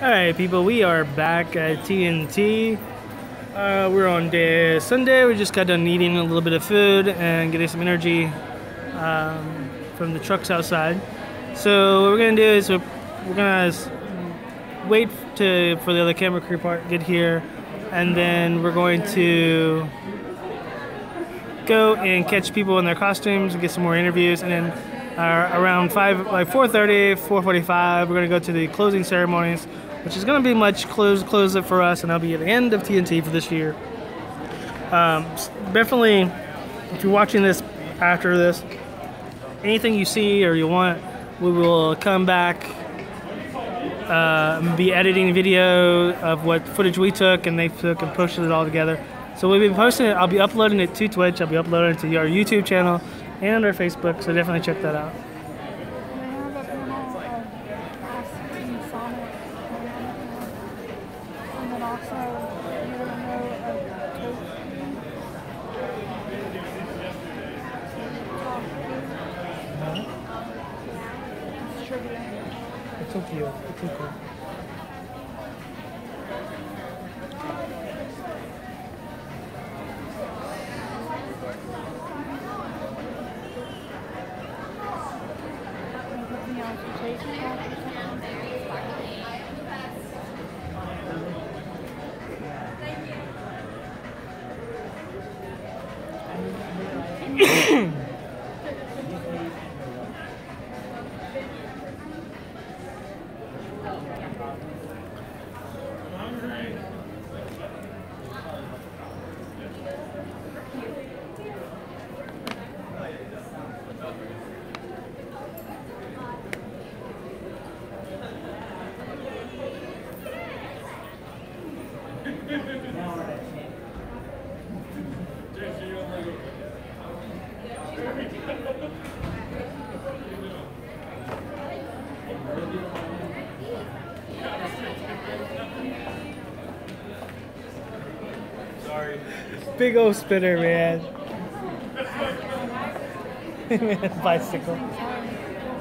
Alright, people, we are back at TNT. We're on day Sunday. We just got done eating a little bit of food and getting some energy from the trucks outside. So what we're gonna do is we're gonna wait for the other camera crew part get here, and then we're going to go and catch people in their costumes and get some more interviews, and then around 4:30, 4:45, we're gonna go to the closing ceremonies, which is going to be much close it for us, and that'll be at the end of TNT for this year. Definitely, if you're watching this after this, anything you see or you want, we will come back, be editing video of what footage we took and they took and posted it all together. So we'll be posting it. I'll be uploading it to Twitch. I'll be uploading it to our YouTube channel and our Facebook. So definitely check that out. It's so cute. It's so cool. Sorry. Big old spinner, man. Bicycle.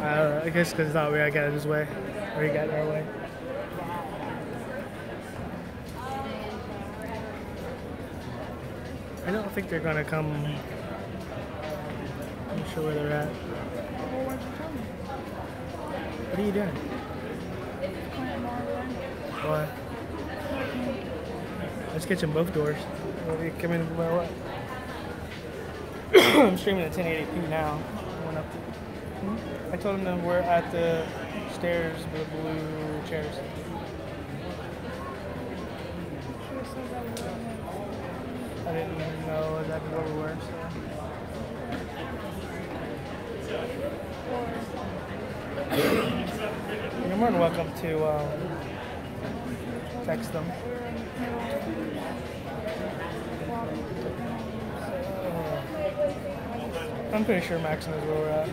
I guess because it's not where I got it his way. Or he got it our way. I don't think they're gonna come. I'm not sure where they're at. What are you doing? What? Let's get you both doors. Will you come in by what? I'm streaming at 1080p now. I told them we're at the stairs with the blue chairs. I didn't know exactly where we were, so. You're more than welcome to text them. I'm pretty sure Max knows where we're at.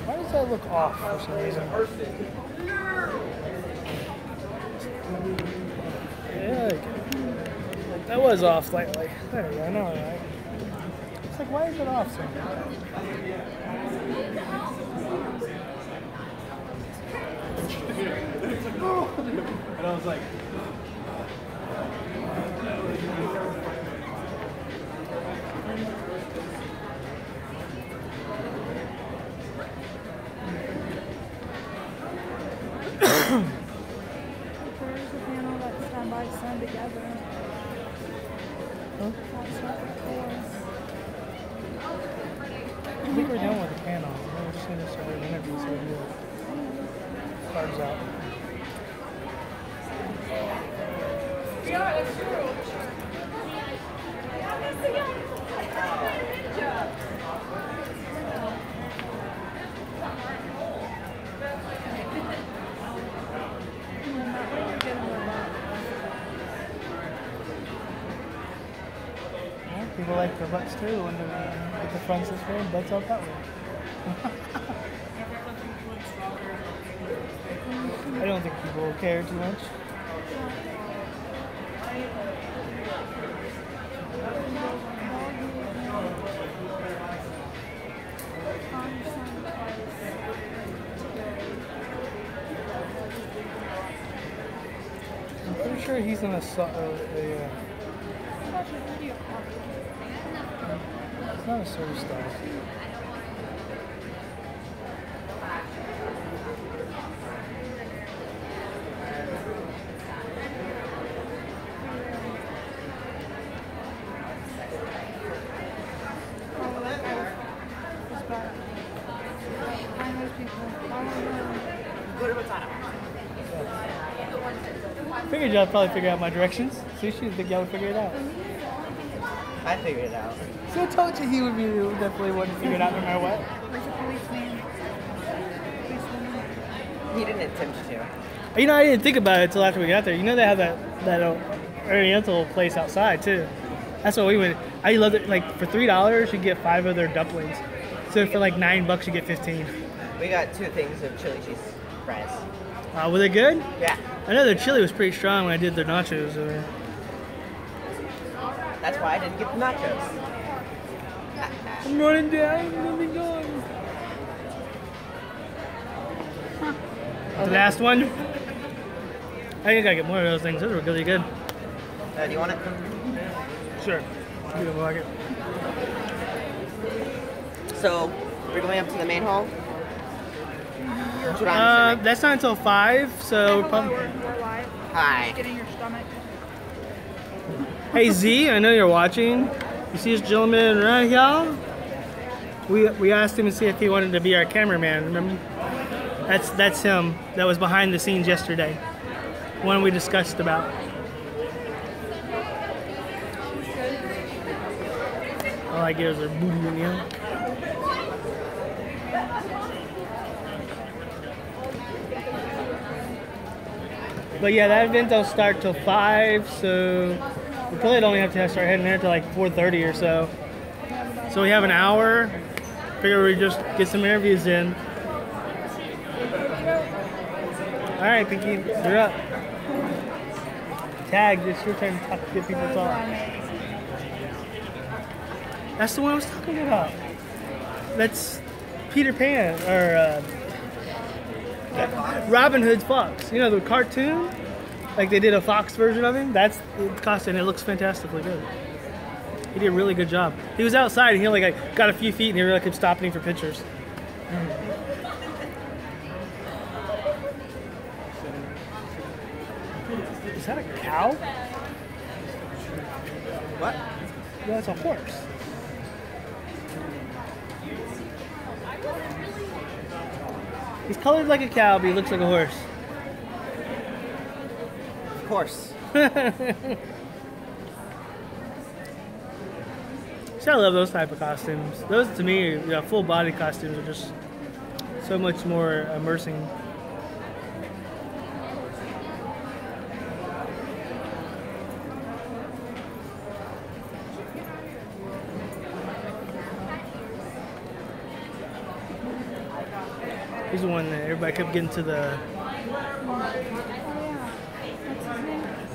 Why does that look off for some reason? Yeah, that was off slightly. There we go, I know, right? It's like, why is it off so much? And I was like, Where's the panel that stand by stand together? Huh? I think we're done with the panel. We're just going to start an interview so we can get cards out. Yeah, that's true. People like their butts too when they get the fronts this way and butts out that way. I don't think people care too much. sure he's in a Watch a video call. it's not a service stall. Find those people. Follow them. Figured y'all probably figure out my directions. Sushi, think y'all would figure it out. I figured it out. So I told you he would be definitely one to figure it out no matter what. Where's the policeman? Policewoman. He didn't attempt to. You know, I didn't think about it until after we got there. You know, they have that Oriental place outside too. That's what we went. I loved it. Like for $3, you get 5 of their dumplings. So for like $9, you get 15. We got 2 things of chili cheese fries. Were they good? Yeah. I know their chili was pretty strong when I did their nachos. That's why I didn't get the nachos. I'm running down. Let me go. The last one. I think I gotta get more of those things. Those were really good. Do you want it? Sure. You don't like it. So, we're going up to the main hall? That's what I'm assuming. That's not until 5, so Hello, probably. we're live. Hi. Get in your stomach. Hey Z, I know you're watching. You see this gentleman right here? We asked him to see if he wanted to be our cameraman. Remember? That's him. That was behind the scenes yesterday. One we discussed about. All I get is their booty in the air. But yeah, that event don't start till 5, so we probably don't have to start heading there till like 4:30 or so. So we have an hour. Figure we just get some interviews in. All right, Pinky, you're up. Tag, it's your turn to talk, get people to talk. That's the one I was talking about. That's Peter Pan, or Robin Hood's Fox. You know, the cartoon? Like they did a Fox version of him? That's the costume. It looks fantastically good. He did a really good job. He was outside and he only got a few feet and he really kept stopping him for pictures. Is that a cow? What? No, it's a horse. He's colored like a cow, but he looks like a horse. Of course. See, I love those type of costumes. Those, to me, full body costumes are just so much more immersing. He's the one that everybody kept getting to the.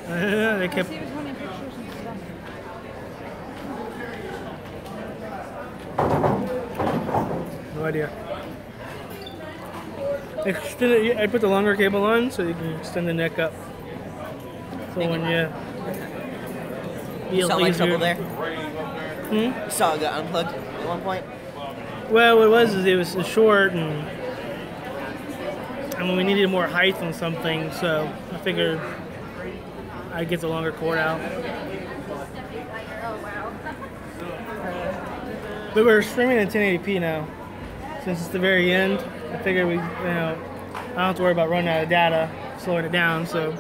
They kept. He was wanting pictures and stuff. No idea. I put the longer cable on so you can extend the neck up. So when you. You saw like trouble there? Hmm? You saw it got unplugged at one point? Well, what it was is it was short and we needed more height on something, so I figured I'd get the longer cord out. But we're streaming in 1080p now. Since it's the very end, I figured I don't have to worry about running out of data, slowing it down, so.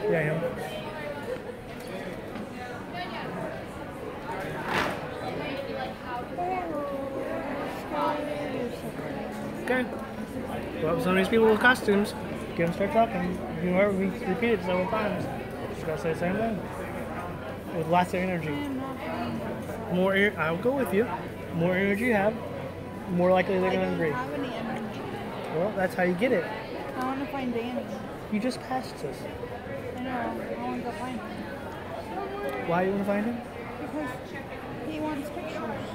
Yeah, him. Okay. Well, some of these people with costumes, get them start talking. You know, we repeat it several times. Just gotta say the same thing. With lots of energy. I'll go with you. More energy you have, more likely they're gonna agree. I don't have any energy. Well, that's how you get it. I want to find Danny. You just passed us. I know. I want to go find him. Why you wanna find him? Because he wants pictures.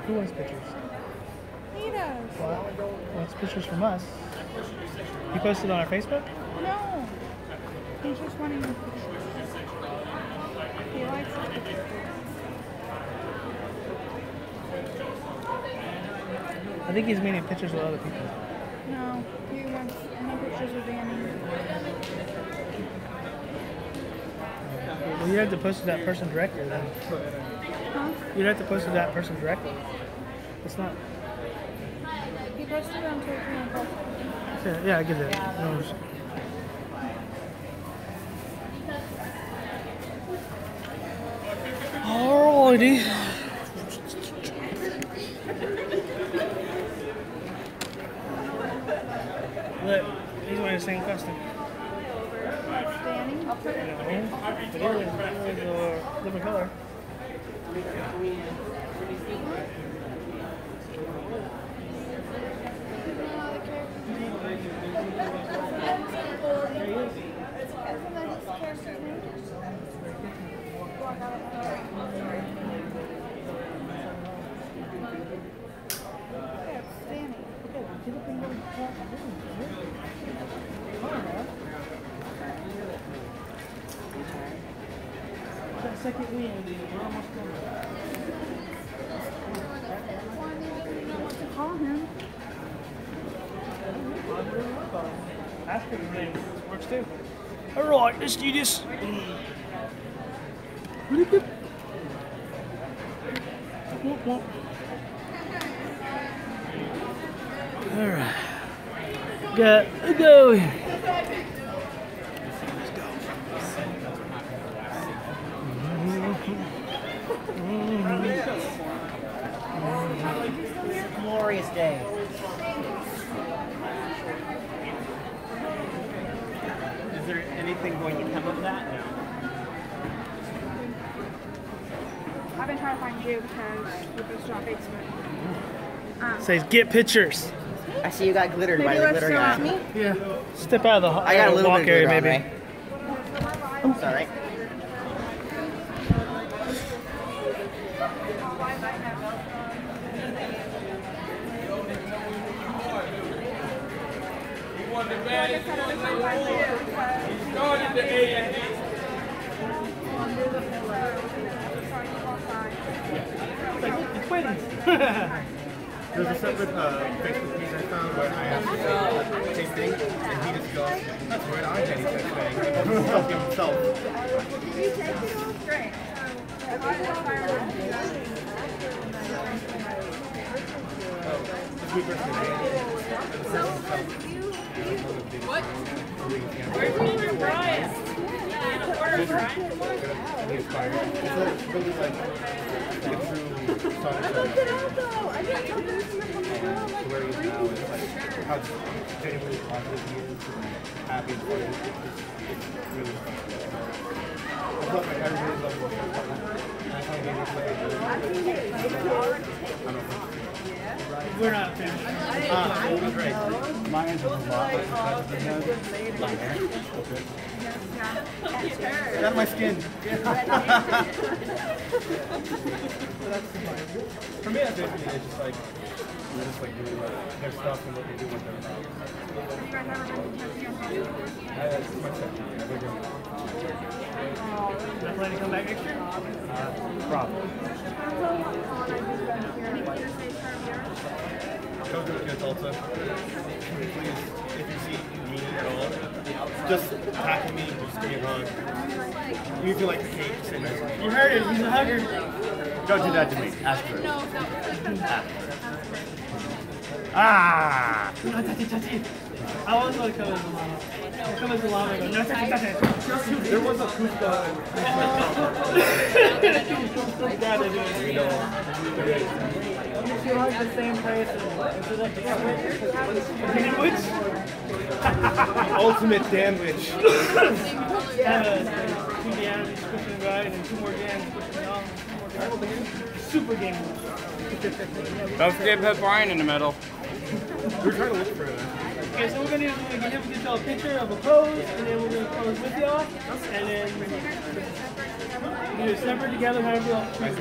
Who wants pictures? He does. Well, wants pictures from us. You posted on our Facebook? No. He's just wanting the pictures. He likes the pictures. I think he's meaning pictures with other people. No, he wants no pictures of Danny. Well, you have to post to that person directly then. Huh? You'd have to post to that person directly. It's not. He posted it on Twitter and posted it. Yeah, I get that. No worries. Alrighty. Look, he's wearing the same costume. That's Danny. No, it is a different color. That second win, we're almost done. Call him. Ask him his name. Works too. Alright, let's do this. Alright. Got to go. Glorious day. Is there anything going to come of that? No. I've been trying to find you because we posted on Facebook. Says get pictures. I see you got glittered by the glitter guy. Me? Yeah. Step out of the I got a little walk bit of area glitter maybe. on me. It's alright. It's waiting. There's a separate Facebook page I found where I asked the same thing, and he just goes, "That's weird, I had any such thing." Himself give himself. This week versus What? Where's Mr. Brian? Where's Brian? It's really like get through Sonic where he is now, and like how genuinely positive he is, and happy and funny. It's really fun. I felt like I really love what you're talking about. I find it We're not finished. it was great. Mine is a lot like black hair. Okay. Get out of my skin. For me, that's basically it's just like they just like do their stuff and what they do with their mouths. That's my second. Is that planning to come back next year? Probably. Go to Tulsa. Please, if you see me at all, just attack me, just give me a hug. You feel like hate, say nice to me. You heard it. He's a hugger. Don't do that to me. Ask for it. Ah! No, touchy, touchy. I always want to come as a llama. I'll come as a llama and go, no, touchy, touchy. There was a Kuzka You hug the same person. Sandwich? ultimate sandwich. Two Gans pushing right and two more Gans pushing off. Super game. Don't forget to put Brian in the middle. We're trying to look for it. Okay, so we're gonna get y'all a picture of a pose, and then we're gonna pose with y'all, and then we do it separate together, however y'all choose.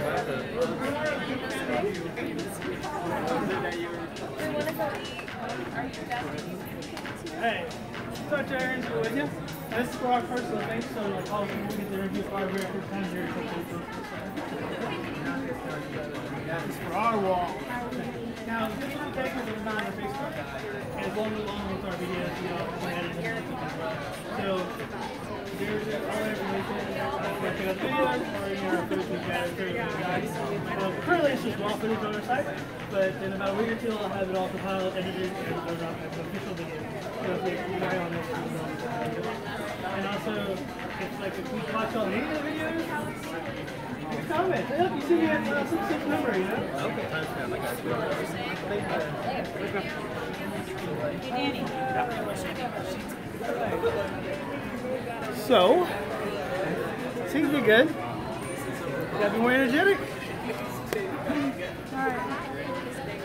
Hey, start to interview with you. This is for our first living, so like all people get the interview for our very first time here. It's for our wall. Now, this one takes us not on Facebook. And it's going along with our videos, you know, we edit them as well. So, there's all the information. Check out videos or in our Facebook guys. Currently, it's just raw footage on our site, but in about a week or two, I'll have it all compiled, edited, and goes out as an official video. So, if you rely on this, and also, it's like if we watch all the videos, comment. Look, you see me at 66 number, you know? Okay. So, seems to be good. You gotta be more energetic. Alright.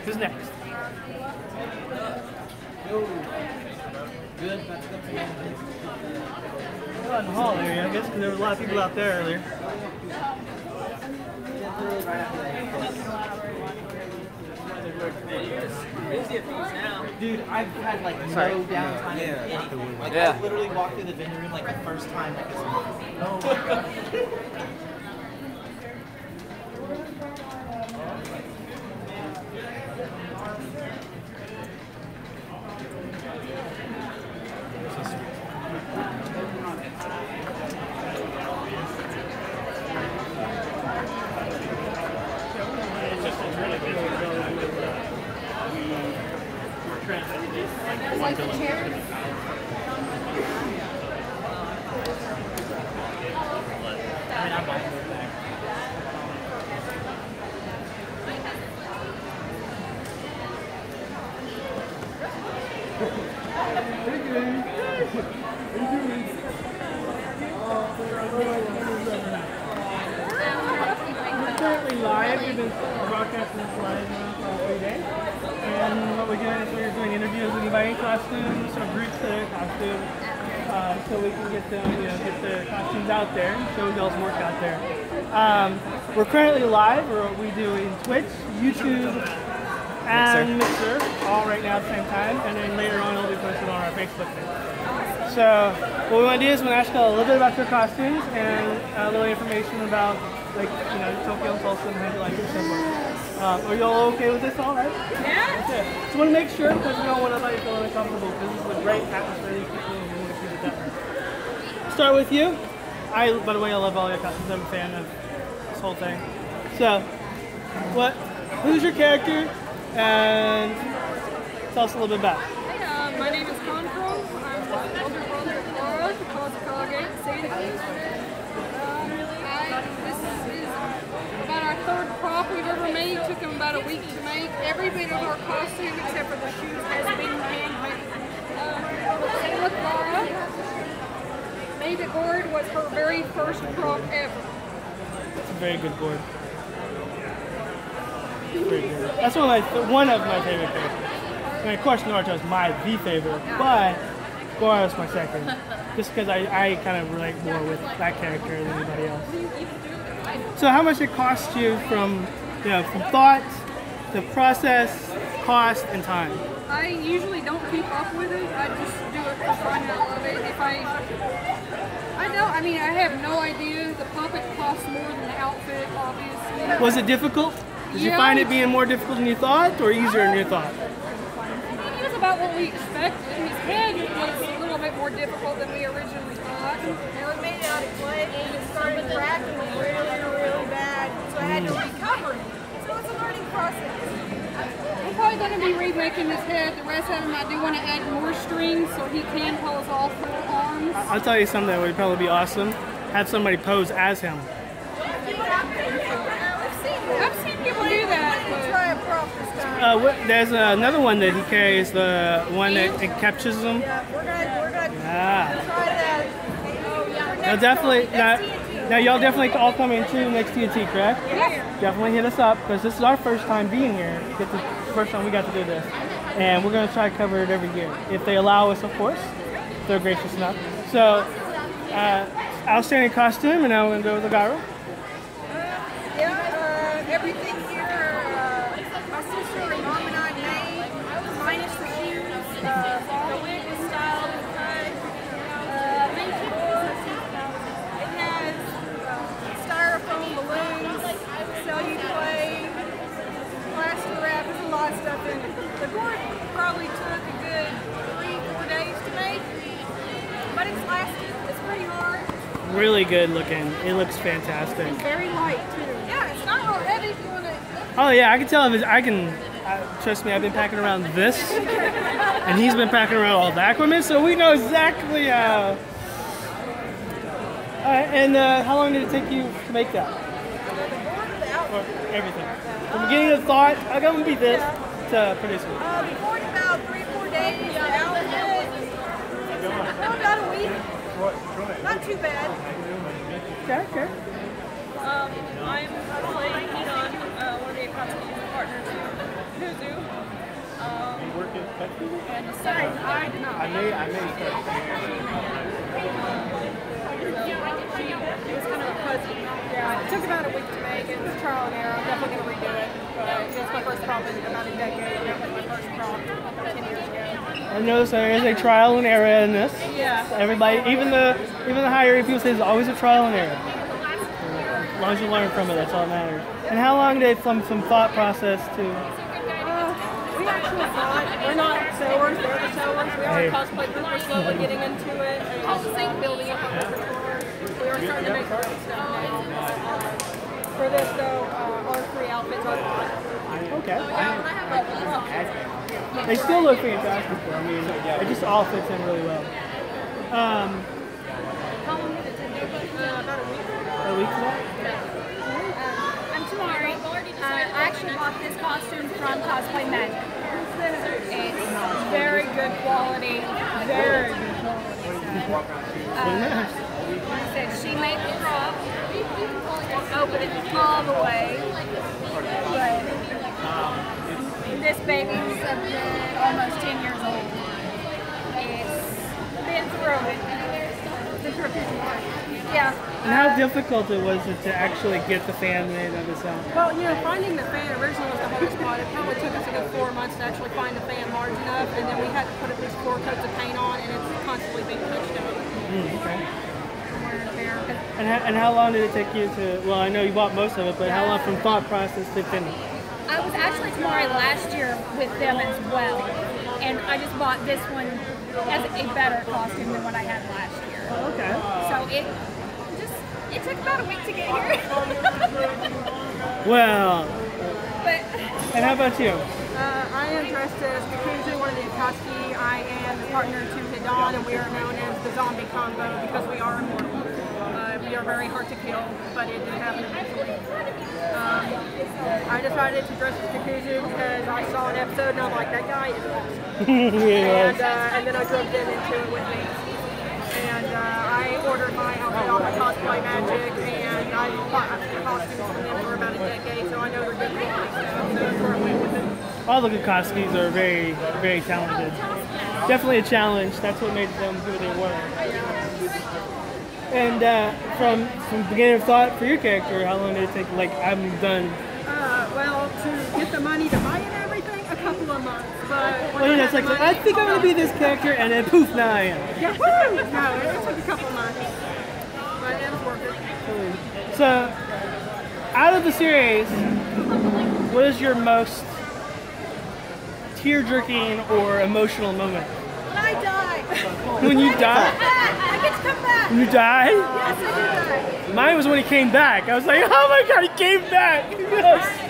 Who's next? Good. Well, in the hall area, I guess, because there were a lot of people out there earlier. Dude, I've had like no downtime. Yeah. Like I literally walked through the vending room like the first time like this morning. Oh my god. Like the chairs? We're currently live. We've been broadcasting this live now for 3 days. And what we're doing is we're doing interviews with anybody in costumes or groups that are in costume, so we can get them, get the costumes out there and show y'all's work out there. We're currently live, or we do in Twitch, YouTube, and Mixer, all right now at the same time, and then later on it'll be posted on our Facebook page. So what we want to do is we're going to ask y'all a little bit about your costumes and a little information about, like, Tokyo and Tulsa and how you like it so far. Are y'all okay with this all right? Yeah. Okay. Just want to make sure, because we don't want anybody feeling uncomfortable, because this is a great atmosphere these people, and we want to keep it that way. Start with you. By the way, I love all your costumes. I'm a fan of this whole thing. So, who's your character? And tell us a little bit about it. Hey, my name is Control. I'm the older brother of Laura, the Cosacagate, Santa Cruz. This is about our third prop we've ever made. It took them about a week to make. Every bit of our costume, except for the shoes, has been handmade. Look, Laura made the board was her very first prop ever. It's a very good board. Very good. That's one of my favorite characters. I mean, of course, Naruto is the favorite, but Goro's my second. Just because I kind of relate more with that character than anybody else. So how much it costs you from thought to process, cost, and time? I usually don't keep up with it. I just do it for fun. I love it. I have no idea. The puppet costs more than the outfit, obviously. Was it difficult? Did you find it being more difficult than you thought, or easier than you thought? It was about what we expected. His head was a little bit more difficult than we originally thought. And we made it out of clay and it started cracking really bad. So I had to recover it. So it's a learning process. We're probably going to be remaking his head. The rest of him, I do want to add more strings so he can pose all four arms. I'll tell you something that would probably be awesome. Have somebody pose as him. I've seen people do that. We'll try a prop this time. There's another one that he carries, the one that it captures him. Yeah, we're gonna Ah. try that. Now definitely, now y'all definitely all come in to next TNT, correct? Yes. Definitely hit us up, because this is our first time being here. It's the first time we got to do this. And we're going to try to cover it every year. If they allow us, of course. If they're gracious enough. So, outstanding costume, and now we're going to go with Agaro. Everything here, my sister and mom and I made, minus the shoes. The wig was styled and cut. really good looking. It looks fantastic. It's very light too. Yeah, it's not real heavy if you want to. Oh yeah, I can tell him. I can. Trust me, I've been packing around this, and he's been packing around all that equipment, so we know exactly how. And how long did it take you to make that? Or everything. From beginning of thought, I'm gonna be this to producing. Before about 3 or 4 days. The outfit. About a week. Not too bad. Okay. I'm playing on one of the Akatsuki partners, Kuzu. And the side, I did not. I may It was kind of fuzzy. Yeah, it took about a week to make. It was trial and error. I'm definitely going to redo it. But it's my first prop in about a decade. That was my first prop 10 years ago. I noticed there is a trial and error in this. Yeah. Everybody, even the higher people say there's always a trial and error. As long as you learn from it, that's all that matters. And how long did it from thought process to? We actually thought we're not sewers, they're the sewers. We are a cosplay group. We're slowly getting into it. And also building up a repertoire. We are starting to make our own stuff now. For this though, our 3 outfits are fine. Okay. They still look fantastic though. I mean, it just all fits in really well. How long did it take? About a week. A week to that? I'm Tamari. I actually bought this costume from Cosplay Magic. It's very good quality. Very good quality. Said she made the prop. Open it all the way. But this baby's almost 10 years old. It's been through it. Yeah. And how difficult it was to actually get the fan made of this out? Well, finding the fan originally was the hardest part. It probably took us a good 4 months to actually find the fan large enough, and then we had to put at least 4 coats of paint on, and it's constantly being touched up. Okay. Wear and tear. And how long did it take you to? Well, I know you bought most of it, but how long from thought process to finish? I was actually Tamari last year with them as well, and I just bought this one as a better costume than what I had last year. Oh, okay. So it took about a week to get here. Well. But. And how about you? I am dressed as Kikuzu, one of the Akatsuki. I am the partner to Hidan, and we are known as the zombie combo because we are immortal. We are very hard to kill, but it did happen eventually. I decided to dress as Kikuzu because I saw an episode and I'm like, that guy is awesome. And then I drove them into it with me. And I ordered my outfit off of Cosplay Magic, and I bought costumes from them for about a decade, so I know they're good quality stuff, so that's where I went with it. All the Kukatskis are very, very talented. Definitely a challenge. That's what made them who they were. And from beginning of thought for your character, how long did it take? Like, I'm done. Well, to get the money to buy it and everything, a couple of months. But Well, it's like, I think I'm going to be this character, and then poof, now I am. Yeah, woo! No, it took a couple months. But it was worth it. So, out of the series, what is your most tear-jerking or emotional moment? When I die. When you die? I get to come back. When you die? Yes, I did die. Mine was when he came back. I was like, oh my god, he came back! Yes.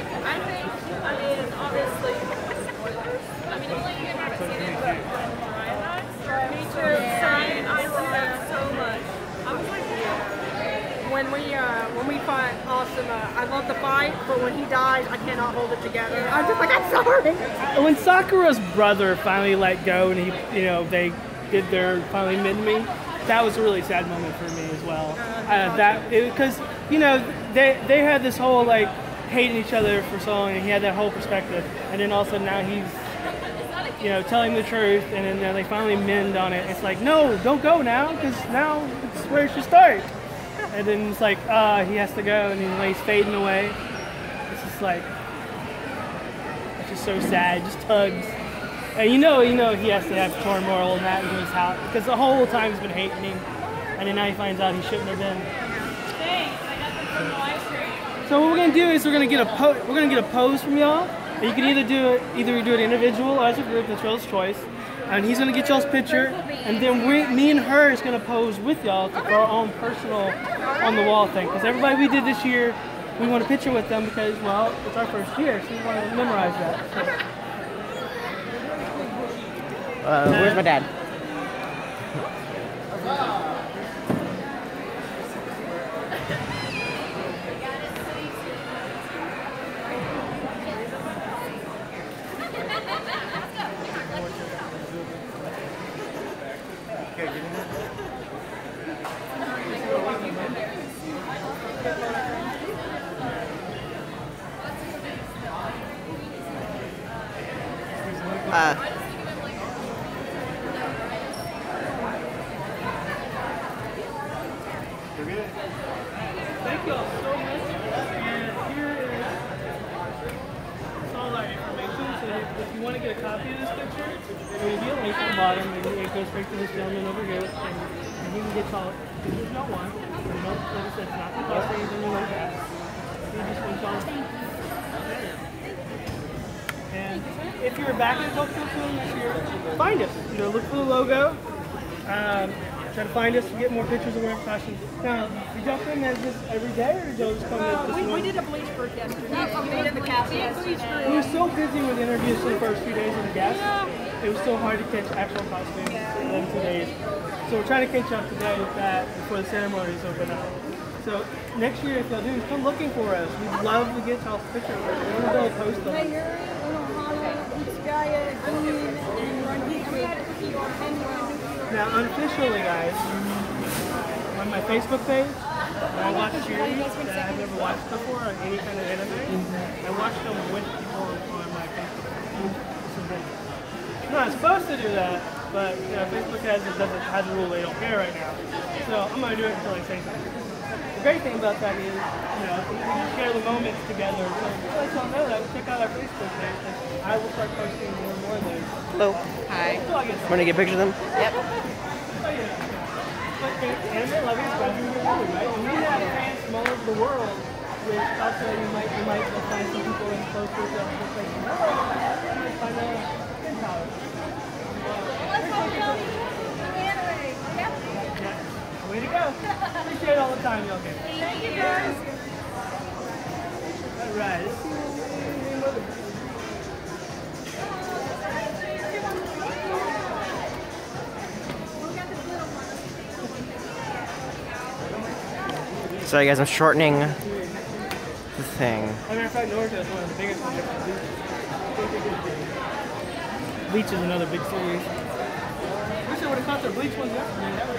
Obviously, you haven't seen it, but me too. I love that so much. I was like, When we fight Asuma, I love the fight, but when he dies, I cannot hold it together. I'm just like, I'm sorry. When Sakura's brother finally let go and they did their finally mend me, that was a really sad moment for me as well. Because they had this whole like hating each other for so long, and he had that whole perspective, and then all of a sudden now he's telling the truth, and then they finally mend on it. It's like, no, don't go now, because now it's where it should start. And then it's like, he has to go, and then he's fading away. It's just like, it's just so sad. It just tugs. And he has to have turmoil in that in his house, because the whole time he's been hating him, and then now he finds out he shouldn't have been. So what we're gonna do is we're gonna get a pose from y'all. And you can either do it individual or as a group. That's y'all's choice. and he's gonna get y'all's picture, and then me and her is gonna pose with y'all for our own personal on the wall thing. Because everybody we did this year, we want a picture with them because, well, it's our first year, so we want to memorize that. So. Where's my dad? Thank you all so much. And here is all our information. So if you want to get a copy of this picture, there will be a link at the bottom, and it goes straight to this gentleman over here, and he can get all pictures y'all want. Like I said, it's not the cost anything like that. He just wants y'all. And if you're back in Tulsa soon this year, find us. You know, look for the logo. Try to find us to get more pictures of wearing costumes. Now, did y'all film as this every day, or did y'all just come this We did a bleach group yesterday. We did the cast yesterday. We were so busy with interviews for the first few days of the guests. It was so hard to catch actual costumes in them 2 days. So we're trying to catch up today with that before the ceremonies open up. So next year, if y'all do, come looking for us. We'd love to get y'all's pictures. We're going to build a post them. Now, unofficially, guys, on my Facebook page, I watch series that I've never watched before, or any kind of anime. I watch them with people on my Facebook page. I'm not supposed to do that, but you know, Facebook has a rule they don't care right now. So I'm going to do it until I say something. The great thing about that is, you know, we can share the moments together. So let y'all know that. Check out our Facebook page. I will start posting more and more of those. Hello. Hi. Want to get pictures of them? Yep. Anime loving is graduating here, right? And we have fans from all over the world, which also you might find some people in closer to the place in the world. You might find a in college. Way to go. Appreciate all the time y'all get. Thank you guys. All right. Let's see what we can do. Sorry guys, I'm shortening the thing. As a matter of fact, Naruto is one of the biggest ones. Bleach is another big series. I wish I would have caught the Bleach ones yesterday. That would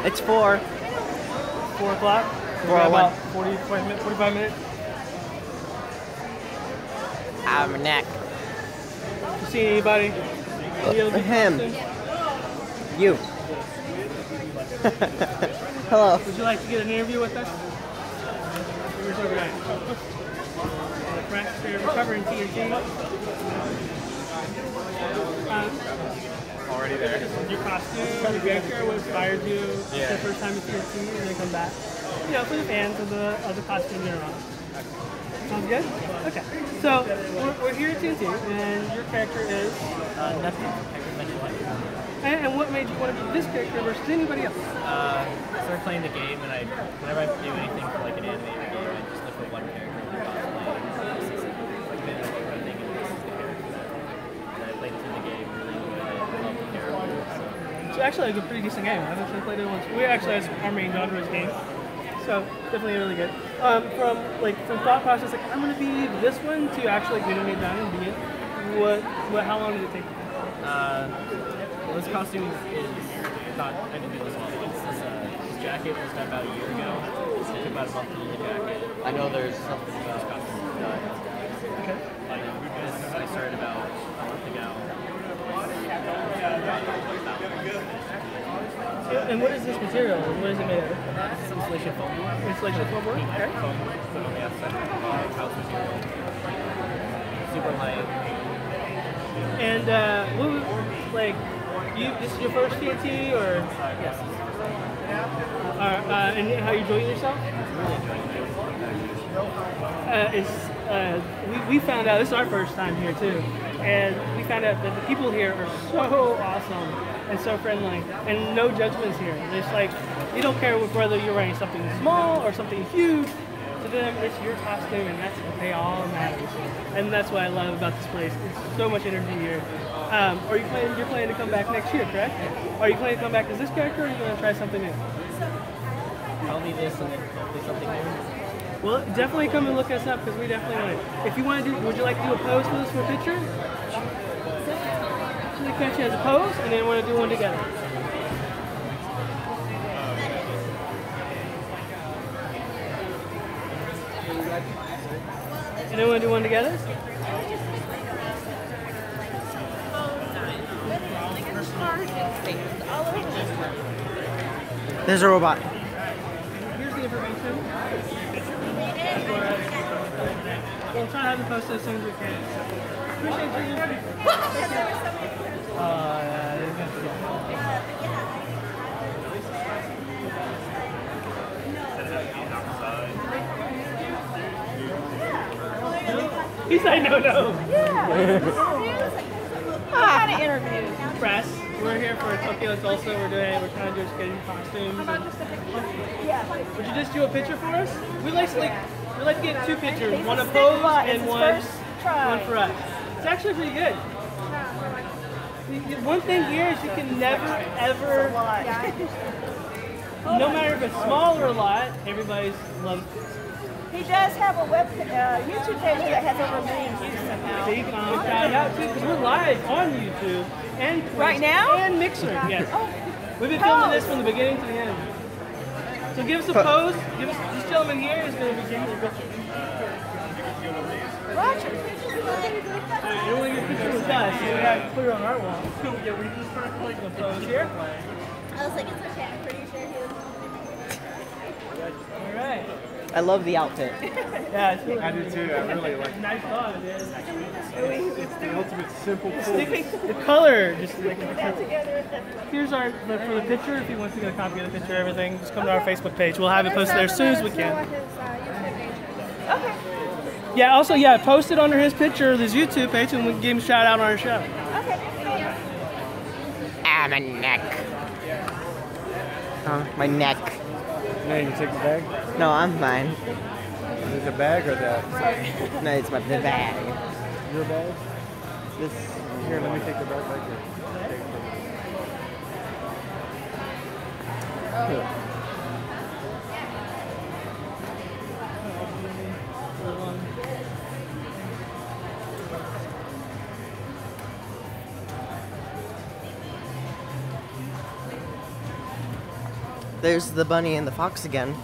It's 4. 4 o'clock? 4:01. About 45 minutes. Out of my neck. You see anybody? Any other Him. costumes? You. Hello. Would you like to get an interview with us? Where's our guy? Frank's here recovering TNT. Already there. Your costume, your character, what inspired you? Yeah. The first time you see a team and then come back. You know, for the fans of the costume you're on. Sounds good? Okay. So, we're here at TNT, and your character is? Nothing. And what made you want to be this character versus anybody else? I started playing the game, and whenever I do anything for like an animated game, I just look for one character and cosplay. This is like a bit of a thing, and this is the character that I played through the game. Really enjoyed it. I love the character. It's actually like a pretty decent game. I've actually played it once. We actually have our main genre is game. So definitely really good. From thought process, like I'm gonna be this one to actually getting it done and be it. How long did it take? Well, this costume is not. I didn't do this long. This jacket was done about a year ago. It took about a month to do the jacket. I know there's something about this costume done. Okay. I started about a month ago. And what is this material? What is it made of? It's insulation foam board. Insulation foam board? Okay. Foam put on the outside of house material. Super light. And this is your first TNT or? Yes. And how are you enjoying yourself? Really enjoying it. We found out, this is our first time here too, and we found out that the people here are so awesome and so friendly, and no judgments here. It's like, you don't care whether you're wearing something small or something huge. To them, it's your costume, and that's what they all matters. And that's what I love about this place. It's so much energy here. You're planning to come back next year, correct? Are you planning to come back as this character, or are you going to try something new? Probably this and then hopefully something new. Well, definitely come and look us up because we definitely want it. If you want to do, would you like to do a pose with us for a picture? So we catch you as a pose, and then want to do one together. And then want to do one together? There's a robot. Here's the information. We'll try to have it posted as soon as we can. Appreciate you. He said no. Kind of interview. Press. We're here for Tokyo Tulsa. We're trying to just getting costumes. Yeah. Would you just do a picture for us? We like to get two pictures. One a pose and one for us. It's actually pretty good. One thing here is you can never ever, no matter if it's small or a lot, everybody's loves it. He does have a YouTube page that has over 1 million views somehow. So you can shout it out too, because we're live on YouTube and Twitch right now and Mixer. Yes, we've been filming this from the beginning to the end. So give us a pose. This gentleman here is going to be giving you a picture. Roger. You want to get a picture with us? So we have to put it on our wall. Yeah, we just start clicking the pose here. I was like, it's okay, I'm pretty sure he was. All right. I love the outfit. Yeah, it's really I do too. I really like it. nice thought, it is. It's the ultimate simple tool. The color, just here's our for the picture. If he wants to get a copy of the picture, everything, just come to our Facebook page. We'll have it posted there as soon as we can. Okay. Yeah. Also, post it under his picture, his YouTube page, and we can give him a shout out on our show. Okay. Ah, my neck. My neck. Now you can take the bag. No, I'm fine. Is it the bag or the? No, it's the bag. Your bag? This. Here, let me take the bag back here. There's the bunny and the fox again.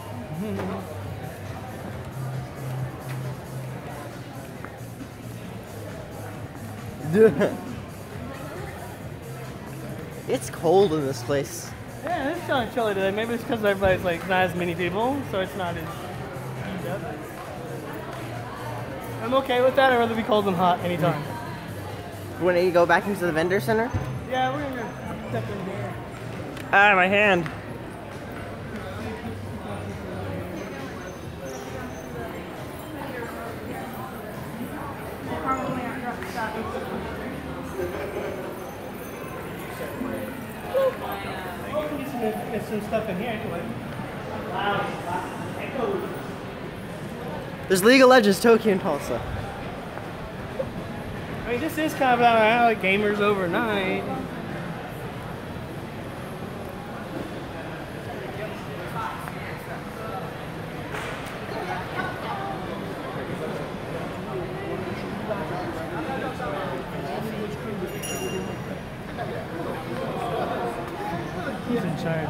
It's cold in this place. Yeah, it's kind of chilly today. Maybe it's because everybody's like not as many people, so it's not as heated up. I'm okay with that. I'd rather be cold than hot anytime. When you go back into the vendor center? Yeah, we're gonna step in here. Ah, my hand. There's some stuff in here anyway. There's League of Legends Tokyo and Tulsa. I mean, this is kind of about like gamers overnight. He's in charge.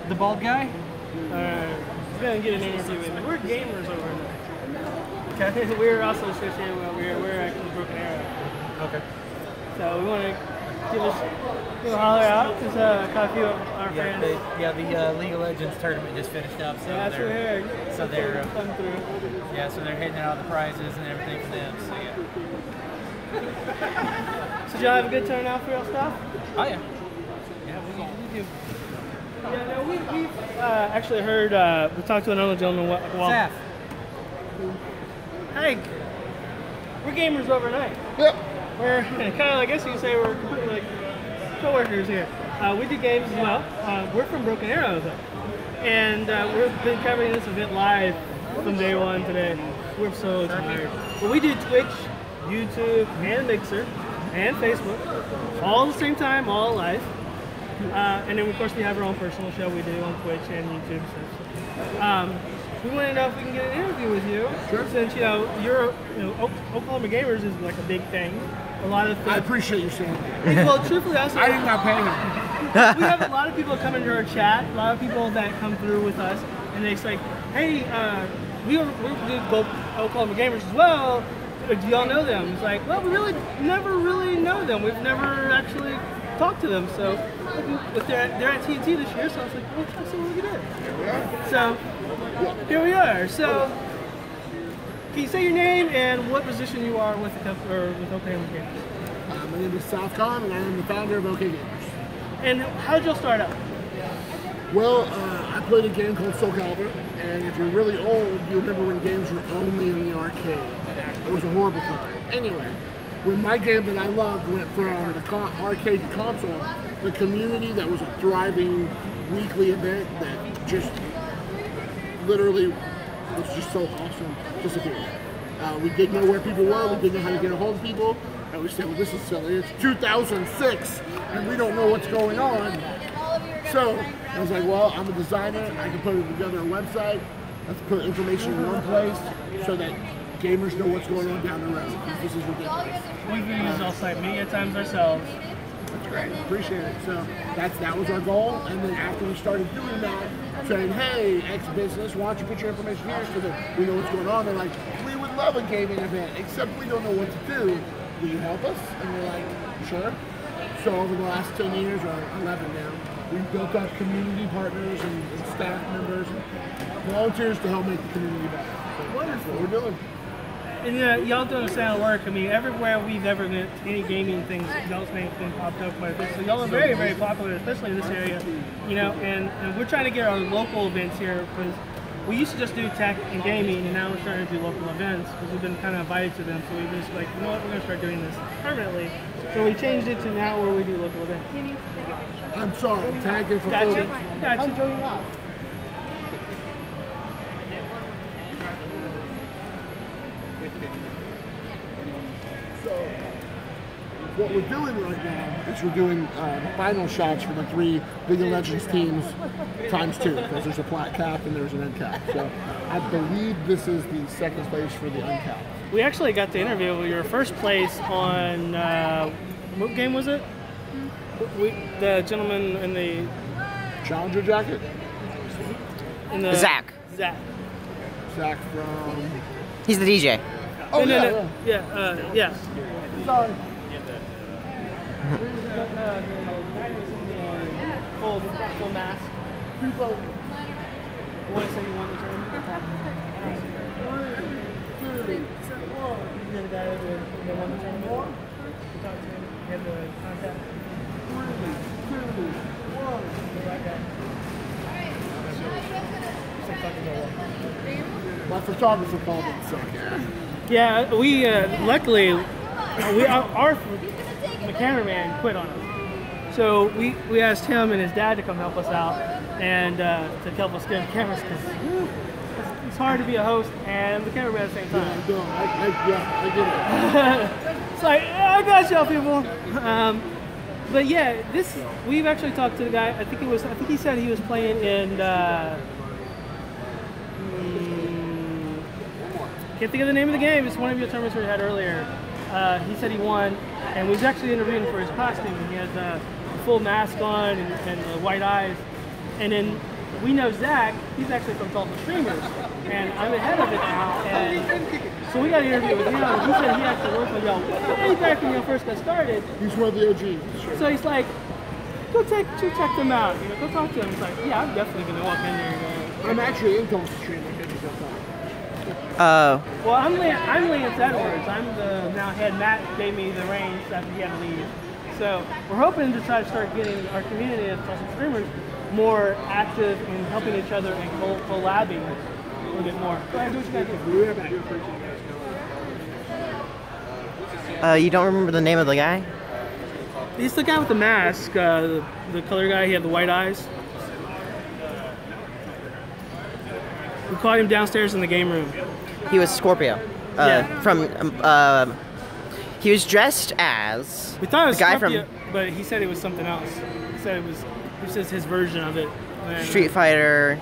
The bald guy? He's gonna get an interview with me. We're gamers over there. Okay. We're also associated with we're actually Broken Arrow. Okay. So we want to give a holler out because a few of our friends. The League of Legends tournament just finished up, so that's what they're so they're come through. so they're handing out the prizes and everything for them. So yeah. So did y'all have a good turnout for your stuff? Oh yeah. We do. Yeah, no, we've actually heard. We talked to another gentleman. Saf. Hey, we're gamers overnight. Yep. We're kind of, I guess you could say we're like co-workers here. We do games as well. We're from Broken Arrow though. And we've been covering this event live from day one today. We're so tired. But we do Twitch, YouTube, and Mixer, and Facebook, all at the same time, all live. And then of course we have our own personal show we do on Twitch and YouTube. We want to know if we can get an interview with you. Sure. Since Oklahoma Gamers is like a big thing. A lot of things. I appreciate you saying that. Well, truthfully, I did not pay him. We have a lot of people come into our chat. A lot of people that come through with us, and they say, "Hey, we do both Oklahoma Gamers as well. Do y'all know them?" It's like, well, we never really know them. We've never actually talked to them. So, but they're at TNT this year, so I was like, well, let's see what we can do. So. Here we are. So, can you say your name and what position you are with Oklahoma Gamers? My name is Southcon, and I am the founder of OK Gamers. And how did y'all start out? Well, I played a game called Soul Calibur, and if you're really old, you remember when games were only in the arcade. It was a horrible time. Anyway, when my game that I loved went from the arcade to console, the community that was a thriving weekly event that just literally was just so awesome disappeared. We didn't know where people were, we didn't know how to get a hold of people, and we said, well, this is silly. It's 2006, and we don't know what's going on. So I was like, well, I'm a designer, I can put together a website, let's put information in one place so that gamers know what's going on down the road. This is ridiculous. We've used all-site media times ourselves. That's great. Appreciate it. So that was our goal, and then after we started doing that, saying, hey, X business, why don't you put your information here so that we know what's going on? They're like, we would love a gaming event, except we don't know what to do. Will you help us? And we're like, sure. So over the last 10 years, or 11 now, we've built up community partners and staff members and volunteers to help make the community better. So that's what we're doing. And y'all doing the sound work. I mean, everywhere we've ever been, any gaming things, y'all's name's been popped up quite a bit. So y'all are very, very popular, especially in this area. You know, and we're trying to get our local events here because we used to just do tech and gaming, and now we're starting to do local events because we've been kind of invited to them. So we've just like, you know what, we're going to start doing this permanently. So we changed it to now where we do local events. I'm sorry, I'm tagging for Gotcha. Gotcha. I'm joining up. So, what we're doing right now is we're doing final shots for the 3 League of Legends teams × 2, because there's a flat cap and there's an uncapped. So I believe this is the second place for the uncapped. We actually got to interview your first place on, what game was it? The gentleman in the... Challenger jacket? Zach. Zach. Zach from... He's the DJ. Oh, yeah. Yeah. Sorry. Full mask. You want to say you want the term? You're the guy that won the tournament? You talked to him? You had the contact? My photographer called it so yeah, we luckily our cameraman quit on us. So we asked him and his dad to come help us out and to help us get cameras because it's hard to be a host and the cameraman at the same time. I get it. It's like, I got y'all people. But yeah, we've actually talked to the guy. I think he said he was playing in. Can't think of the name of the game. It's one of your tournaments we had earlier. He said he won, and we was actually interviewing for his costume. He had the full mask on and the white eyes. And then we know Zach. He's actually from Tulsa Streamers, and I'm ahead of it now. And so we got an interview with him. He said he actually worked with y'all way back when y'all first got started. He's one of the OGs. So he's like, go check them out. You know, go talk to them. He's like, yeah, I'm definitely gonna walk in there and go. I'm actually in Tulsa Streamers. Well, I'm Lance Edwards. I'm the now head. Matt gave me the reins after he had to leave. So we're hoping to try to start getting our community of Tulsa Streamers more active in helping each other and collabing a little bit more. Go ahead, do what you gotta do. You don't remember the name of the guy? He's the guy with the mask, the color guy. He had the white eyes. We caught him downstairs in the game room. He was Scorpio. Yeah. He was dressed as we thought it was the guy Scorpio, from but he said it was something else. He said it was just his version of it. And, Street Fighter.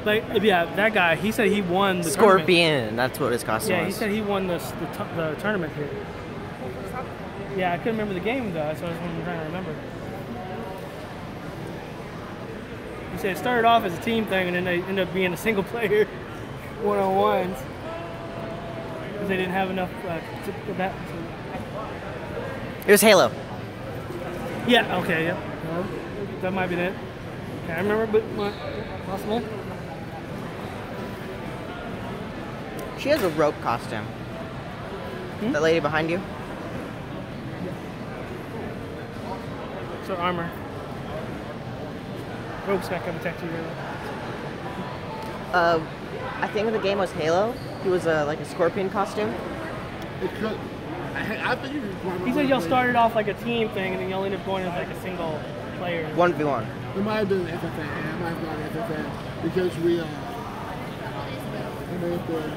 Like, yeah, that guy. He said he won the Scorpion. tournament. That's what his costume Yeah, was. he said he won the tournament here. Yeah, I couldn't remember the game though. That's what I'm trying to remember. He said it started off as a team thing, and then they ended up being a single player one-on-ones because they didn't have enough to that. It was Halo. Yeah. Okay. Yeah. Well, that might be it. Can't remember, but possible. She has a rope costume. That lady behind you. So armor. Rope's not gonna protect you really. I think the game was Halo. He was like a scorpion costume. It could. I think you could. He said y'all started off like a team thing, and then y'all ended up going as like a single player. 1v1. It might have been FFA. Yeah, it might have been FFA because we. It may have been.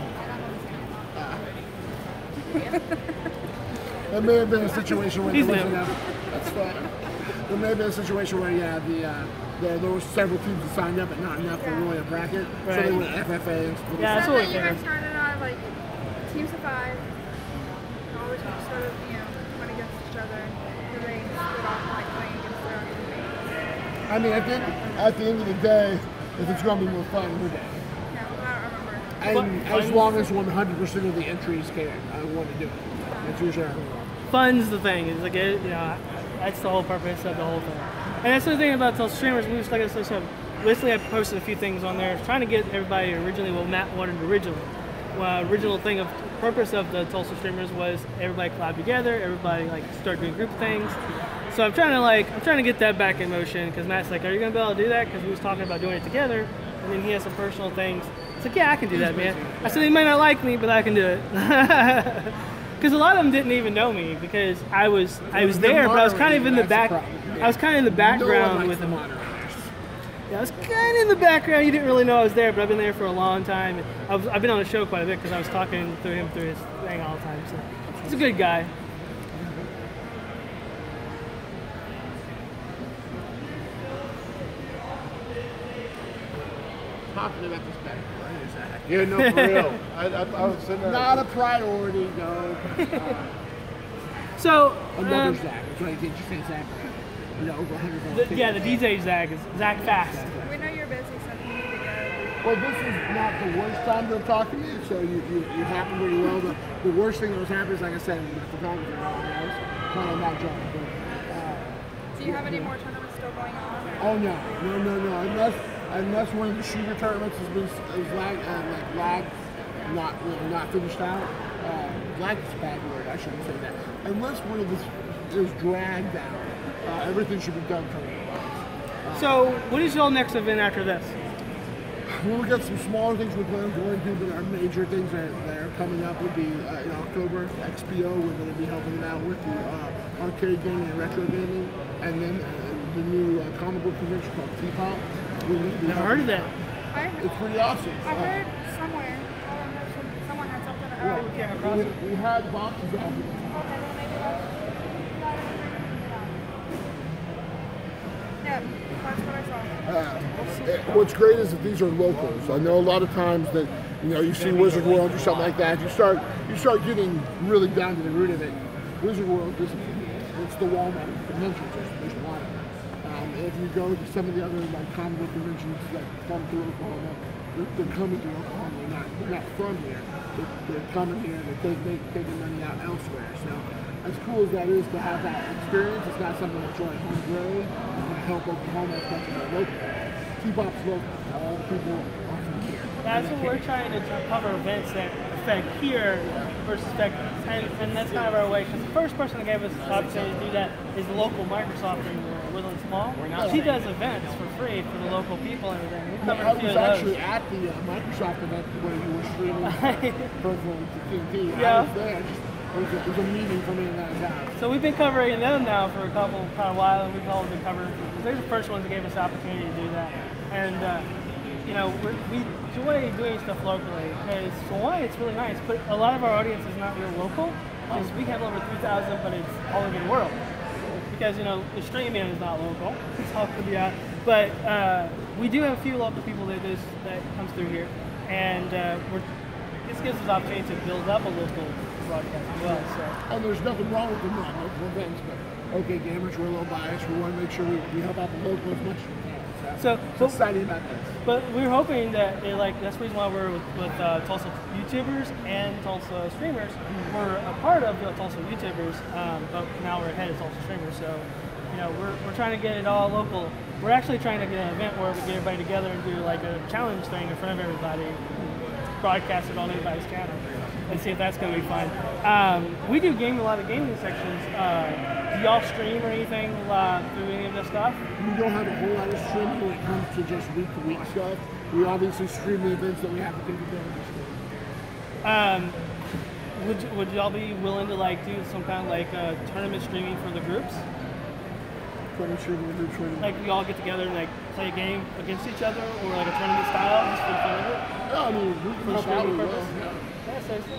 It may have been a situation where that's fine. There may have been a situation where there were several teams that signed up, but not enough for really a bracket, so they went FFA. And yeah, that's what we you guys started out like teams of 5. All the teams sort of, went against each other, and they split off like playing against their own teammates. I mean, I think at the end of the day, if it's going to be more fun, we're down. Yeah, I don't remember. And as long as 100% of the entries can, I want to do it. That's usually how Fun's the thing. It's like that's the whole purpose of the whole thing. And that's the thing about Tulsa Streamers. We just like I said, recently I posted a few things on there, trying to get everybody originally what Matt wanted originally. Original thing of purpose of the Tulsa Streamers was everybody collab together, everybody like start doing group things. So I'm trying to get that back in motion because Matt's like, are you gonna be able to do that? Because we was talking about doing it together, and then he has some personal things. It's like, yeah, I can do that, man. I said they might not like me, but I can do it. Because a lot of them didn't even know me because I was there, but I was kind of in the back. I was kind of in the background with them. Yeah, I was kind of in the background. You didn't really know I was there, but I've been there for a long time. I've been on the show quite a bit because I was talking through him through his thing all the time. So he's a good guy. talking about this back. Yeah, no, for real. I was sitting there. Not a priority, no. So another Zach. That's right. Did you say Zach? Over 100. Yeah, the DJ Zach is Zach Fast. We know you're busy, so you need to go. Well, this is not the worst time to talk to me, so you happen pretty well. The worst thing that was happening is, like I said, the photographer I was kind of not job. Do you have any more tournaments still going on? Or? Oh no! Unless one of the shooter tournaments lagged, not finished out. Lagged is a bad word. I shouldn't say that. Unless one of this is dragged out, everything should be done tournament-wise. So, what is your next event after this? We've got some smaller things we plan on going to, but our major things that are coming up would be in October, XPO. We're going to be helping them out with the arcade gaming and retro gaming, and then the new comic book convention called T-Pop. Never heard of that. It's pretty awesome. I heard somewhere. Someone had something. We had boxes of them. Yeah, that's what I saw. What's great is that these are locals. I know a lot of times that you see Wizard World or something like that. You start getting really down to the root of it. Wizard World isn't. It's the Walmart convention. There's a lot of them. if you go to some of the other like comic book conventions that come through Oklahoma, they're coming to Oklahoma. They're not from here. They're coming here and they're taking money out elsewhere. So as cool as that is to have that experience, it's not something that's really homegrown. It's going to help Oklahoma as much as our local. T-Pop's local. All the people are from here. That's what we're trying to cover, events that affect here versus affect, and that's kind of our way. Because the first person that gave us the opportunity to do that is the local Microsoft in Woodland Small. She does events for free for the local people and everything. We covered a few of those. I was actually at the Microsoft event where you were streaming for TNT. Yeah. I was there. It was a meeting for me and that house. So we've been covering them now for a kind of while, and we've all been covering. They're the first ones that gave us the opportunity to do that, and you know, we enjoy doing stuff locally. Because for one, it's really nice, but a lot of our audience is not real local. Because we have over 3,000, but it's all over the world. Because you know, the streaming is not local; it's all could be out. But we do have a few local people that comes through here, and this gives us the opportunity to build up a local broadcast as well. So. And there's nothing wrong with them not local events, but okay, gamers, we're a little biased. We want to make sure we help out the local as much as we can. So I'm excited about this. But we're hoping that that's the reason why we're with Tulsa YouTubers and Tulsa streamers. We're a part of the Tulsa YouTubers, but now we're ahead of Tulsa streamers. So you know, we're trying to get it all local. We're actually trying to get an event where we get everybody together and do like a challenge thing in front of everybody, broadcast it on anybody's channel, and see if that's going to be fun. We do a lot of gaming sections. Do y'all stream or anything through any of this stuff? We don't have a whole lot of streaming when it comes to just week-to-week stuff. We obviously stream the events that we have the capability to stream. Would y'all be willing to like do some kind of like tournament streaming for the groups? Tournament streaming the groups. Like we all get together and like play a game against each other, or like a tournament style, just for the fun of it. Yeah, I mean, we can help out with those. Yeah, so it's good.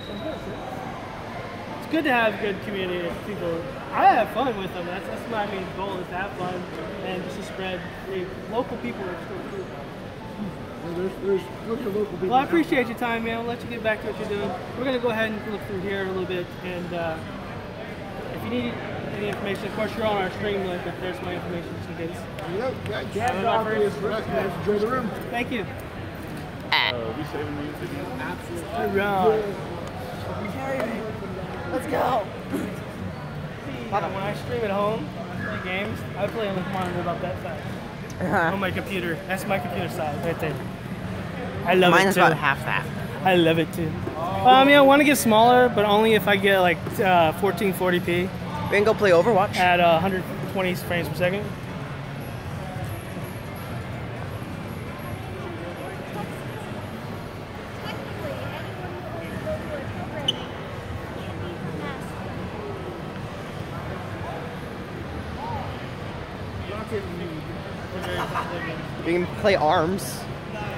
It's good to have good community of people. I have fun with them. That's my main goal, is to have fun and just to spread the local people are still cool. There's local people. Well, I appreciate your time, man. I'll let you get back to what you're doing. We're going to go ahead and look through here a little bit, and if you need any information, of course, you're on our stream link, but there's my information just in case. Enjoy the room. Thank you. We saving me video? Absolutely. All right. Let's go. When I stream at home, play games, I play on the monitor about that size. On my computer. That's my computer size right there. I love it too. Mine's about half that. I love it too. I mean, I want to get smaller, but only if I get like 1440p. We can go play Overwatch. At 120 frames per second. We can play ARMS,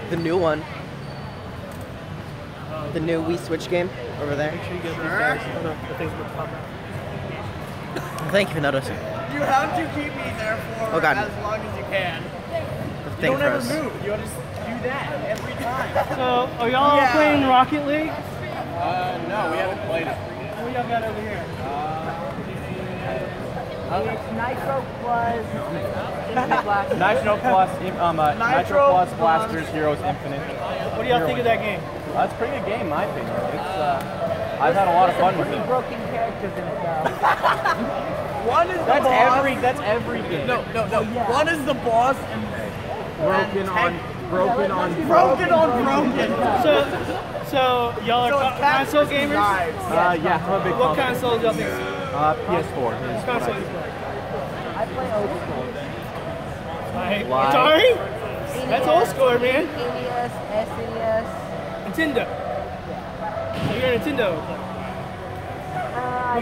the new one. The new Wii Switch game over there. Thank you for noticing. You have to keep me there for as long as you can. You don't ever move. You just do that every time. So, are y'all playing Rocket League? No, we haven't played it. What y'all got over here? It's Nitro Plus. Nitro Plus Blasters Heroes Infinite. What do y'all think of that game? It's a pretty good game, in my opinion. It's I've had a lot of fun with it. Broken characters in it though. One is the boss. That's every game. No. One is the boss and broken on broken. So y'all are console gamers? Yeah, I'm a big What console do y'all think? PS4. Console you play? I play old school. Atari? That's old school, man. NES, SNES. Nintendo. So you're a Nintendo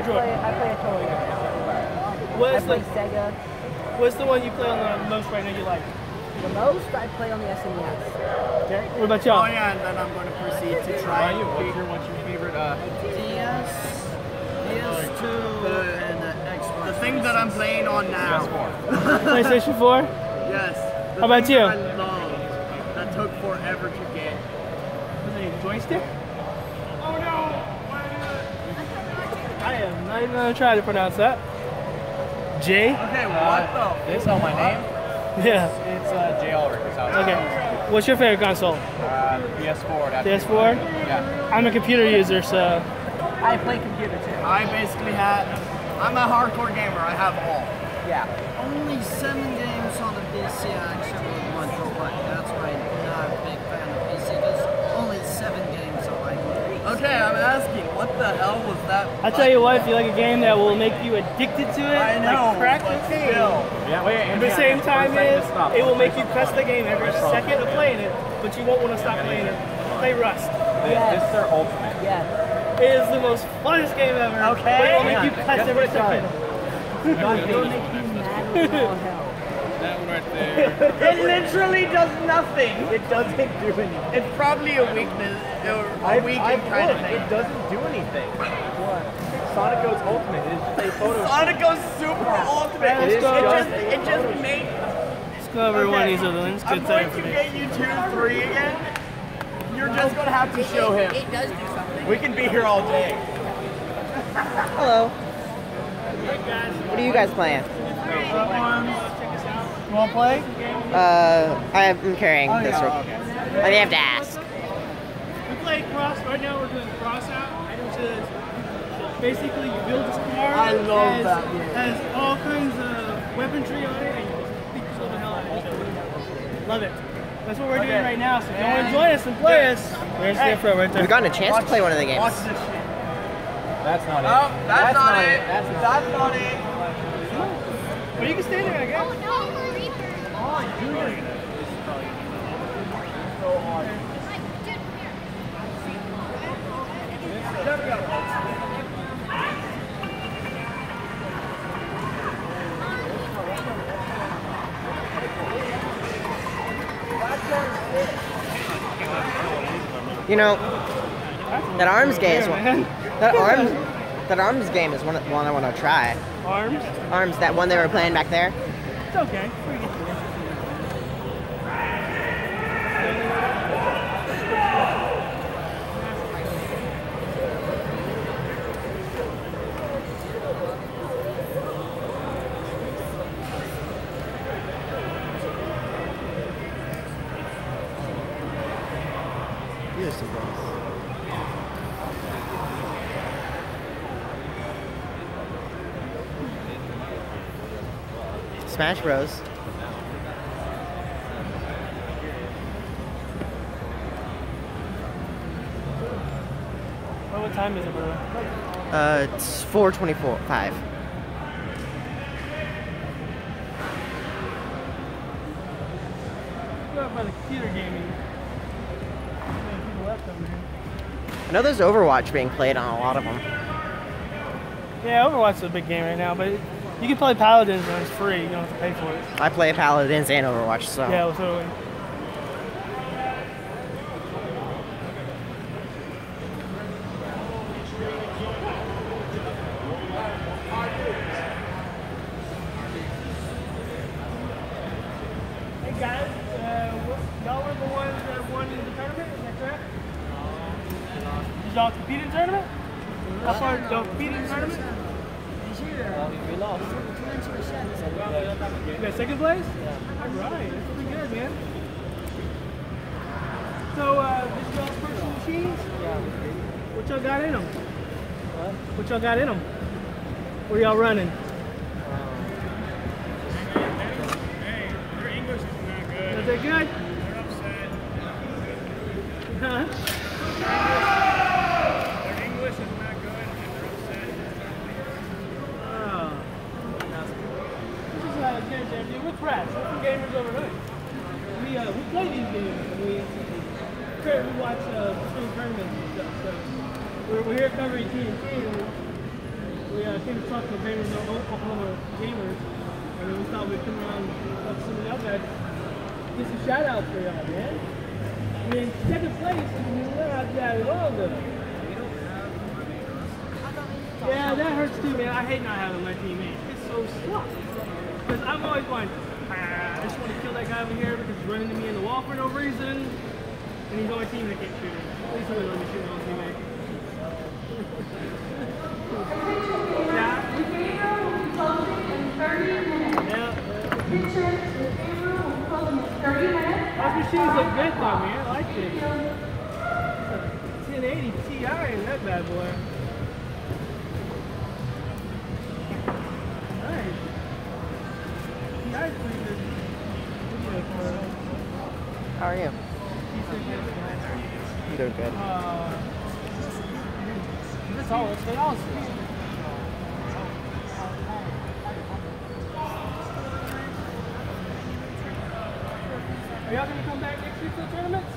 player. I play Atari. I play Sega. What's the one you play on the most right now you like? The most I play on the SNES. Okay. What about y'all? Oh yeah, and then I'm going to proceed to try. What's your favorite? DS2, and Xbox. The thing that I'm playing on now. PlayStation 4? Yes. How about you? I love that took forever to get. Was it a joystick? Oh no! I am not even going to try to pronounce that. J? Okay, what though? They spell my name? Yeah. It's JL Records out. Okay. What's your favorite console? PS4. PS4? Yeah. I'm a computer user, so. I play computer too. I'm a hardcore gamer. I have all. Yeah. Only 7 games on the PC I actually want to play. That's why I'm not a big fan of PC. There's only 7 games I like. Okay, I'm asking, what the hell was that? I'll tell you what, if you like a game that will make you addicted to it, I know, like crack but cocaine. still. Yeah, wait, At the same time is, it will make you press the game every second of playing it, but you won't want to stop playing it. Play Rust. This is their ultimate. Yes. It is the most funnest game ever. Okay. But it will make you press every second. That one right there. It literally does nothing. It doesn't do anything. It's probably a weakness, or a weakened kind of thing. It doesn't do anything. What? Sonic Go's ultimate is just a photo. Sonic Go's super ultimate. It just made. Let's go over one of these other ones. I'm going to get you 2-3 again. You're just going to have to show him. It does do something. We can be here all day. Hello. What are you guys playing? You want to play? I'm carrying this one. Okay. Let me have to ask. We play cross, right now we're doing cross out, which is basically you build this car. I love that game. Has all kinds of weaponry on it and you just beat the hell out of each other. Love it. That's what we're doing right now, so if you want to join us and play us, there's the info right there. We've gotten a chance to play one of the games. Watch this shit. That's not it. Oh, that's not it. That's not it. But you can stay there, I guess. You know, that arms game is one. That arms game is one I want to try. Arms? Arms, that one they were playing back there. It's okay. We get to it. You're surprised. Smash Bros. What time is it, brother? It's 4:24. Go out by the computer gaming. People left over here. I know there's Overwatch being played on a lot of them. Yeah, Overwatch is a big game right now, but you can play Paladins and it's free. You don't have to pay for it. I play Paladins and Overwatch, so. Yeah, well, totally. Hey guys, y'all were the ones that won in the tournament, is that correct? Did y'all compete in the tournament? How far did y'all compete in the tournament? We lost. You got second place? Yeah. Alright, that's pretty good, man. So, this is y'all's personal machines? Yeah. What y'all got in them? What y'all got in them? Where y'all running? Hey, their English is not good. Is that good? They're upset. Huh? Their English is not good and they're upset. Oh. This is James Anthony. We're Crash. We're from Gamers Overnight. We play these games and we watch spring tournaments and stuff. So we're here covering TNT and we came to talk to Gamers Oklahoma gamers and we thought we'd come around and talk to somebody else that get some shout outs for y'all, man. I mean, second place, we're not that long though. Yeah, that hurts too, man. I hate not having my teammate. It's so sucks. Because I'm always going, I just want to kill that guy over here because he's running to me in the wall for no reason. And he's on my team that can't shoot him. At least somebody let me shoot my own teammate. We can go in 30 minutes. Yeah. Picture the camera Those machines look good though, man. I like it. 1080 Ti in that bad boy. Nice. Ti's pretty good. How are you? I'm doing good. That's all. That's what else. Are y'all going to come back next week for the tournaments?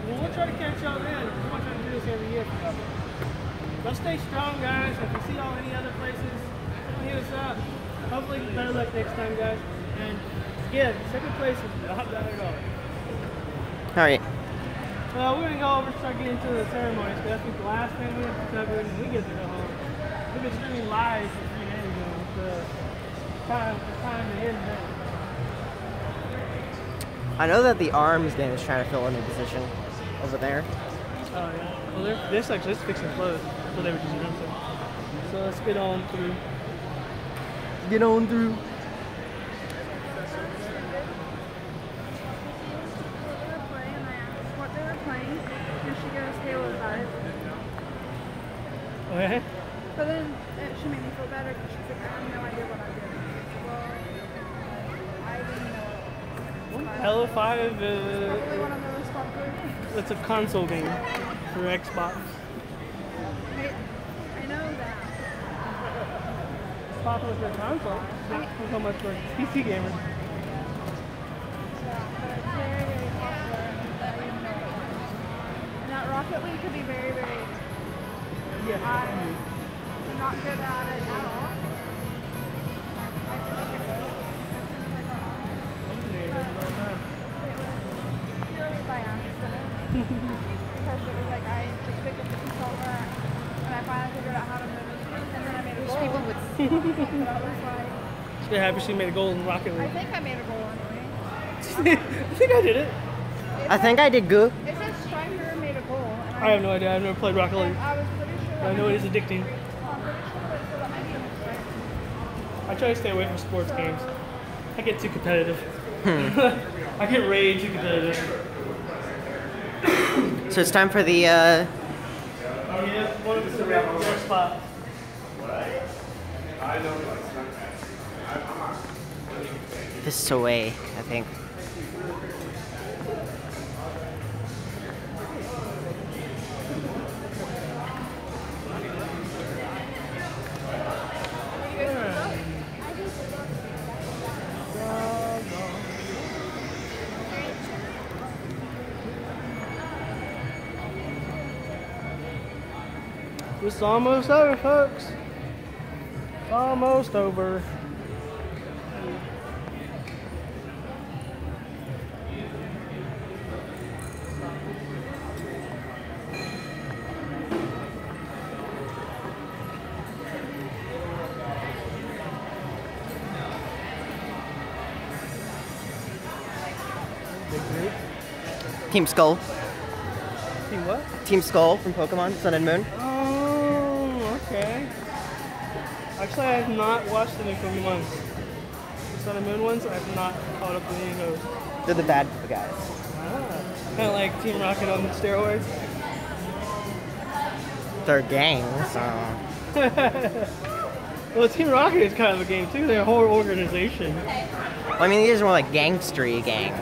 Well, we'll try to catch y'all then. We want to try to do this every year. Let's stay strong, guys. If you see y'all any other places, hit us up. Hopefully, better luck next time, guys. And again, second place is not bad at all. All right. Well, we're going to go over and start getting into the ceremonies, because that's the last thing we have to cover, and we get to go home. We've been streaming live for 3 days ago. It's time to end now. I know that the arms game is trying to fill in a position over there. Oh, yeah. Well, this actually is fixing to close. So they were just doing so. So let's get on through. Get on through. What they were playing, and she goes Halo 5. Okay. But then she made me feel better because she's like, I have no idea what I'm doing. Well, I didn't know. Halo 5 Probably one of those popular. it's a console game for Xbox. I know that. It's popular for console, not so much for PC gamers. Yeah, but it's very, very popular. And that Rocket League could be very, very. Yeah. I'm not good at it at all. Purely by accident. Because it was like I just picked up the controller and I finally figured out how to move it. And then I made a goal. People would So that was like. She's happy she made a goal in Rocket I League. think I made a goal anyway. I think I did it. I think I did good. It says Striker made a goal. And I have no idea. I've never played Rocket League. I was pretty sure But I know it is addicting. I try to stay away from sports games. I get too competitive. I get way too competitive. So it's time for the Oh yeah, one of the their spot. this away, I think. It's almost over, folks. Almost over. Team Skull. Team what? Team Skull from Pokemon Sun and Moon. Oh, okay. Actually, I have not watched the new Pokemon. The Sun and Moon ones, I have not caught up with any of those. They're the bad guys. Kind of like Team Rocket on steroids. They're gang, so. Well, Team Rocket is kind of a game too. They're a whole organization. Well, I mean, these are more like gangstery gang.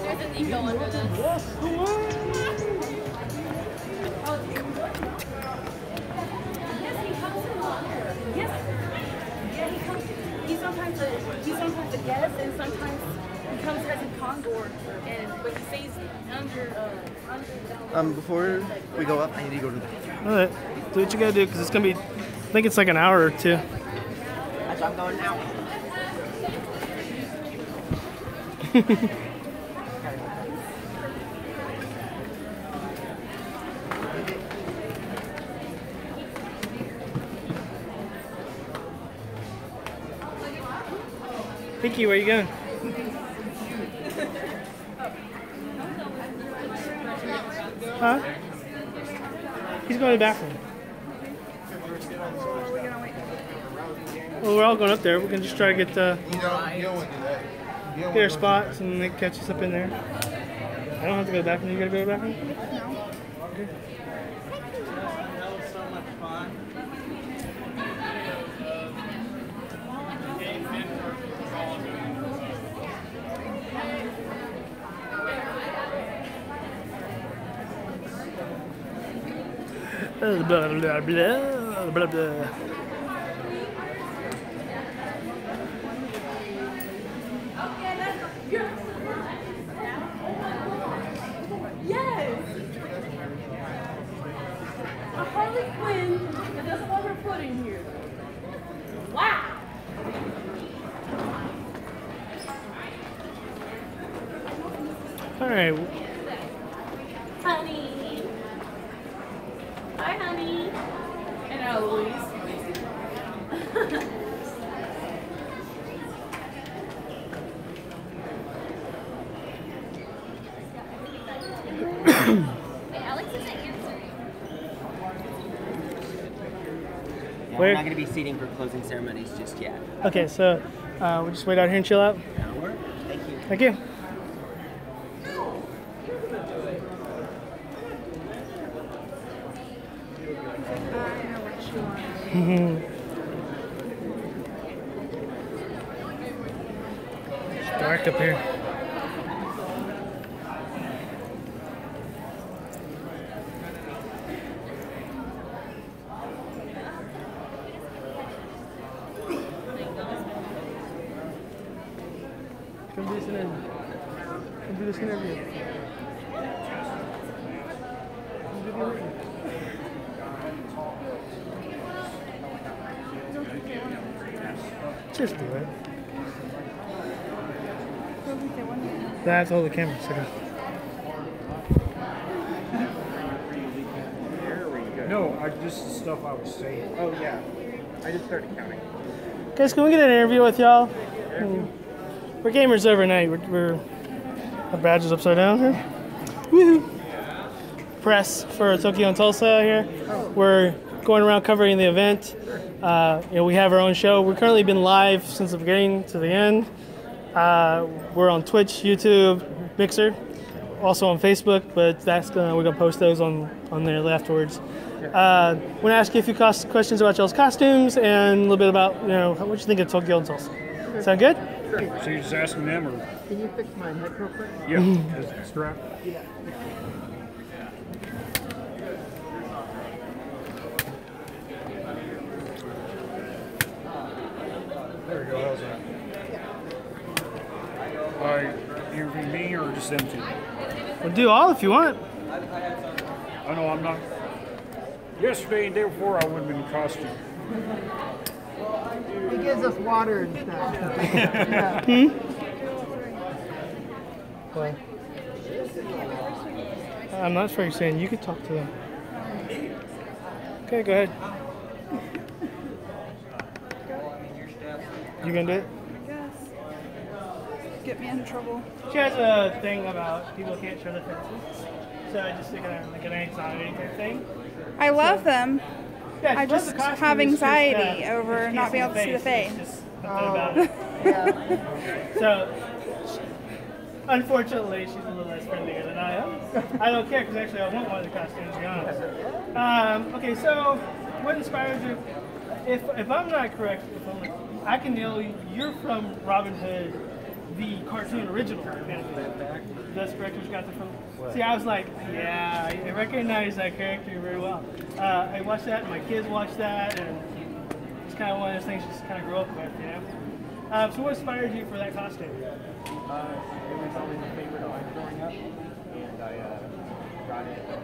There's an ego under this. He sometimes a guest, and sometimes he comes as a condor, and but he stays under. Before we go up, I need to go to the. All right, do what you gotta do because it's gonna be. I think it's like an hour or two. That's why I'm going now. Pinky, where you going? Huh? He's going to the bathroom. Well, we're all going up there. We can just try to get You don't want to do that. You don't get our want to spots and they catch us up in there. I don't have to go to the bathroom. You gotta go to the bathroom? No. Okay. That was so much fun. Blah, blah, blah, blah, blah, blah. Yes! A Harley Quinn that doesn't want her foot in here. Wow! All right. Honey. Hi, honey. And Eloise. Yeah, Where- we're not going to be seating for closing ceremonies just yet. Okay, so we'll just wait out here and chill out. That'll work. Thank you. Thank you. It's dark up here. Come do this interview. Come do this interview. Come do the interview. Just do it. I have to hold the camera. So No, just the stuff I was saying. Oh yeah, I just started counting. guys, can we get an interview with y'all? We're gamers overnight. Our badge is upside down here. Woohoo! Press for Tokyo and Tulsa here. We're going around covering the event. We have our own show. We've currently been live since the beginning to the end. We're on Twitch, YouTube, Mixer, also on Facebook, but we're gonna post those on there afterwards. I want to ask you a few questions about y'all's costumes and a little bit about what you think of Tokyo and Tulsa. Sound good? Sure. So you're just asking them, or? Can you fix my neck real quick? Yeah. Is it strap? Yeah. There we go. How's that? Interview me or just them two? We'll do all if you want. I know I'm not. Yesterday and the day before, I wouldn't have been in costume. He gives us water and stuff. Yeah. Well, I'm not sure you're saying. You could talk to them. Okay, go ahead. You gonna do it? I guess. Get me in trouble. She has a thing about people can't show their faces. So I just think like an anxiety type thing. I love them. Yeah, I just have anxiety over not being able to see the face. Just something about it. So, unfortunately, she's a little less friendlier than I am. I don't care because actually I want one of the costumes, to be honest. Okay, so what inspired you? If I'm not correct, I can know you're from Robin Hood, the cartoon original. That's correct. You got that from. See, I was like, yeah, I recognize that character very well. I watched that, and my kids watched that, and it's kind of one of those things you just kind of grow up with, So what inspired you for that costume? It was always a favorite of mine growing up, and I got it for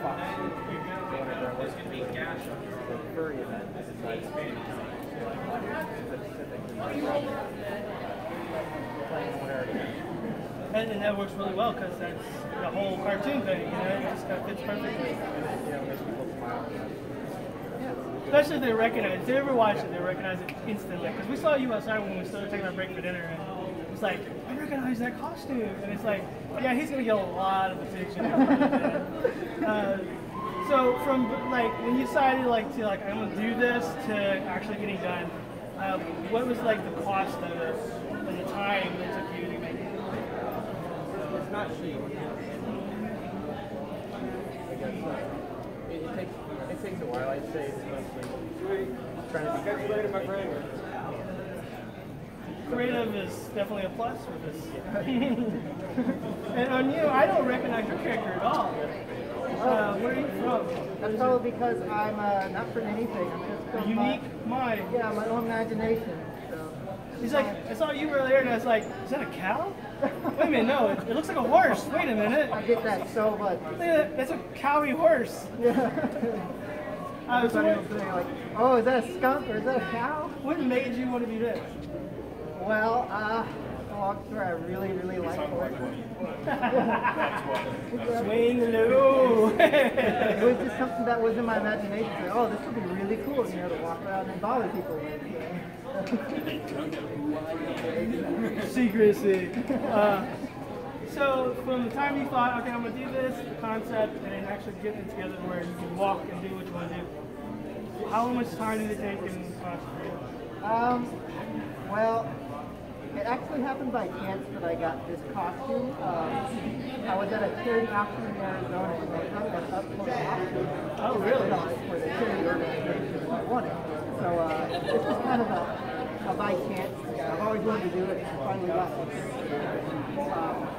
Fox. So whenever I was the furry event, I decided to specifically playing what I already had. And that works really well because that's the whole cartoon thing, it just kind of fits perfectly. Makes people smile. Especially if they recognize it. If they ever watch it, they recognize it instantly. Because we saw you outside when we started taking our break for dinner, and it's like, I recognize that costume. And it's like, yeah, he's going to get a lot of attention. So from like when you decided like to like I'm gonna do this to actually getting done, what was like the cost of it and the time it took you to make it? It's not cheap. I guess it takes a while. I'd say it's mostly trying to be creative, my friend. Creative is definitely a plus for this. And on you, I don't recognize your character at all. Where are you from? That's probably because I'm not from anything. I'm just from Unique mind. Yeah, my own imagination. So. He's like, I saw you earlier and I was like, is that a cow? Wait a minute, no, it looks like a horse. Wait a minute. I get that so much. Look at that, that's a cowy horse. Yeah. Everybody will say like, oh, is that a skunk or is that a cow? What made you want to be this? Well, long story, I really, really like horses. Swing low. It was just something that was in my imagination. Like, oh, this would be really cool, to walk around and bother people with. Secrecy. So from the time you thought, okay, I'm going to do this, the concept, and then actually getting it together where you can walk and do what you want to do, how much time did it take and cost for you? Well, it actually happened by chance that I got this costume. I was at a charity auction in Arizona and they had an up-close auction. Oh, really? For the charity organization that I wanted. So this was kind of a by chance. I've always wanted to do it and finally got it.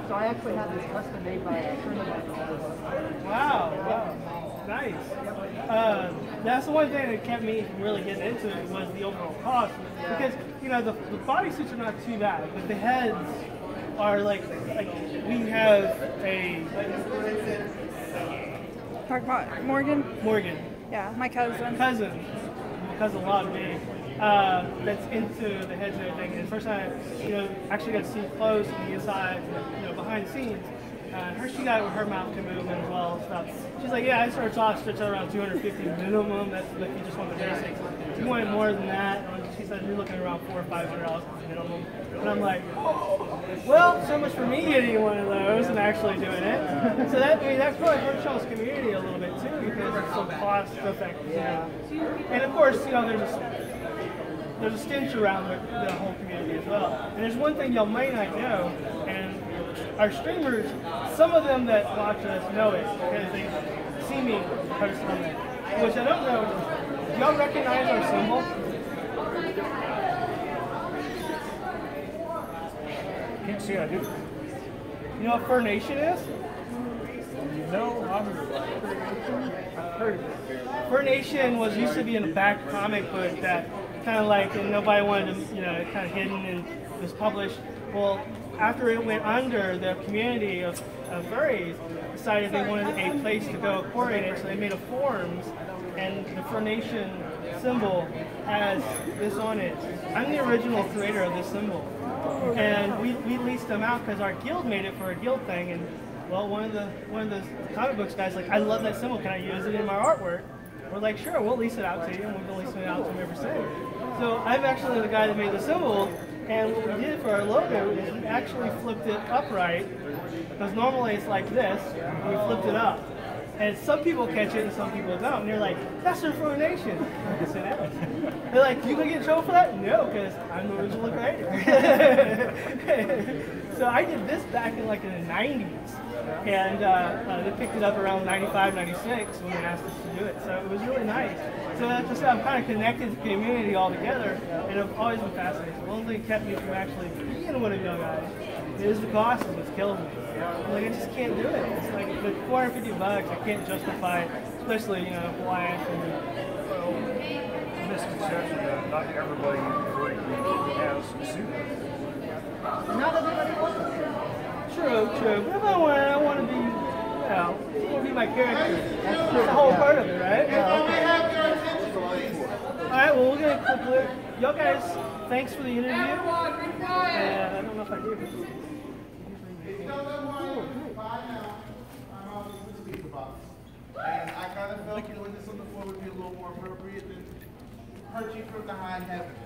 So I actually had this custom made by a friend of mine. Wow, wow. Nice. That's the one thing that kept me from really getting into it was the overall cost. Because, the bodysuits are not too bad, but the heads are like we have a... Talk about Morgan? Morgan. Yeah, my cousin. My cousin loved me. That's into the heads and everything. And the first time, actually got to see close and the inside, behind the scenes. She got her mouth to move as well and stuff. She's like, yeah, it starts off stretched out around $250 minimum. That's if you just want the basics. If you wanted more than that, she said you're looking around $400 or $500 minimum. And I'm like, well, so much for me getting one of those and actually doing it. So that probably hurt y'all's community a little bit too because it's so cost effective. Yeah. And of course, there's a stench around the whole community as well. And there's one thing y'all might not know, and our streamers, some of them that watch us know it because they see me personally, which I don't know. Do y'all recognize our symbol? Can't see I do. You know what Fur Nation is? No, I've heard of it. Fur Nation used to be in a back comic book that kind of like, and nobody wanted to, kind of hidden and was published. Well, after it went under, the community of furries decided they wanted a place to go coordinate it, so they made a forums, and the Fur Nation symbol has this on it. I'm the original creator of this symbol, and we leased them out because our guild made it for a guild thing, and well, one of the comic books guys like, I love that symbol, can I use it in my artwork? We're like, sure, we'll lease it out to you, and we've been leasing it out to them ever since. So I'm actually the guy that made the symbol, and what we did for our logo is we actually flipped it upright, because normally it's like this, and we flipped it up. And some people catch it and some people don't, and they're like, that's the Fur Nation. Yes, it is. They're like, you gonna get in trouble for that? No, because I'm the original creator. So I did this back in like in the 90s. And they picked it up around 95, 96 when they asked us to do it. So it was really nice. So that's just I'm kind of connected to the community all together, and I've always been fascinated. The only thing that kept me from actually being one of you guys is the cost of what's killing me. Like I just can't do it. It's like the $450, I can't justify it, especially Hawaiian. Misconception that not everybody has a suit. Not everybody wants it. True. But if I want to be, I want to be my character. That's the whole part of it, right? Alright, well, we're going to clip it. Y'all guys, thanks for the interview. And I don't know if I did. And I kind of felt doing this on the floor would be a little more appropriate than perching from the high heavens.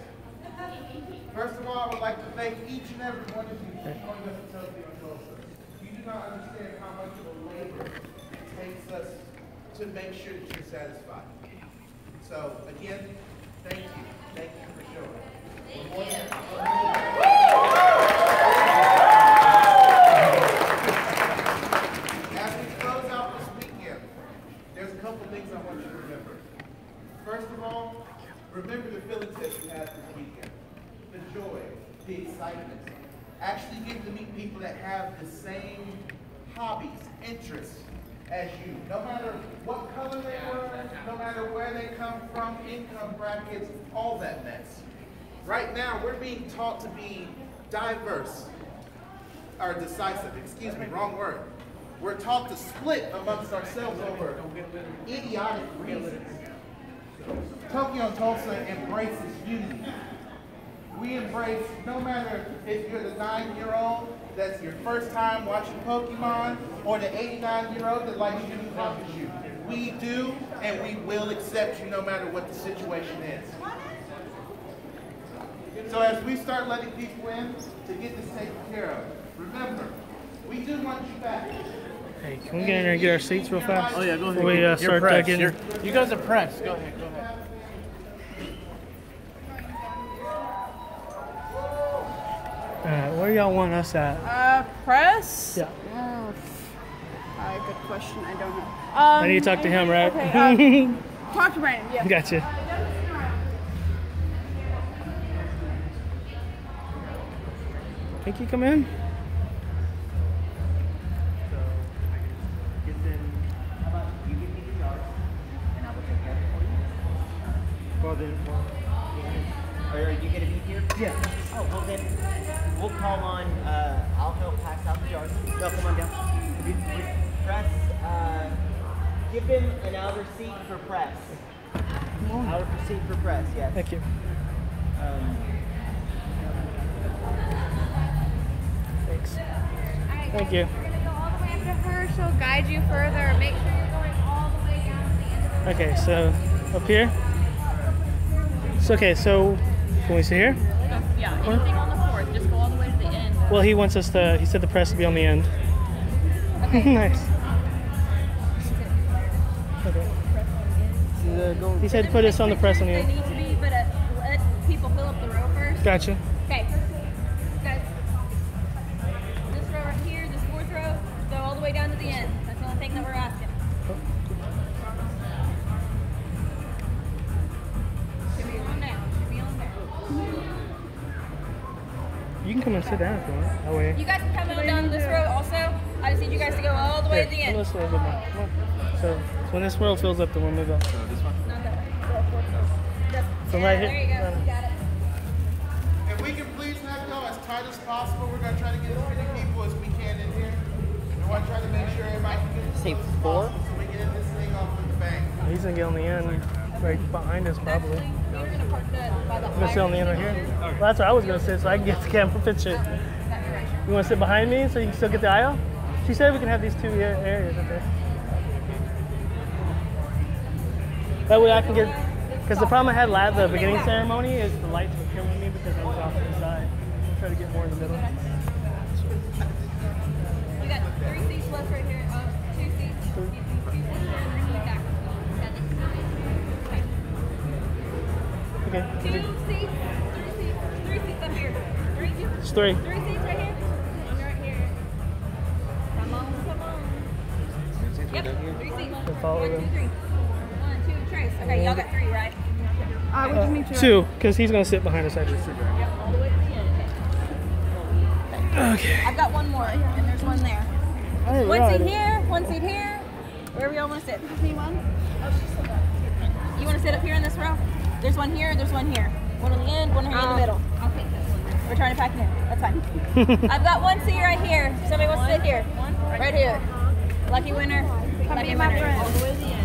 First of all, I would like to thank each and every one of you for joining us in Tulsa. You do not understand how much of a labor it takes us to to make sure that you're satisfied. So again, thank you. Thank you for showing. One more. As we close out this weekend, there's a couple things I want you to remember. First of all, remember the feelings that you had this weekend. The joy, the excitement. Actually get to meet people that have the same hobbies, interests as you. No matter what color they were, no matter where they come from, income brackets, all that mess. Right now, we're being taught to be diverse, or decisive, excuse me, wrong word. We're taught to split amongst ourselves over idiotic reasons. Tokyo and Tulsa embraces unity. We embrace, no matter if you're the 9-year-old that's your first time watching Pokemon, or the 89-year-old that likes shooting comic shoot. We do and we will accept you no matter what the situation is. So as we start letting people in to get this taken care of, remember, we do want you back. Hey, can we get in there and get our seats real fast? Oh yeah, go ahead. Before we start getting... You guys are pressed. Go ahead, go ahead. Where y'all want us at? Press? Yeah. Good question. I don't know. I need to talk to him, right? Okay, talk to Brandon, yeah. Gotcha. Think you come in? Are you gonna be here? Yeah. Oh, well then, we'll call on, I'll help pass out the jars. No, come on down. Press, give him an outer seat for press. Outer seat for press, yes. Thank you. Thanks. Alright, Thank you. We're gonna go all the way up to her. She'll guide you further. Make sure you're going all the way down to the end of the Okay, so up here. It's okay, so can we sit here? Yeah, anything on the fourth, just go all the way to the end. Well, he wants us to, he said the press to be on the end. Nice. Okay. He said put us on the press on the They end. need to be, but let people fill up the row first. Gotcha. Okay. Guys, this row right here, this fourth row, go all the way down to the end. That's the only thing that we're asking. Should be on there. Should be on there. You can come and sit down if you want. That way. You guys can come on down this row also. I just need you guys to go all the way to the end. Let's a little bit more. Come on. So when this row fills up, then we'll move up. Not that way. From right There you here. go. You got it. If we can please have y'all as tight as possible, we're going to try to get as many people as we can in here. We want to try to make sure everybody can get as Say close as 4? possible so we get this thing off with the bang. He's gonna get on the end, right behind us probably. Actually, we're going to park that by the I'm gonna sit on the end right here. Well, that's where I was gonna sit, so I can get the camera picture. You want to sit behind me so you can still get the aisle? She said we can have these two areas up there. That way I can get, because the problem I had at the beginning ceremony is the lights were killing me because I was off to the side. Try to get more in the middle. We got 3 seats left right here. 2 seats. You can choose one and bring it back. Okay. 2 seats. 3 seats up here. 3 seats. It's 3. 3 seats right here. One right here. Come on, come on. Yep, 3 seats. So follow 1, 2, them. 3. 1, 2, trace. Okay, y'all got 3, right? We just need to. 2, because he's gonna sit behind us actually. Yep, all the way to the end. Okay. I've got one more, and there's one there. All One right. seat here, one seat here. Wherever y'all want to sit. Me one? You want to sit up here in this row? There's one here, there's one here. One on the end, one here in the middle. I'll take this one. We're trying to pack it in. That's fine. I've got one seat right here. Somebody wants to sit here. Right here. Lucky winner. Lucky winner. All the way to the end.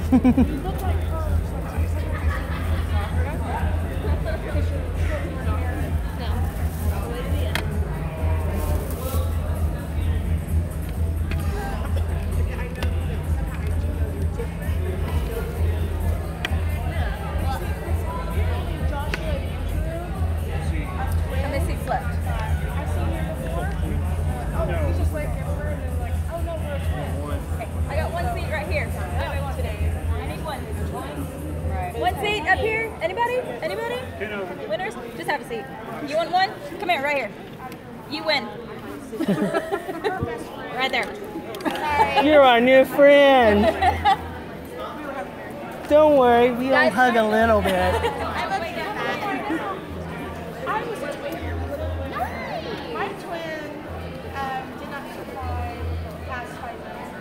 How many seats left? Okay, I got one seat right here. Everybody wants to sit in. just have a seat. You want one? Come here, right here. You win. Right there. You're our new friend. Don't worry, we all hug a little bit. My twin did not survive past 5 minutes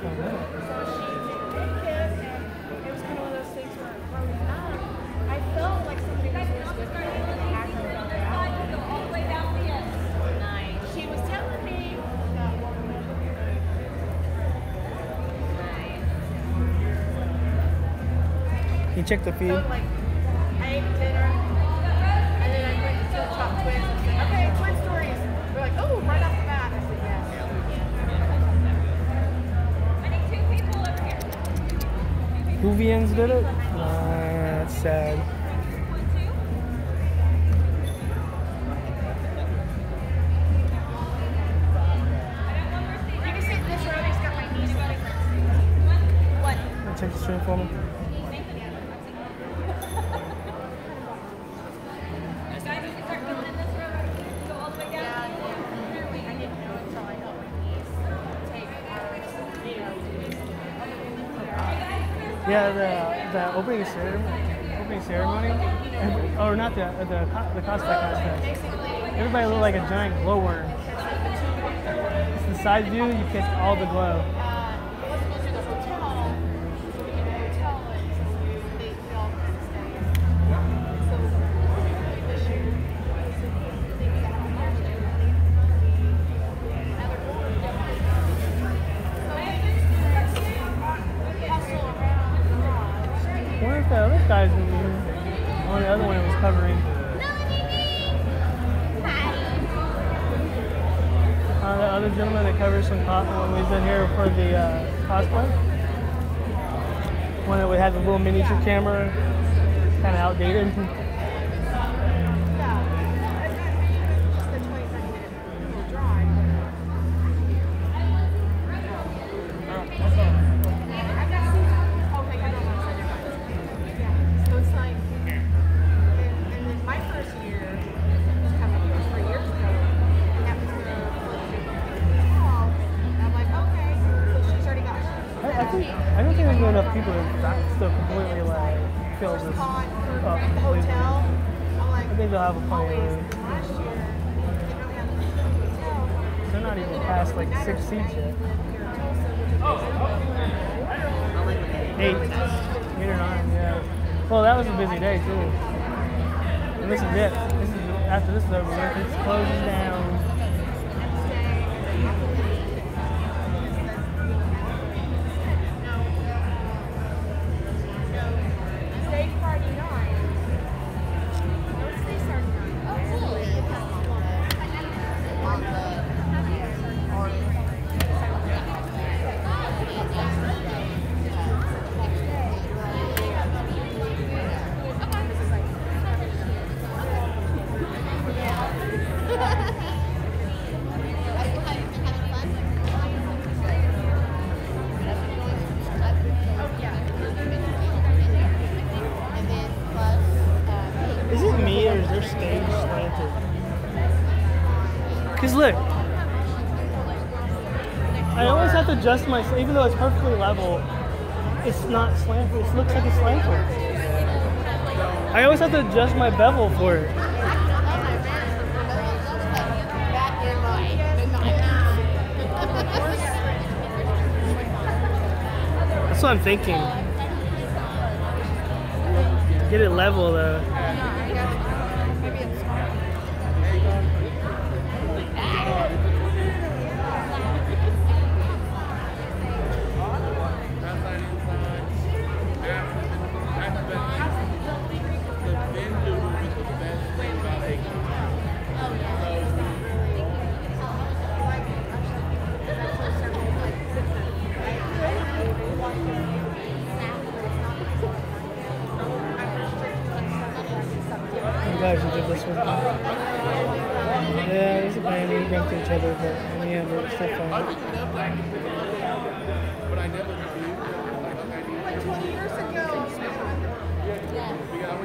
into bed. So she didn't make it, and it was kind of one of those things where growing up, I felt like somebody was always with me and they acted like that. All the way down the end. Nice. She was telling me that one You check the feed. So, like, I ate dinner, and then I went to Chop Twins and said, okay, twin stories. They're like, oh, right off the bat. I said, yes. I need 2 people over here. Hoovians did it? That's sad. You can see this road, he's got my knees on it. What? Check the stream for me. Yeah, the opening ceremony, or not the cosplay contest. Everybody looked like a giant glowworm. It's the side view, you catch all the glow. I wonder if the other guys in here, or the other one it was covering. The other gentleman that covers some when we've been here for the cosplay. One that we had the little miniature camera, kind of outdated. I don't think there's enough people that still completely like fill this up. Hotel. I think they'll have a plenty of room. They're not even past like 6 seats yet. 8 or 9, yeah. Well, that was a busy day too. And this is it. After this is over, it closes down. Is it me or is their stage slanted? Because look, I always have to adjust my, even though it's perfectly level, it's not slanted. It looks like it's slanted. I always have to adjust my bevel for it. That's what I'm thinking. Get it level though. Glad you did this one. Yeah, it was a pain. We bumped each other, but in the end, it was still fun. But I never believed Like 20 years ago. we got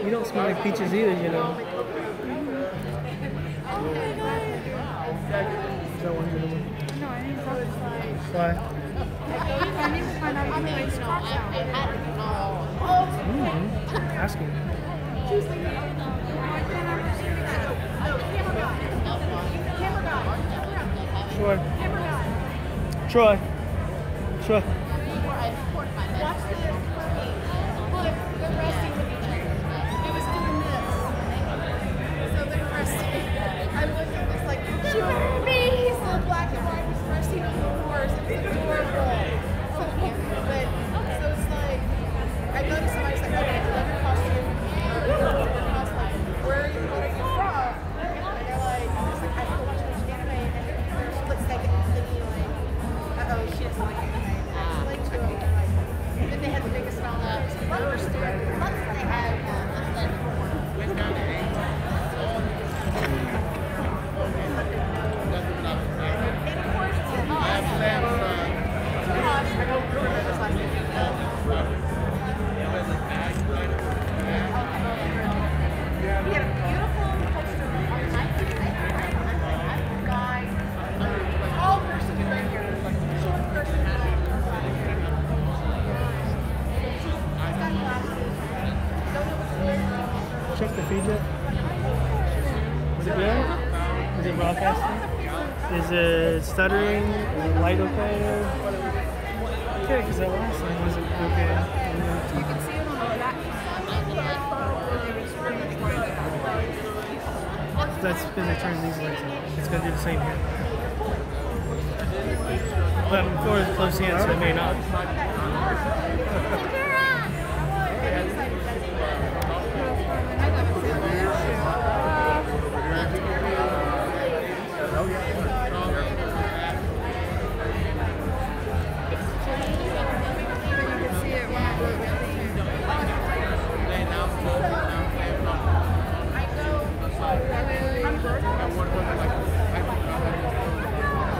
You don't smell like peaches either, you know. Is that one good one? No, I didn't know it's like. Why? I need to find out if he plays cross out. Asking. Troy. Troy. Check the feed yet? Is it good? Is it broadcasting? Is it stuttering? Is it light okay? Okay, because that last time wasn't okay. You can see it on the back. That's because they turned these lights on. It's going to do the same here. But before it's close in, so it may not.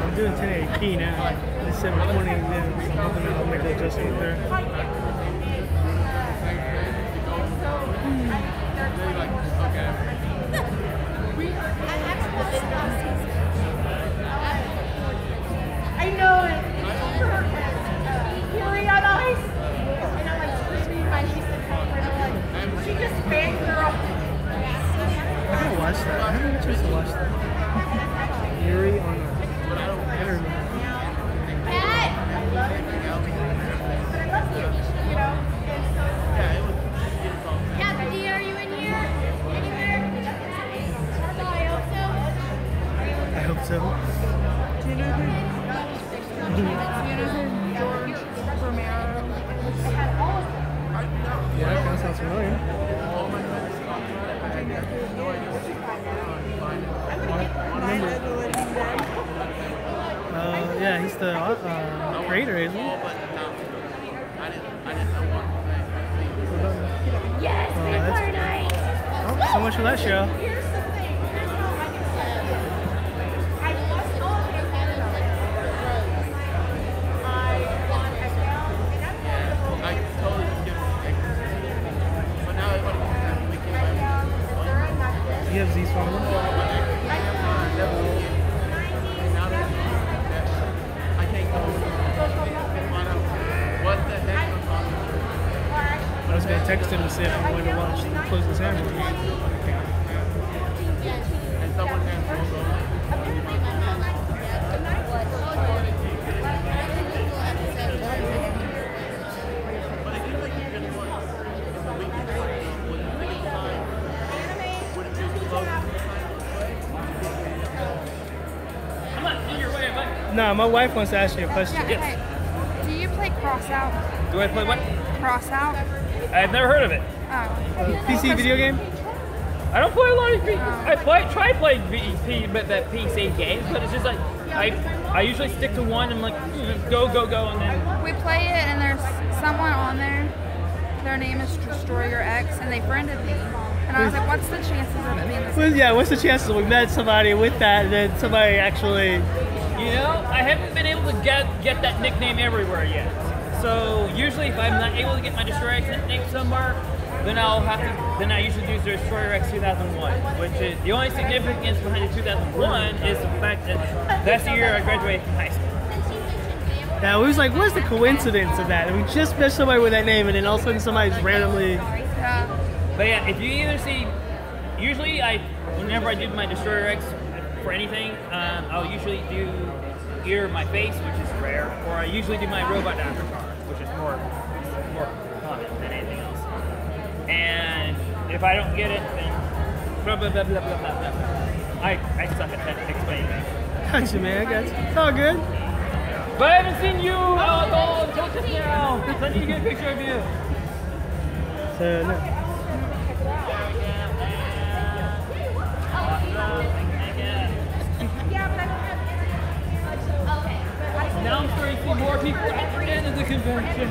I'm doing 1080p now. It's 720 again. So I'm hoping I'll make an adjustment there. I know it. Fury on ice. And I'm like screaming my niece at home and I'm like, she just banged her up. I haven't watched that. I haven't had a chance to watch that. Fury on ice. I don't remember. Kathy, are you in here? Anywhere? I hope so. Yeah, that kind of sounds familiar. Yeah, he's the creator, isn't he? Yes, Vampire Night! Oh, so much for that show. Here's the thing. Here's how I can say it. I lost all of it. I found and I'm I totally get it. But now everybody can make it right. Do you have Z's phone number? I can't go and find out what the heck I'm talking about. I was going to text him to see if I'm going to watch the closing ceremony. And someone has to go. No, my wife wants to ask you a question. Yeah, hey, do you play cross out? Do I play what? Cross out? I've never heard of it. Oh. PC video game? I don't play a lot of try playing that PC games, but it's just like I usually stick to one and like go, and then We play it and there's someone on there. Their name is Destroyer X and they friended me. And I was like, what's the chances of it being the same? Well, yeah, what's the chances we met somebody with that and then somebody actually You know, I haven't been able to get that nickname everywhere yet. So usually, if I'm not able to get my Destroyer X nickname somewhere, then Then I usually do Destroyer X 2001, which is the only significance behind the 2001 is the fact that that's the year I graduated from high school. Yeah, we was like, what's the coincidence of that? And we just met somebody with that name, and then all of a sudden somebody's randomly. But yeah, if you either see, usually whenever I do my Destroyer X for anything, I'll usually do either my face, which is rare, or I usually do my robot avatar, which is more common than anything else. And if I don't get it, then blah blah blah blah blah blah blah. I suck at explaining things. Gotcha, man. I got you. It's all good. But I haven't seen you at all until just now. I need to get a picture of you. So no. Now I'm starting to see more people at the end of the convention.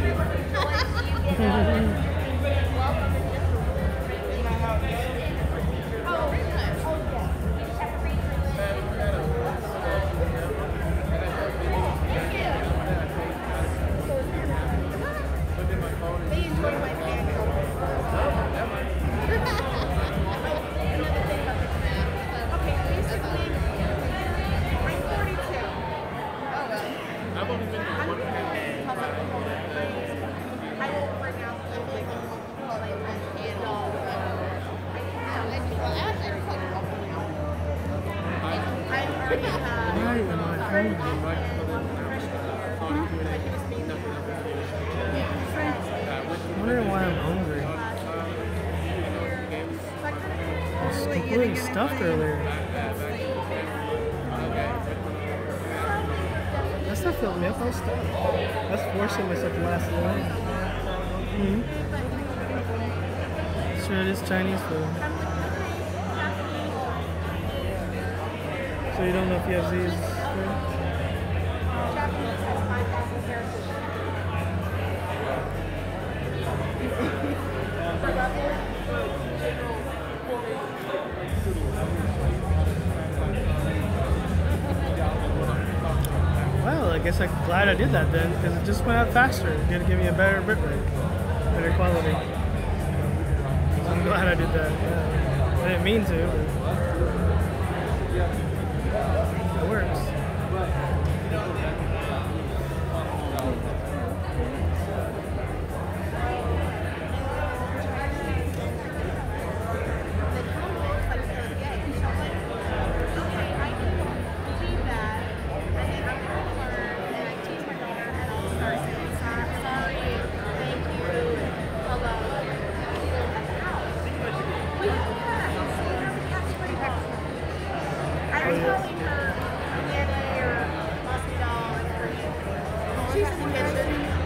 I'm wondering why I'm hungry. I was completely stuffed earlier. That stuff filled me up. I was stuffed. I was forcing myself to last long. Sure, it is Chinese food. So you don't know if you have these? Well, I guess I'm glad I did that then, because it just went out faster. It did give me a better bit rate, better quality. I'm glad I did that. Yeah. I didn't mean to, but it works.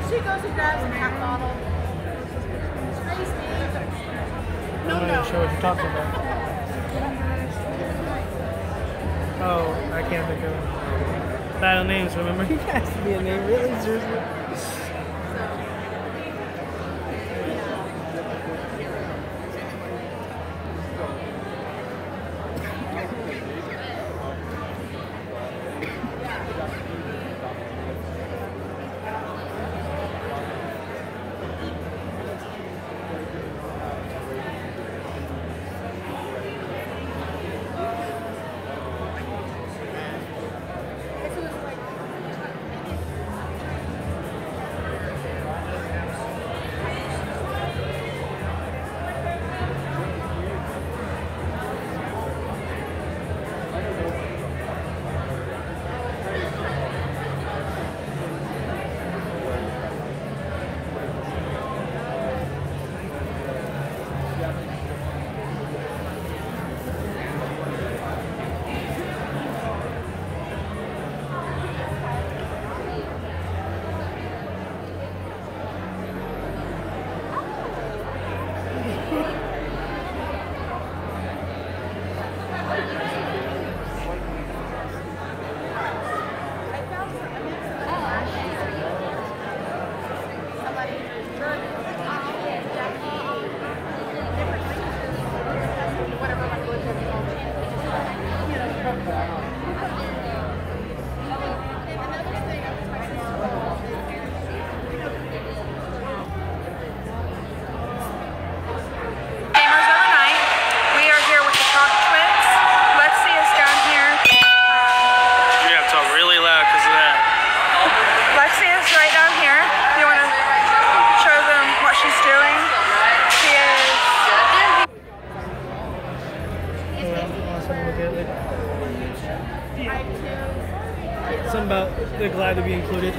She goes and grabs a cat bottle. I'm not even sure what you're talking about. Oh, I can't think of it. Battle names, remember? It has to be a name, really? Seriously? they're glad to be included.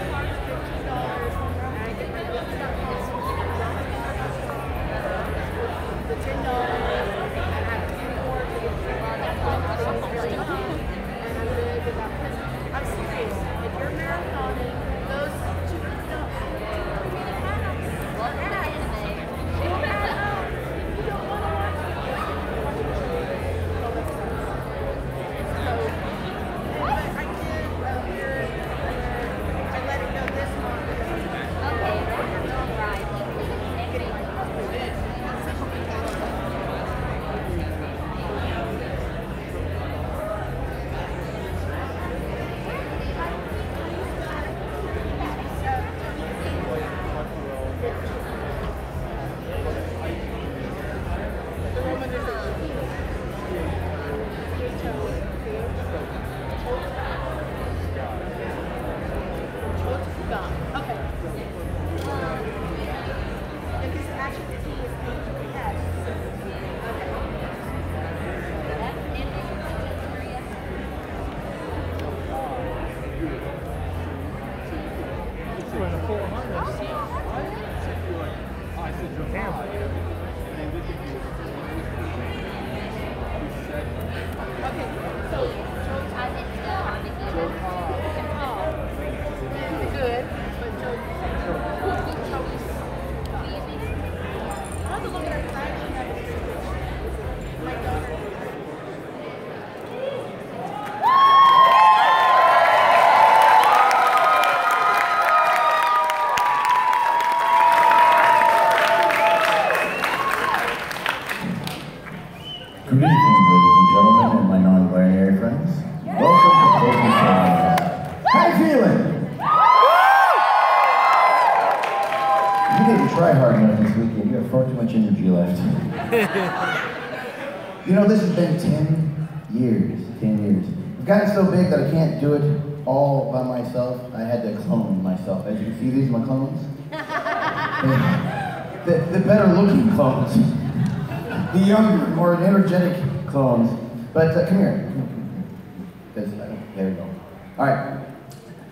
I'm serious. If you're marathoning, those Good evening, ladies and gentlemen, and my non-binary friends. Welcome to Tulsa. How you feeling? You didn't try hard enough this weekend. You have far too much energy left. You know, this has been 10 years. 10 years. I've gotten so big that I can't do it all by myself. I had to clone myself. As you can see, these are my clones. The better-looking clones. The younger, more energetic clones. But come here. There we go. All right.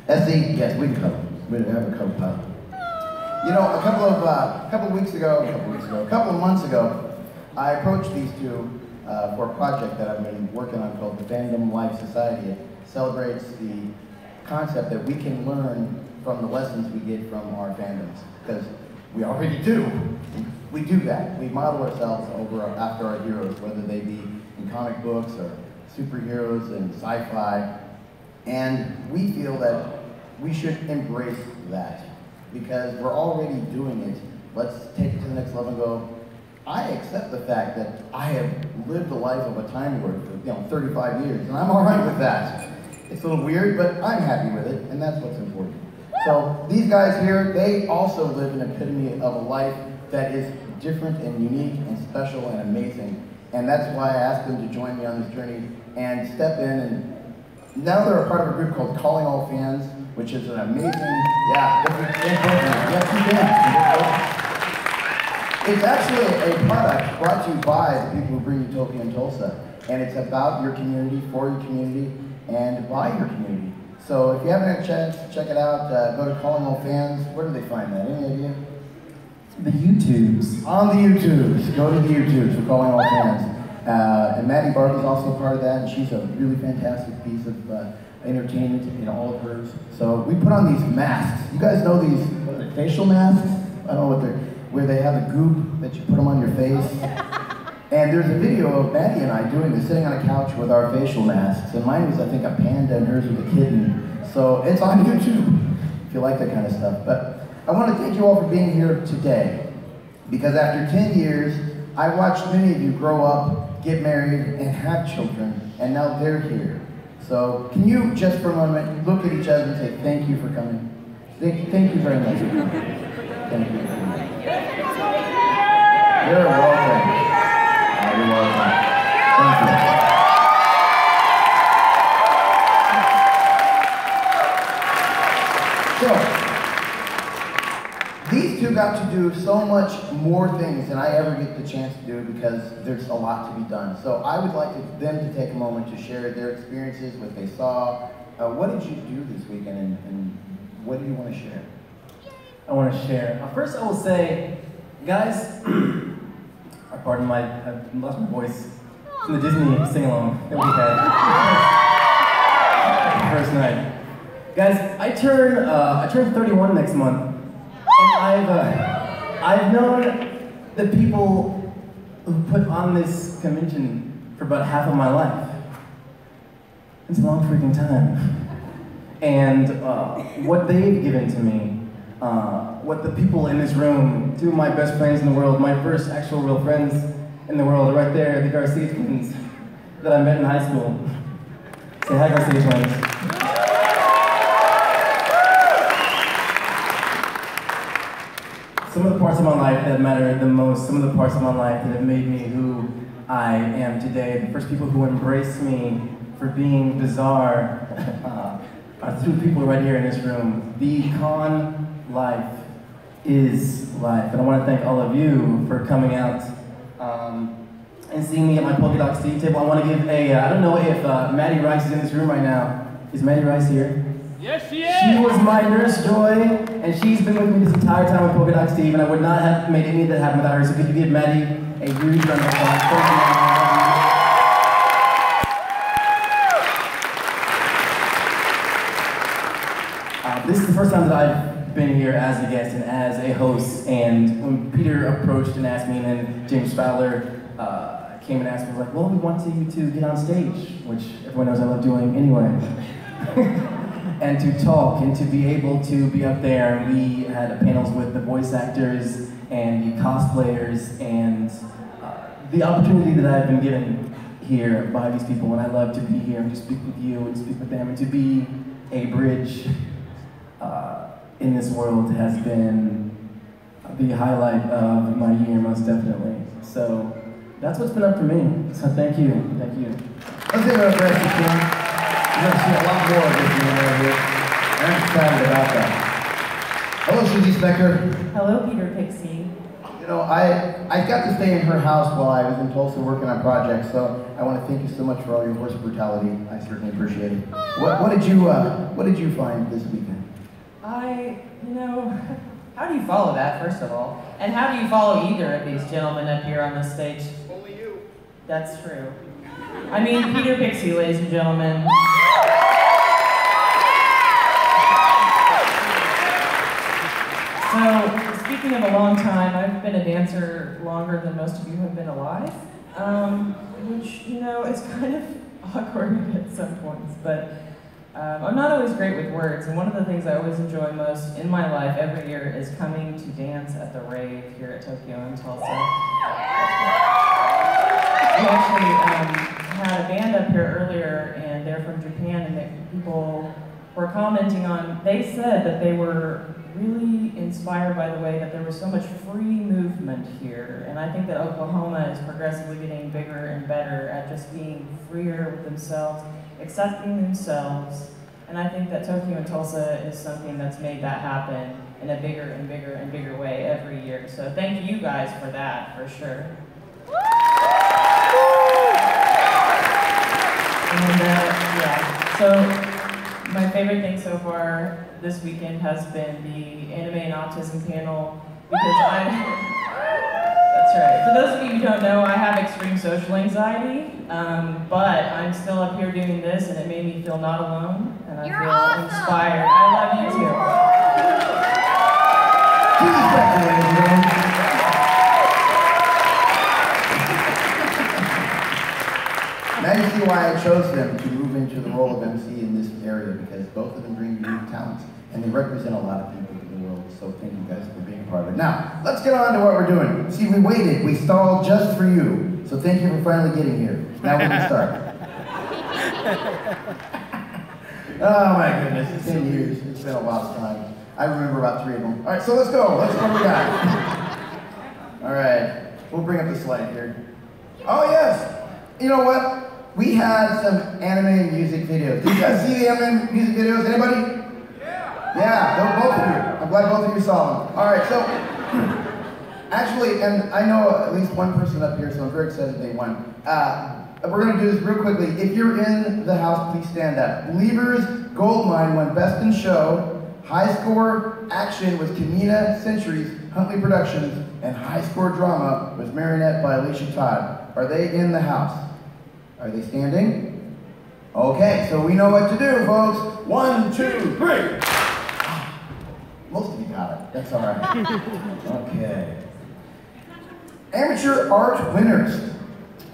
Essie, yes, we can cuddle. We have a cuddle pal. You know, a couple of months ago, I approached these two for a project that I've been working on called the Fandom Life Society. It celebrates the concept that we can learn from the lessons we get from our fandoms, because we already do. We do that. We model ourselves after our heroes, whether they be in comic books or superheroes and sci-fi. And we feel that we should embrace that because we're already doing it. Let's take it to the next level and go, I accept the fact that I have lived the life of a Time Lord for 35 years, and I'm all right with that. It's a little weird, but I'm happy with it, and that's what's important. So these guys here, they also live an epitome of a life that is different and unique and special and amazing. And that's why I asked them to join me on this journey and step in. And now they're a part of a group called Calling All Fans, which is an amazing, it's actually a product brought to you by the people who bring Utopia in Tulsa. And it's about your community, for your community, and by your community. So if you haven't had a chance to check it out, go to Calling All Fans. Where do they find that? Any idea? The YouTubes. On the YouTubes. Go to the YouTubes for Calling All Fans. And Maddie Barbie's also a part of that, and she's a really fantastic piece of entertainment in all of hers. So we put on these masks. You guys know these, what are they, facial masks? I don't know what they're, where they have a goop that you put them on your face. And there's a video of Maddie and I doing this, sitting on a couch with our facial masks. And mine was, I think, a panda, and hers was a kitten. So it's on YouTube, if you like that kind of stuff. But I want to thank you all for being here today. Because after 10 years, I watched many of you grow up, get married, and have children, and now they're here. So can you, just for a moment, look at each other and say, thank you for coming. Thank you very much. Thank you. You're welcome. You're welcome. Thank you. So, these two got to do so much more things than I ever get the chance to do because there's a lot to be done. So I would like them to take a moment to share their experiences, what they saw, What did you do this weekend, and what do you want to share? I want to share. First, I will say, guys, pardon my, I lost my voice from the Disney sing-along that we had the first night. Guys, I turn 31 next month, and I've known the people who put on this convention for about half of my life. It's a long freaking time. And what they've given to me, what the people in this room, two of my best friends in the world, my first actual real friends in the world, right there, the Garcia twins that I met in high school. Say hi, Garcia twins. Some of the parts of my life that matter the most, some of the parts of my life that have made me who I am today, the first people who embraced me for being bizarre are two people right here in this room. The con life is life. And I want to thank all of you for coming out and seeing me at my polka dot Steve table. I want to give I don't know if Maddie Rice is in this room right now. Is Maddie Rice here? Yes, she is! She was my nurse Joy, and she's been with me this entire time with polka dot Steve, and I would not have made any of that happen without her. So could you give Maddie a huge round of applause? Thank you. This is the first time that I've been here as a guest and as a host, and when Peter approached and asked me, and then James Fowler came and asked me, like, well, we want you to get on stage, which everyone knows I love doing anyway, and to talk and to be able to be up there. And we had panels with the voice actors and the cosplayers, and the opportunity that I've been given here by these people, and I love to be here and to speak with you and speak with them and to be a bridge in this world has been the highlight of my year, most definitely. So that's what's been up for me. So thank you, thank you. Let's give it up for Esther King. You're going to see a lot more of this around here. And I'm excited about that. Hello, Susie Specker. Hello, Peter Pixie. You know, I got to stay in her house while I was in Tulsa working on projects, so I want to thank you so much for all your horse brutality. I certainly appreciate it. What did you find this weekend? How do you follow that, first of all? And how do you follow either of these gentlemen up here on the stage? Only you. That's true. I mean, Peter Pixie, ladies and gentlemen. So, speaking of a long time, I've been a dancer longer than most of you have been alive, which, is kind of awkward at some points, but I'm not always great with words, and one of the things I always enjoy most in my life every year is coming to dance at the rave here at Tokyo and Tulsa. We actually had a band up here earlier, and they're from Japan, and people were commenting on, they said that they were really inspired by the way that there was so much free movement here, and I think that Oklahoma is progressively getting bigger and better at just being freer with themselves, accepting themselves, and I think that Tokyo and Tulsa is something that's made that happen in a bigger and bigger and bigger way every year. So thank you guys for that, for sure. And so my favorite thing so far this weekend has been the anime and autism panel, because that's right. For those of you who don't know, I have extreme social anxiety, but I'm still up here doing this, and it made me feel not alone, and I feel inspired. I love you too. Now you see why I chose them to move into the role of MC in this area, because both of them bring unique talents, and they represent a lot of people in the world. So thank you guys for being a part of it. Now, let's get on to what we're doing. See, we waited, we stalled just for you. So thank you for finally getting here. Now we can start. Oh my goodness, it's 10 years. It's been a lot of time. I remember about 3 of them. All right, so let's go. Let's see what we got. All right, we'll bring up the slide here. Oh yes, you know what? We had some anime music videos. Did you guys see the anime music videos? Anybody? Yeah, both of you. I'm glad both of you saw them. All right, so actually, and I know at least one person up here, so I'm very excited they won. We're going to do this real quickly. If you're in the house, please stand up. Believers, Gold Mine won Best in Show. High Score Action was Kamina Centuries, Huntley Productions, and High Score Drama was Marionette by Alicia Todd. Are they in the house? Are they standing? Okay, so we know what to do, folks. 1, 2, 3. Most of you got it. That's all right. Okay. Amateur art winners.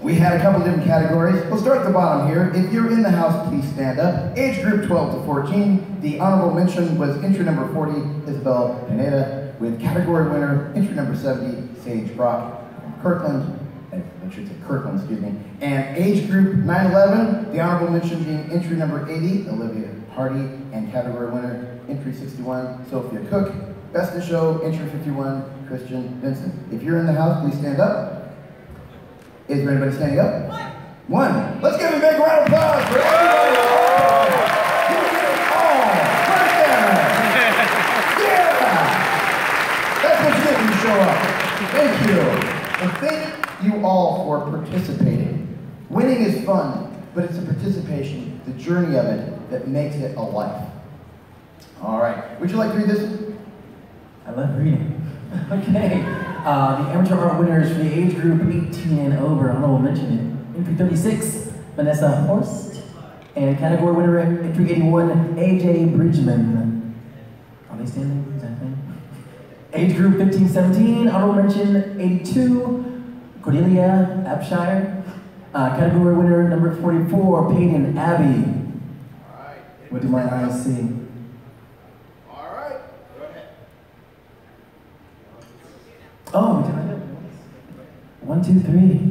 We had a couple different categories. We'll start at the bottom here. If you're in the house, please stand up. Age group 12 to 14. The honorable mention was entry number 40, Isabel Pineda, with category winner, entry number 70, Sage Brock from Kirkland. I should say Kirkland, excuse me. And age group 9-11, the honorable mention being entry number 80, Olivia Hardy, and category winner, entry 61, Sophia Cook. Best in Show, entry 51, Christian Vincent. If you're in the house, please stand up. Is there anybody standing up? One. Let's give a big round of applause for everybody. You did it all. Right there. Yeah. That's what you get when you show up. Thank you. And thank you all for participating. Winning is fun, but it's the participation, the journey of it, that makes it a life. All right. Would you like to read this? I love reading. Okay. The amateur art winners for the age group 18 and over, honorable mention, entry 36, Vanessa Horst, and category winner entry 81, AJ Bridgman. Are they standing? Is that a thing? Age group 15-17, honorable mention 82, Cordelia Abshire, category winner number 44, Peyton Abbey. All right. What do my eyes see? Oh, did I know? 1, 2, 3.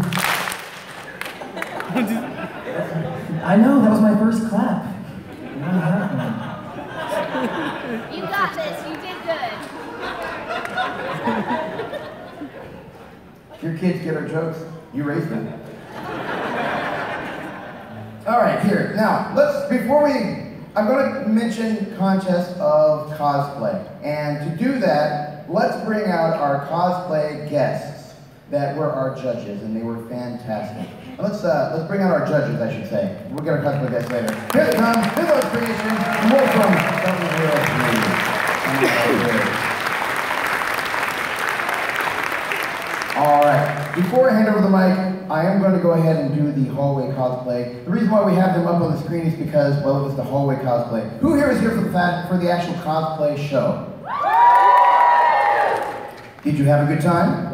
I know, that was my first clap. You got this. You did good. If your kids get our jokes, you raise them. All right, here. Now, I'm going to mention contest of cosplay. And to do that, let's bring out our cosplay guests that were our judges, and they were fantastic. And let's bring out our judges, I should say. We'll get our cosplay guests later. Here they come, Village Creations, and welcome All right, before I hand over the mic, I am going to go ahead and do the hallway cosplay. The reason why we have them up on the screen is because, well, it was the hallway cosplay. Who here is here for the actual cosplay show? Did you have a good time?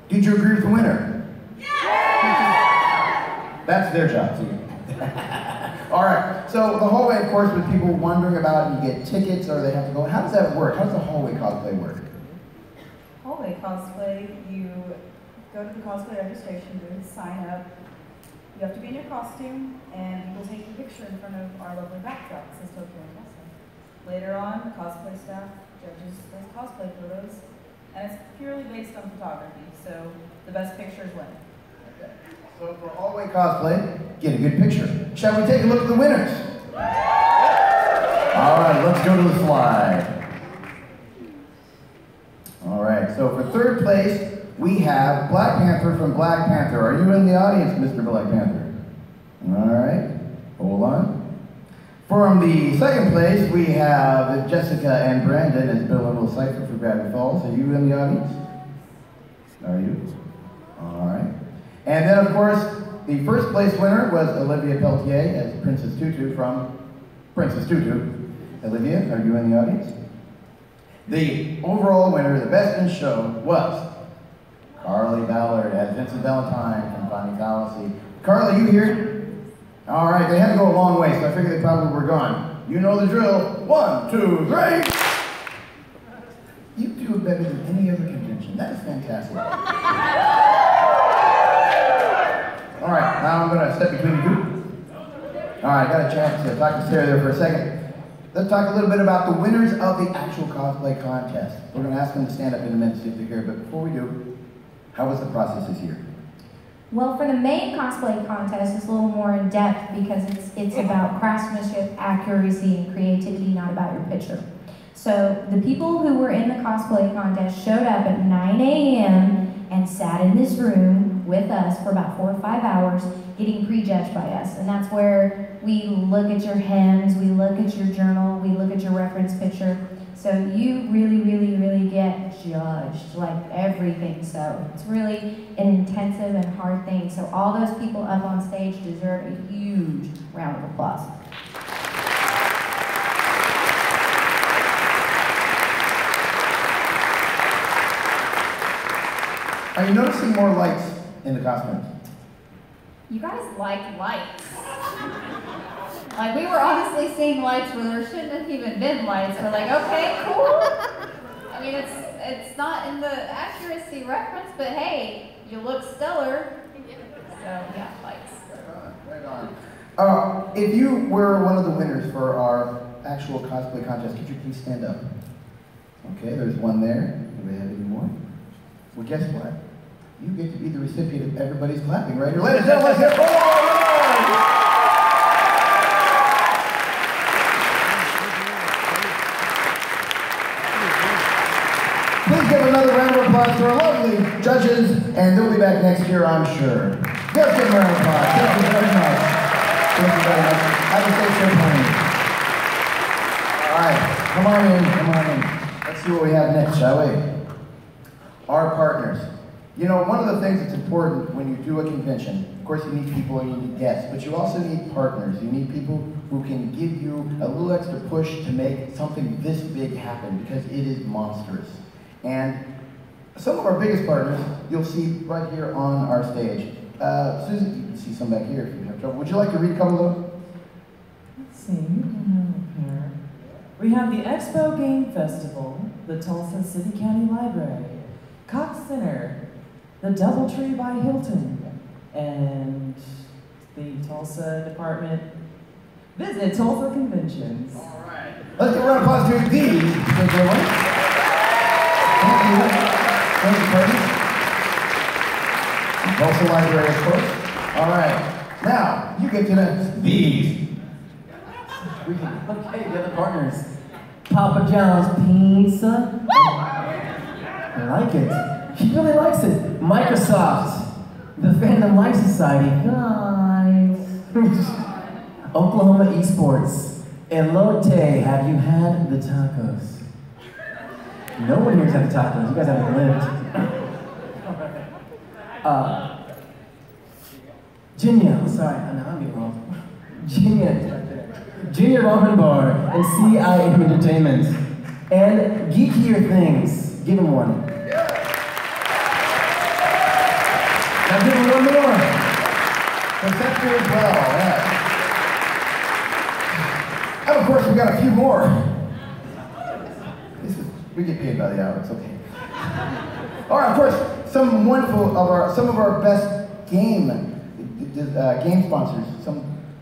Did you agree with the winner? That's their job, too. All right, so the hallway, of course, with people wondering about it, you get tickets or they have to go. How does that work? How does the hallway cosplay work? Hallway cosplay, you go to the cosplay registration booth, sign up. You have to be in your costume, and we'll take a picture in front of our lovely backdrop that says Tokyo and Cosplay. Later on, the cosplay staff judges those cosplay photos, and it's purely based on photography, so the best pictures win. Okay. So for hallway cosplay, get a good picture. Shall we take a look at the winners? All right, let's go to the slide. All right, so for third place, we have Black Panther from Black Panther. Are you in the audience, Mr. Black Panther? All right, hold on. From the second place, we have Jessica and Brandon as Bill and Will Cipher for Gravity Falls. Are you in the audience? Are you? All right. And then, of course, the first place winner was Olivia Peltier as Princess Tutu from Princess Tutu. Olivia, are you in the audience? The overall winner, the best in show, was Carly Ballard as Vincent Valentine from Finding Fallacy. Carly, you here? All right, they had to go a long way, so I figured they probably were gone. You know the drill. 1, 2, 3. You do it better than any other convention. That is fantastic. All right, now I'm going to step between you. All right, I got a chance to talk to Sarah there for a second. Let's talk a little bit about the winners of the actual cosplay contest. We're going to ask them to stand up in a minute if they're here, but before we do, how was the process this year? Well, for the main cosplay contest, it's a little more in depth because it's about craftsmanship, accuracy, and creativity, not about your picture. So the people who were in the cosplay contest showed up at 9 a.m. and sat in this room with us for about 4 or 5 hours, getting prejudged by us. And that's where we look at your hems, we look at your journal, we look at your reference picture. So you really, really, really get judged, like everything. So it's really an intensive and hard thing. So all those people up on stage deserve a huge round of applause. Are you noticing more lights in the costumes? You guys like lights. Like, we were honestly seeing lights where there shouldn't have even been lights. We're like, okay, cool. I mean, it's not in the accuracy reference, but hey, you look stellar. So, yeah, lights. Right on. If you were one of the winners for our actual cosplay contest, could you please stand up? Okay, there's one there. Do we have any more? Well, guess what? You get to be the recipient of everybody's clapping right here. Ladies and gentlemen, let's hear it for Please give another round of applause to our lovely judges, and they'll be back next year, I'm sure. Let's give them a round of applause. Thank you very much. Thank you very much. Have a safe trip home. All right, come on in, come on in. Let's see what we have next, shall we? Our partners. You know, one of the things that's important when you do a convention, of course you need people and you need guests, but you also need partners. You need people who can give you a little extra push to make something this big happen, because it is monstrous. And some of our biggest partners, you'll see right here on our stage. Susan, you can see some back here if you have trouble. Would you like to read a couple of them? Let's see, what do we have here? We have the Expo Game Festival, the Tulsa City County Library, Cox Center, the Doubletree by Hilton, and the Tulsa Department Visit Tulsa Conventions. All right. Let's give a round of applause to these. Thank you. Thank you. Thank you, partners. Tulsa Library, of course. All right. Now, you get to these. Okay, the other partners. Papa John's Pizza. I like it. She really likes it. Microsoft, the Fandom Life Society, guys. Oklahoma Esports, Elote, have you had the tacos? No one here's had the tacos. You guys haven't lived. Junior, sorry, I'm being wrong. Junior Ramen Bar and CIM Entertainment, and Geekier Things. Give him one. Now give him one more. Conceptual as well, yeah. And of course, we've got a few more. We get paid by the hour, it's okay. All right, of course, some of our best game sponsors, some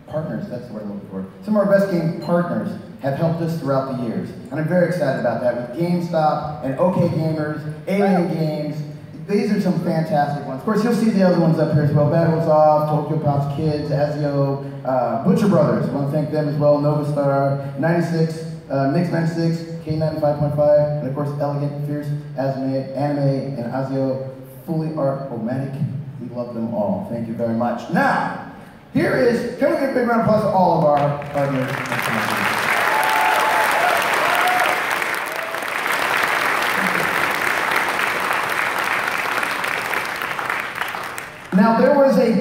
partners, that's the word I'm looking for. Some of our best game partners have helped us throughout the years. And I'm very excited about that with GameStop and OK Gamers, Alien Games. These are some fantastic ones. Of course, you'll see the other ones up here as well. Battles Off, Tokyo Pops Kids, Azio, Butcher Brothers. I want to thank them as well. Nova Star, 96, Mix 96, K95.5, and of course, Elegant, Fierce, Anime, and Azio, Fully Art, Omatic. We love them all. Thank you very much. Now, here is, can we give a big round of applause to all of our partners? Now, there was a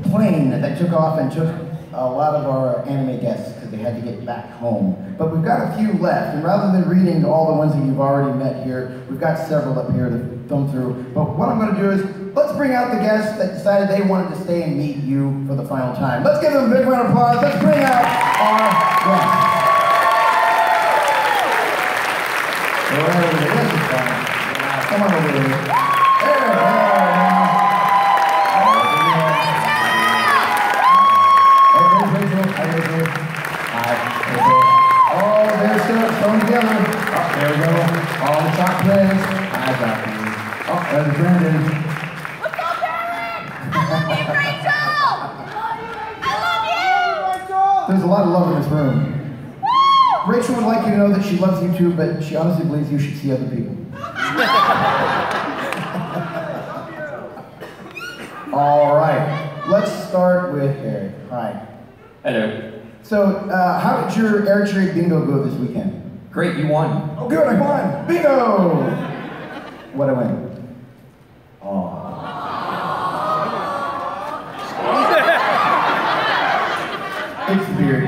plane that took off and took a lot of our anime guests because they had to get back home. But we've got a few left, and rather than reading all the ones that you've already met here, we've got several up here to thumb through. But what I'm going to do is, let's bring out the guests that decided they wanted to stay and meet you for the final time. Let's give them a big round of applause. Let's bring out our guests. Come on over here. There we go. Oh, they're still thrown together. Oh, there we go. All the top players. I got you. Oh, there's Brandon. What's up, Aaron? I love you, Rachel! I love you! There's a lot of love in this room. Woo! Rachel would like you to know that she loves you too, but she honestly believes you should see other people. Oh, So, how did your Air Trade bingo go this weekend? Great, you won. Oh, good, I won! Bingo! What'd I win? It's weird.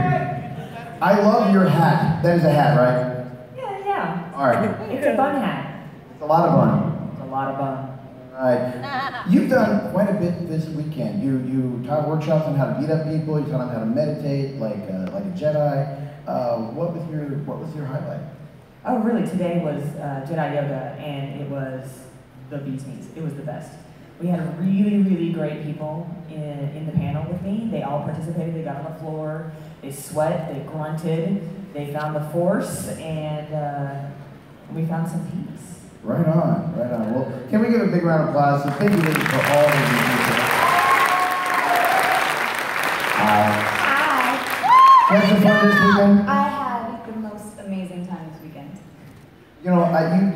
I love your hat. That is a hat, right? Yeah. All right. It's a bun hat. It's a lot of fun. It's a lot of bun. All right. You've done quite a bit this weekend. You taught workshops on how to beat up people. You taught them how to meditate like a Jedi. What was your highlight? Oh, really? Today was Jedi Yoga, and it was the bee's knees. It was the best. We had really, really great people in the panel with me. They all participated. They got on the floor. They sweat. They grunted. They found the force, and we found some peace. Right on, right on. Well, can we give a big round of applause? So thank you ladies for all of you people. Hi. You had some fun this weekend? I had the most amazing time this weekend. You know,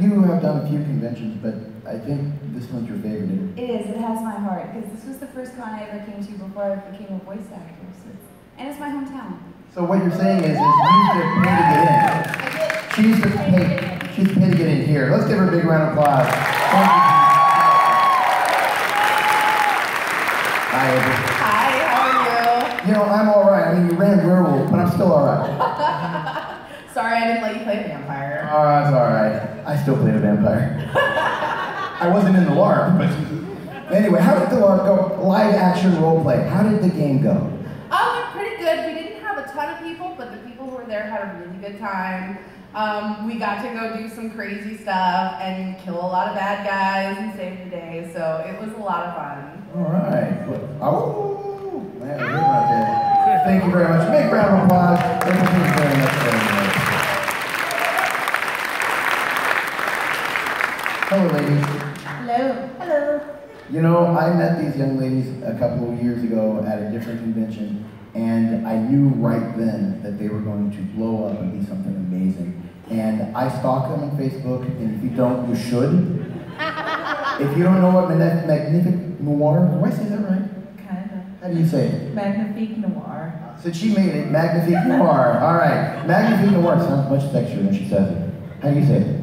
you have done a few conventions, but I think this one's your favorite, isn't it? It is. It has my heart because this was the first con I ever came to before I became a voice actor. And it's my hometown. So what you're saying is you used to pay to get in. She used to pay to get in here. Let's give her a big round of applause. Thank you. Hi, Avery. Hi, how are you? You know, I'm all right. I mean, you ran werewolf, but I'm still all right. Sorry, I didn't let you play vampire. Oh, that's all right. I still played a vampire. I wasn't in the LARP, but anyway, how did the LARP go? Live action role play. How did the game go? Pretty good. We didn't have a ton of people, but the people who were there had a really good time. We got to go do some crazy stuff and kill a lot of bad guys and save the day, so it was a lot of fun. All right. Oh, man, good right there. Thank you very much. Big round of applause. Thank you very much. Hello, ladies. Hello. Hello. You know, I met these young ladies a couple of years ago at a different convention, and I knew right then that they were going to blow up and be something amazing. And I stalk them on Facebook, and if you don't, you should. If you don't know what Magnifique Noir, do I say that right? Kind of. How do you say it? Magnifique Noir. So she made it, Magnifique Noir. All right, Magnifique Noir sounds much sexier when she says it. How do you say it?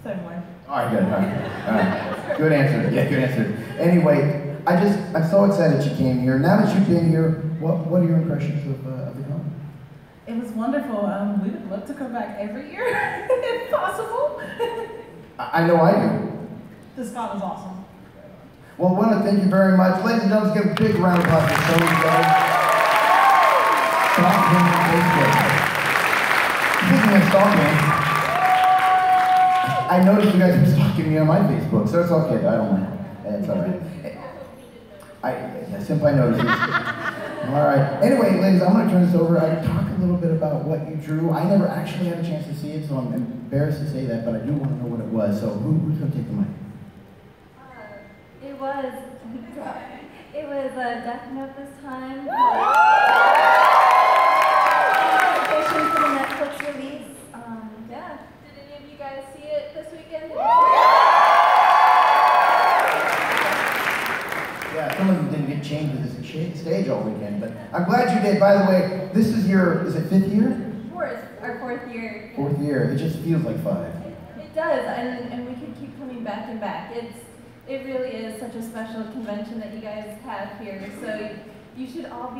Same way. All right, good. All right. Good answer. Yeah, good answer. Anyway, I'm so excited she came here. Now that you've been here, what are your impressions of the con? It was wonderful. We would love to come back every year, if possible. I know I do. This con was awesome. Well, I want to thank you very much. Ladies and gentlemen, give a big round of applause for Tony today. Stalk him on Facebook. Speaking of stalking, I noticed you guys were stalking me on my Facebook, so it's okay. I don't mind. It's all right. I simply noticed this. All right. Anyway, ladies, I'm going to turn this over. I talk a little bit about what you drew. I never actually had a chance to see it, so I'm embarrassed to say that, but I do want to know what it was. So who's going to take the mic? It was a Death Note this time. Anticipation for the Netflix release. Yeah. Did any of you guys see it this weekend? Yeah, some of them didn't get chained to this stage all weekend, but I'm glad you did. By the way, this is is it 5th year? Our 4th year. 4th year. It just feels like 5. It does, and we could keep coming back and back. It really is such a special convention that you guys have here. So you should all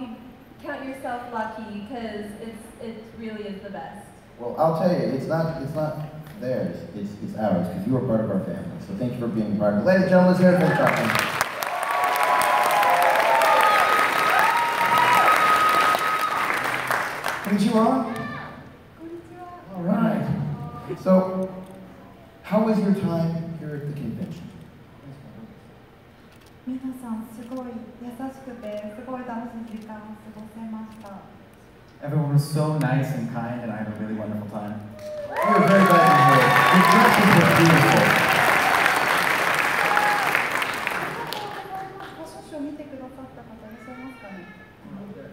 count yourself lucky because it really is the best. Well, I'll tell you, it's not theirs, it's ours, because you are part of our family. So thank you for being part of it. Ladies and gentlemen, let's hear it for Chuck. Konnichiwa. All right. So, how was your time here at the convention? 皆さんすごい優しくてすごい楽しい時間を過ごせました。 Everyone was so nice and kind, and I had a really wonderful time. We were very glad to hear it. Your dresses were beautiful. ファッションショー見てくださった方いらっしゃいますかね？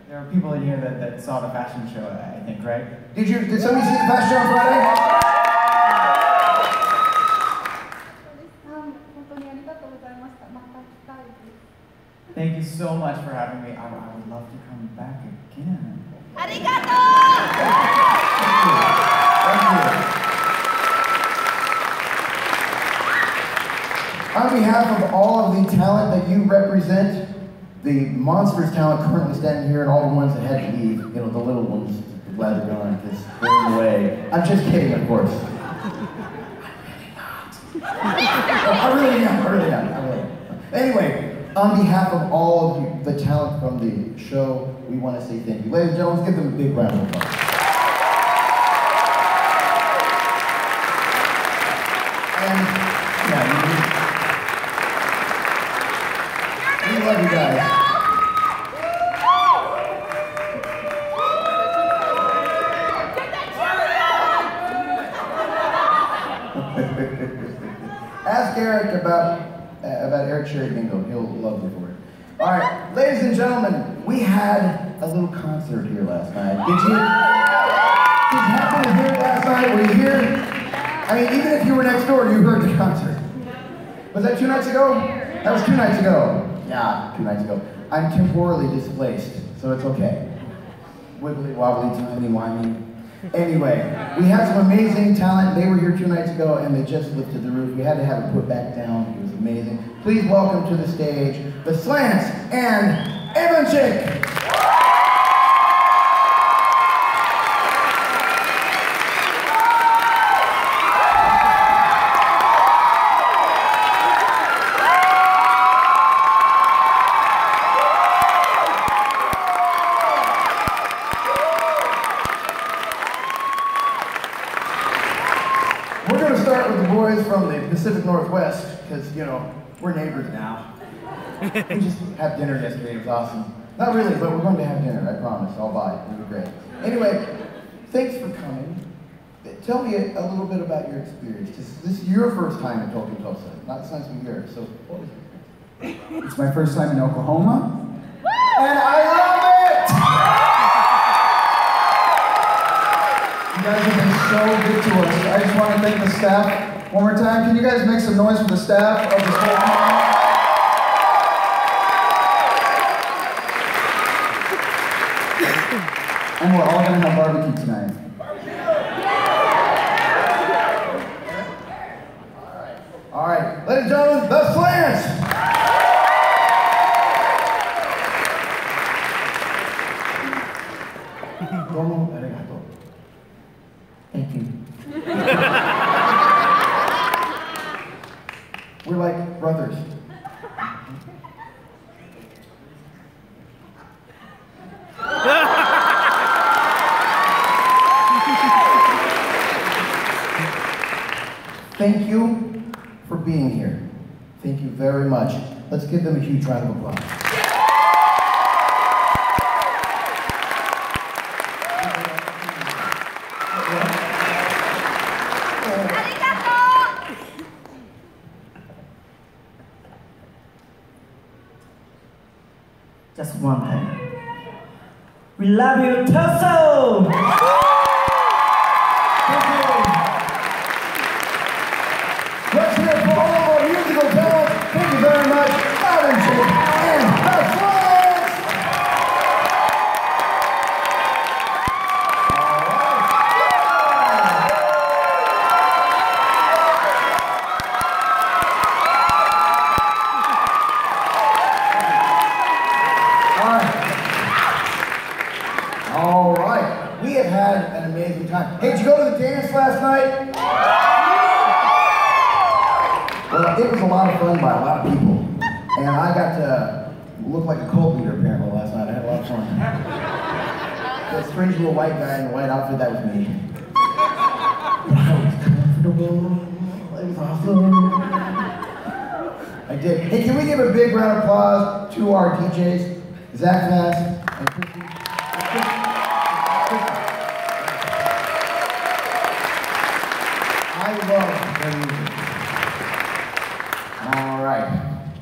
There are people in here that saw the fashion show, I think, right? Did somebody see the fashion show on Friday? 本当にありがとうございました。また来たいです。 Thank you so much for having me. I would love to come back again. Arigato! On behalf of all of the talent that you represent, the monstrous talent currently standing here and all the ones that had to leave, you know, the little ones, I'm glad they're gone because they're in the way. I'm just kidding, of course. I really am. Anyway, on behalf of all of the talent from the show, we want to say thank you. Ladies and gentlemen, let's give them a big round of applause. We love you guys. Ask Eric about Eric Sherry Bingo. He'll love you for it. All right, ladies and gentlemen, we had a little concert here last night. Did you happen to hear it last night? Were you here? I mean, even if you were next door, you heard the concert. Was that 2 nights ago? That was 2 nights ago. Yeah, 2 nights ago. I'm temporally displaced, so it's okay. Wiggly, wobbly, tiny, whiny. Anyway, we had some amazing talent. They were here 2 nights ago, and they just lifted the roof. We had to have it put back down. It was amazing. Please welcome to the stage the Slants and Evanchik. From the Pacific Northwest, because, you know, we're neighbors now. We just had dinner yesterday, it was awesome. Not really, but we're going to have dinner, I promise. I'll buy it, it'll be great. Anyway, thanks for coming. Tell me a little bit about your experience. This is your first time in Tulsa, not since we were here, so what was your experience? It's my first time in Oklahoma, and I love it! You guys have been so good to us. I just want to thank the staff. One more time, can you guys make some noise for the staff of this whole town? And we're all gonna have barbecue tonight. All right, ladies and gentlemen, the Slants! Domo arigato. Thank you. We're like brothers. Thank you for being here. Thank you very much. Let's give them a huge round of applause. Just one thing. We love you, Tulsa! Let's hear it for all of our musical talent. Thank you very much. Evanchik and the Slants! All right. We have had an amazing time. Hey, did you go to the dance last night? Well, it was a lot of fun by a lot of people. And I got to look like a cult leader apparently last night. I had a lot of fun. That strange little white guy in the white outfit, that was me. But I was comfortable. It was awesome. I did. Hey, can we give a big round of applause to our DJs, Zach Fast and Christy? I love their music. All right.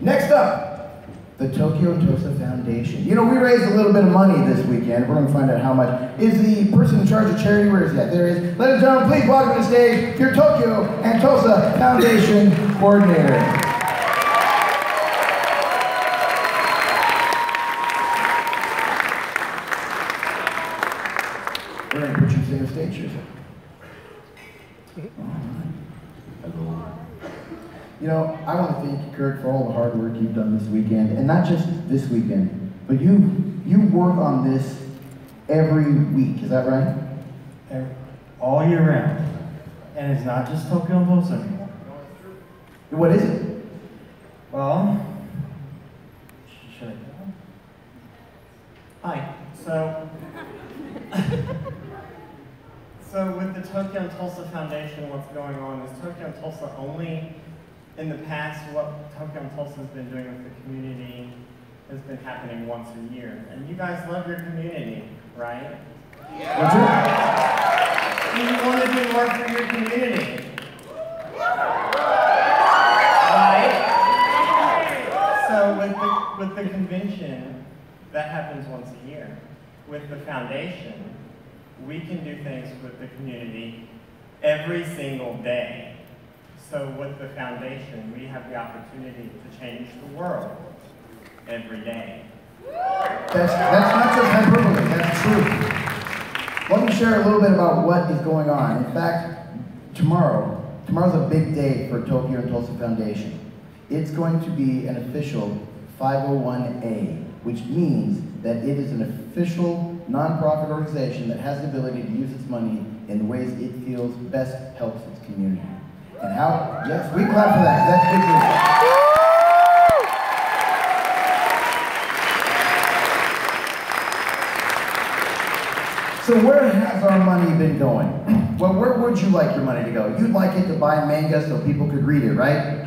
Next up, the Tokyo and Tulsa Foundation. You know, we raised a little bit of money this weekend. We're going to find out how much. Is the person in charge of charity? Where is that? There he is. Ladies and gentlemen, please welcome to the stage your Tokyo and Tulsa Foundation coordinator. Eric, for all the hard work you've done this weekend, and not just this weekend, but you work on this every week, is that right? All year round. And it's not just Tokyo and Tulsa anymore. What is it? Well, should I go? Hi. So with the Tokyo and Tulsa Foundation, what's going on is Tokyo and Tulsa only, in the past, what Tokyo and Tulsa has been doing with the community has been happening once a year. And you guys love your community, right? Yeah. You want to do work for your community. Right? So with the convention, that happens once a year. With the foundation, we can do things with the community every single day. So with the foundation, we have the opportunity to change the world every day. That's not just hyperbole, that's true. Let me share a little bit about what is going on. In fact, tomorrow's a big day for Tokyo and Tulsa Foundation. It's going to be an official 501A, which means that it is an official nonprofit organization that has the ability to use its money in the ways it feels best helps its community. And how? Yes, we clap for that. That's big news. So where has our money been going? Well, where would you like your money to go? You'd like it to buy manga so people could read it, right?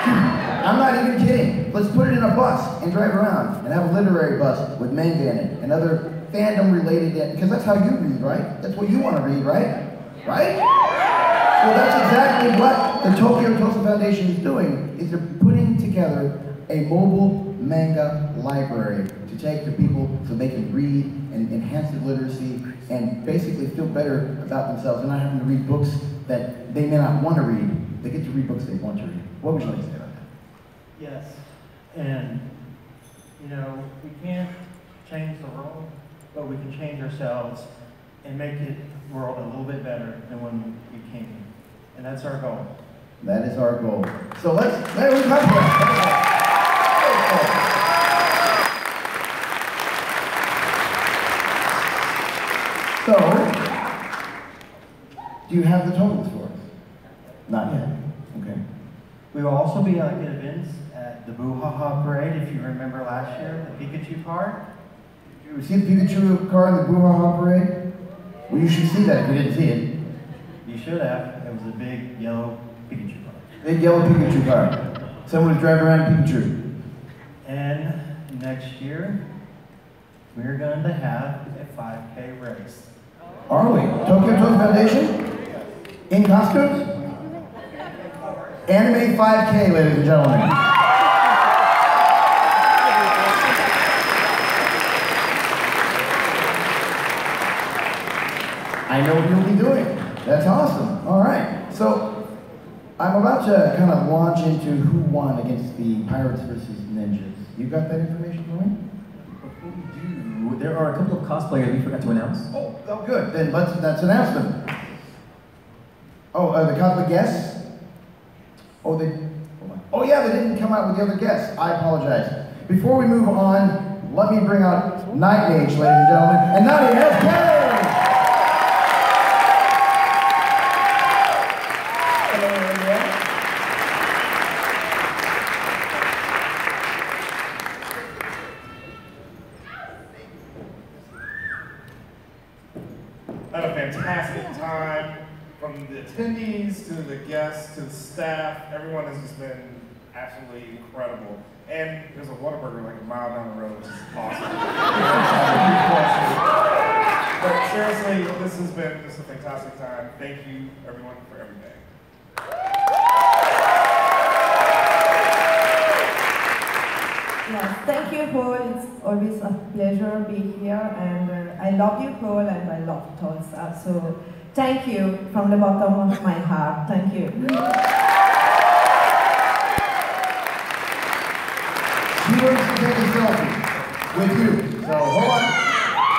I'm not even kidding. Let's put it in a bus and drive around and have a literary bus with manga in it and other fandom-related, because that's how you read, right? That's what you want to read, right? Right? Well, that's exactly what the Tokyo and Tulsa Foundation is doing, is they're putting together a mobile manga library to take to people so they can read and enhance their literacy and basically feel better about themselves and not having to read books that they may not want to read. They get to read books they want to read. What would you like to say about that? Yes. And, you know, we can't change the world, but we can change ourselves and make the world a little bit better than when we came here. And that's our goal. That is our goal. So let's clap for that. So, do you have the totals for us? Not yet. Okay. We will also be at events at the Boo Ha Ha Parade, if you remember last year, the Pikachu car. Did you see the Pikachu car in the Boo Ha Ha Parade? Well, you should see that if you didn't see it. You should have. It was a big yellow Pikachu car. Big yellow Pikachu car. Someone to drive around Pikachu. And next year, we're going to have a 5K race. Are we? Tokyo Tulsa Foundation? In costumes? Anime 5K, ladies and gentlemen. I know what you'll be doing. That's awesome. All right. So, I'm about to kind of launch into who won against the Pirates versus Ninjas. You got that information for me? There are a couple of cosplayers we forgot to announce. Oh, good. Then let's announce them. Oh, the cosplay guests? Oh, yeah, they didn't come out with the other guests. I apologize. Before we move on, let me bring out Night Mage, ladies and gentlemen, and Nadia S.K. Had a fantastic time, from the attendees to the guests to the staff. Everyone has just been absolutely incredible. And there's a Whataburger like a mile down the road, which is awesome. But seriously, this has been just a fantastic time. Thank you, everyone, for everything. Yes, thank you, Paul. It's always a pleasure being here, and I love you, Paul, and I love Tulsa. So thank you from the bottom of my heart. Thank you. She wants to take a selfie with you. So hold on.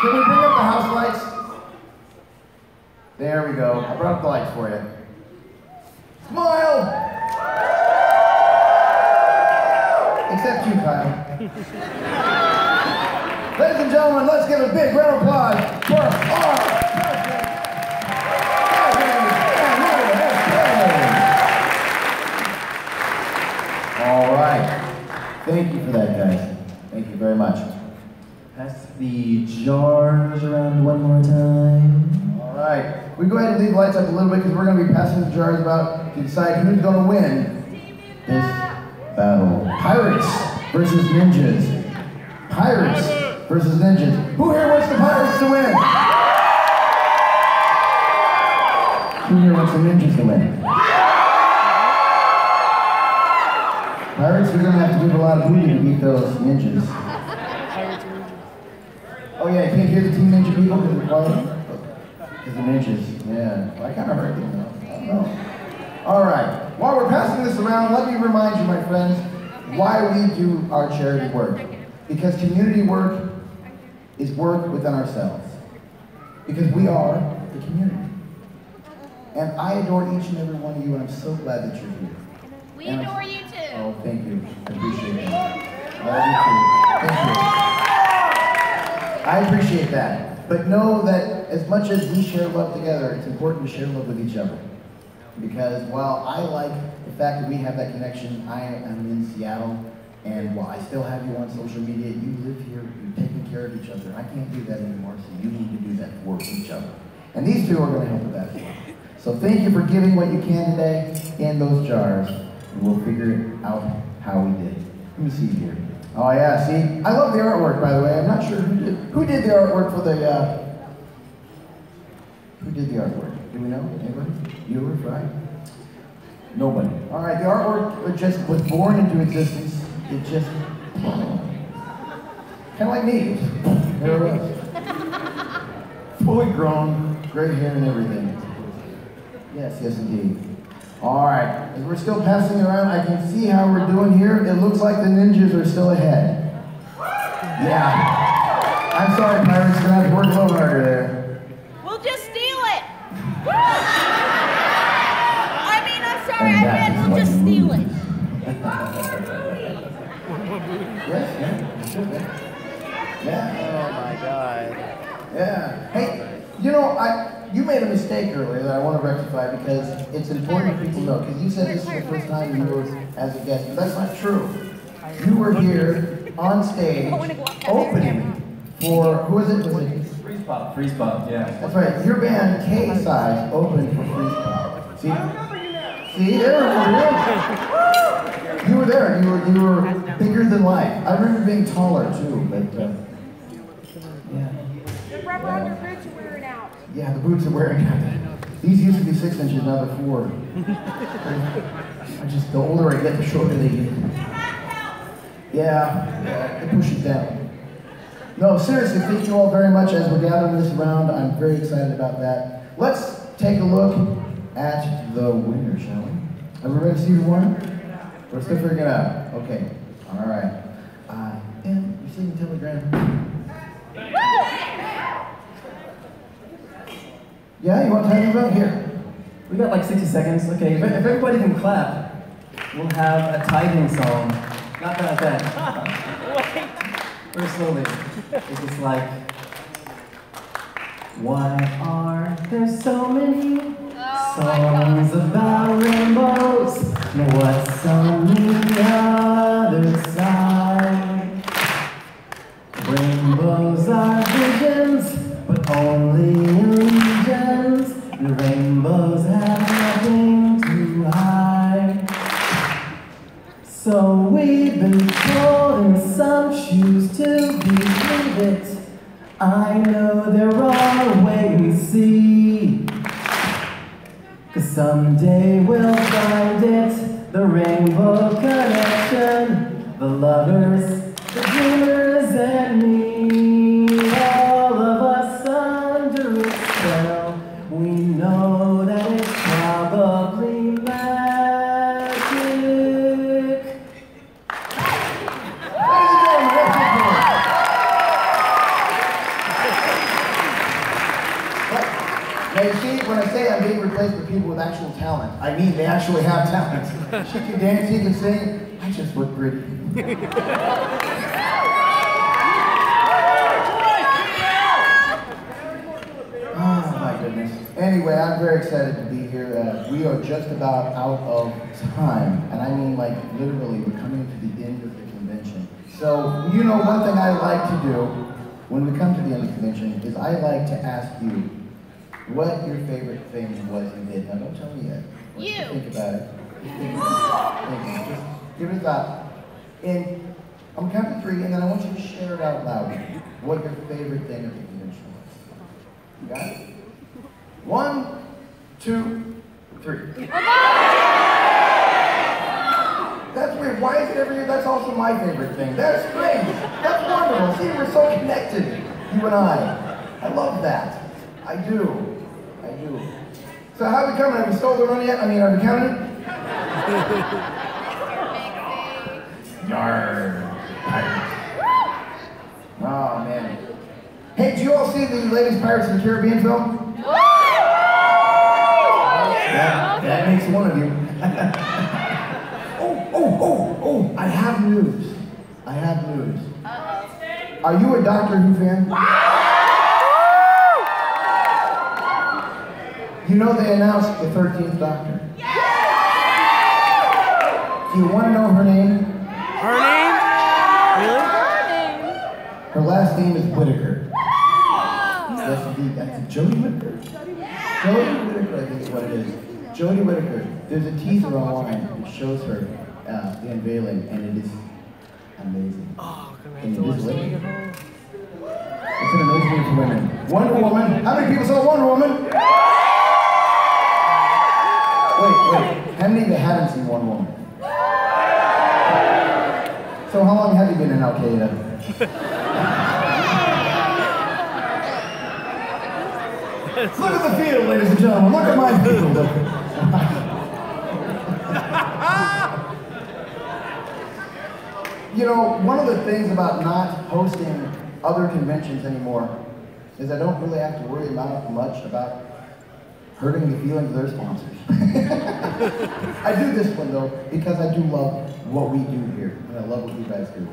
Can we bring up the house lights? There we go. I brought up the lights for you. Smile! Except you, Kyle. Ladies and gentlemen, let's give a big round of applause for our president. All right. Thank you for that, guys. Thank you very much. Pass the jars around one more time. All right. We go ahead and leave the lights up a little bit because we're going to be passing the jars about to decide who's going to win this battle. Pirates versus ninjas. Pirates versus ninjas. Who here wants the pirates to win? Who here wants the ninjas to win? Pirates, we're going to have to give a lot of booty to beat those ninjas. Oh yeah, you can't hear the Team Ninja people because they're quiet? Because the ninjas, yeah. I kind of heard them though. I don't know. All right, while we're passing this around, let me remind you, my friends, why we do our charity work. Because community work is work within ourselves. Because we are the community. And I adore each and every one of you, and I'm so glad that you're here. We adore you too. Oh, thank you. I appreciate it. I love you too. Thank you. I appreciate that. But know that as much as we share love together, it's important to share love with each other. Because while I like the fact that we have that connection, I am in Seattle, and while I still have you on social media, you live here, you're taking care of each other. I can't do that anymore, so you need to do that for each other. And these two are going to help with that as well. So thank you for giving what you can today in those jars. And we'll figure out how we did. Let me see here. Oh yeah, see? I love the artwork, by the way. I'm not sure who did the artwork for the, who did the artwork? Do we know? Anybody? You were right? Nobody. All right, the artwork just was born into existence. It just, kind of like me. There it was. Fully grown, gray hair and everything. Yes, yes indeed. All right, as we're still passing it around, I can see how we're doing here. It looks like the ninjas are still ahead. Yeah. I'm sorry, Pirates, you're gonna have to work a little harder there. We'll just steal it. I mean, I'm sorry, I meant we'll just steal it. Yeah. Oh my God. Yeah. Hey, you know, you made a mistake earlier that I want to rectify because it's important that people know. Because you said this is the first time you were as a guest, but that's not true. You were here on stage opening for, who was it? Was it Freeze Pop? Freeze Pop, yeah. That's right. Your band K-Size opened for Freeze Pop. See? See, there you were there. You were bigger than life. I remember being taller too, but yeah. The rubber on your boots are wearing out. Yeah, the boots are wearing out. These used to be 6 inches, now they're 4. The older I get, the shorter they get. Yeah, it pushes down. No, seriously, thank you all very much as we're gathering this around. I'm very excited about that. Let's take a look at the winner, shall we? Are we ready to see who won? We're still figuring it out. Okay, all right. I am receiving telegram. Yeah, you want to tell me about here? We got like 60 seconds. Okay, if everybody can clap, we'll have a tithing song. Not that bad. Very slowly. It's just like, why are there so many songs about rainbows? What's on the other side? Rainbows are visions, but only illusions. The rainbows have nothing to hide. So we've been told, and some choose to believe it. I know they're wrong, wait and see. 'Cause someday we'll find it, the rainbow connection, the lovers, the dreamers, and me. All of us under a spell, we know that it's probably magic. Now you see, when I say I'm being replaced with people with actual talent, I mean they actually have talent. She can dance, she can sing. I just work gritty. Oh my goodness. Anyway, I'm very excited to be here. We are just about out of time, and I mean like literally we're coming to the end of the convention. So, you know, one thing I like to do when we come to the end of the convention is I like to ask you what your favorite thing was you did. Now don't tell me yet. Think about it. Just give it a thought. And I'm gonna count to 3, and then I want you to share it out loud. What your favorite thing at the convention was. You got it? 1, 2, 3. That's weird. Why is it every year? That's also my favorite thing. That's great. That's wonderful. See, we're so connected, you and I love that. I do. So how are we coming? Have we stole the run yet? I mean, are we counting? Yarr. Oh, man. Hey, did you all see the latest Pirates of the Caribbean film? That makes one of you. Oh, I have news. Are you a Doctor Who fan? You know they announced the 13th Doctor. Do you want to know her name? Her name? Really? Her last name is Whittaker. That's Jodie Whittaker. Jodie Whittaker, I think is what it is. Jodie Whittaker. There's a teaser online that shows her the unveiling, and it is amazing. Oh, and it is late. It's an amazing thing for women. Wonder Woman. How many people saw Wonder Woman? Wait. How many of you haven't seen Wonder Woman? So how long have you been in Al-Qaeda? Look at the field, ladies and gentlemen. Look at my field. You know, one of the things about not hosting other conventions anymore is I don't really have to worry much about hurting the feelings of their sponsors. I do this one though because I do love what we do here, and I love what you guys do.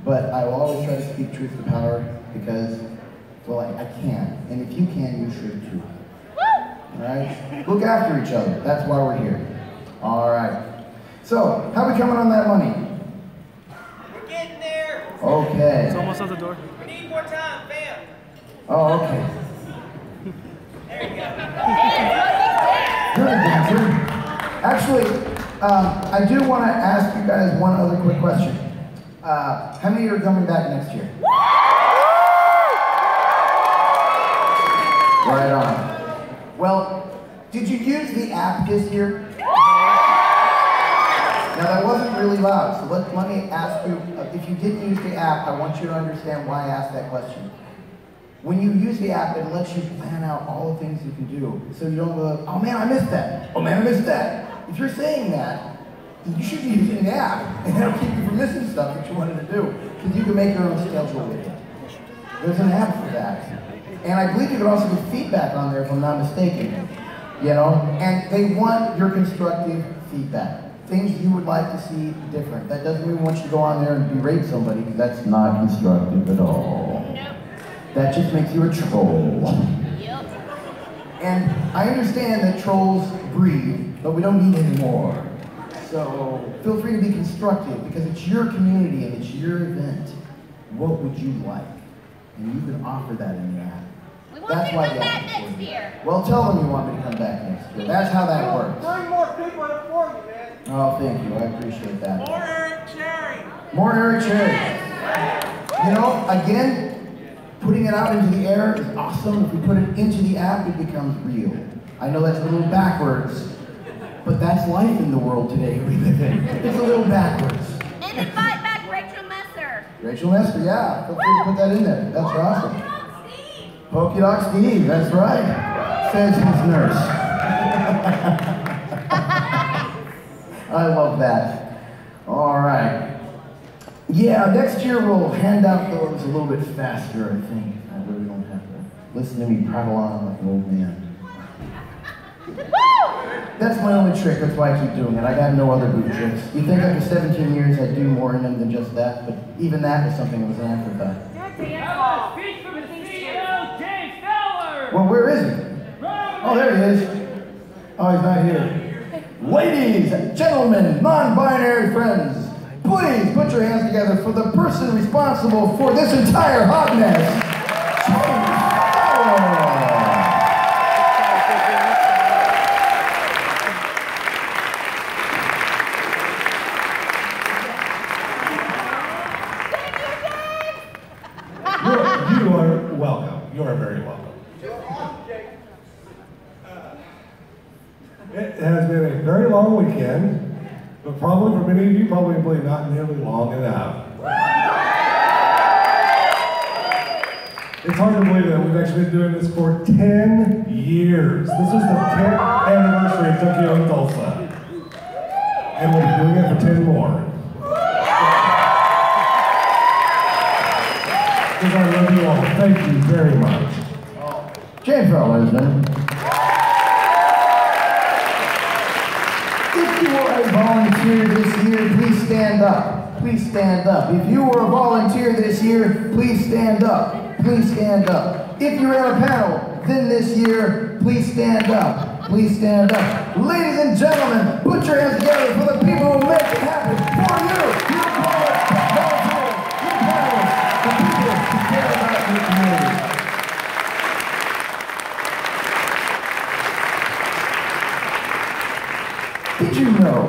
But I will always try to speak truth to power because, well, I can. And if you can, you should too. Alright? Look after each other. That's why we're here. Alright. So, how are we coming on that money? We're getting there. Okay. It's almost out the door. We need more time, bam. Oh, okay. There you go. Good dancer. Actually, I do want to ask you guys one other quick question. How many are coming back next year? Right on. Well, did you use the app this year? Now that wasn't really loud, so let me ask you, if you didn't use the app, I want you to understand why I asked that question. When you use the app, it lets you plan out all the things you can do. So you don't go, oh man, I missed that. Oh man, I missed that. If you're saying that, you should be using the app, and that'll keep you from missing stuff that you wanted to do. Because you can make your own schedule with it. There's an app for that. And I believe you can also get feedback on there if I'm not mistaken. You know? And they want your constructive feedback. Things you would like to see different. That doesn't mean we want you to go on there and berate somebody, because that's not constructive at all. Nope. That just makes you a troll. Yep. And I understand that trolls breed, but we don't need any more. So feel free to be constructive, because it's your community and it's your event. What would you like? And you can offer that in the app. We want you to come back next year. Well, tell them you want me to come back next year. That's how that works. Bring more people in for you, man. Oh, thank you. I appreciate that. More Eric Cherry. More Eric Cherry. You know, again, putting it out into the air is awesome. If we put it into the app, it becomes real. I know that's a little backwards, but that's life in the world today we live in. It's a little backwards. And invite back Rachel Messer. Rachel Messer, yeah. Feel free to put that in there. That's awesome. Polka Dot Steve, that's right. Says his nurse. I love that. All right. Yeah, next year we'll hand out those a little bit faster, I think. That way we don't have to listen to me prattle on like an old man. That's my only trick, that's why I keep doing it. I got no other boot tricks. You think after 17 years I'd do more in them than just that, but even that was something that was an afterthought. Speech from the CEO, James Fowler! Well, where is he? Oh, there he is. Oh, he's not here. Ladies, gentlemen, non-binary friends, please put your hands together for the person responsible for this entire hot mess, James Fowler. You are welcome. You are very welcome. It has been a very long weekend, but probably for many of you, probably not nearly long enough. It's hard to believe that we've actually been doing this for 10 years. This is the 10th anniversary of Tokyo and Tulsa. And we'll be doing it for 10 more. Because I love you all. Thank you very much. James Fowler, isn't it? If you were a volunteer this year, please stand up. Please stand up. If you were a volunteer this year, please stand up. Please stand up. If you're on a panel, then this year, please stand up. Please stand up. Ladies and gentlemen, put your hands together for the people who make it happen for you. Your volunteers, your panelists, the people who care about your community. Did you know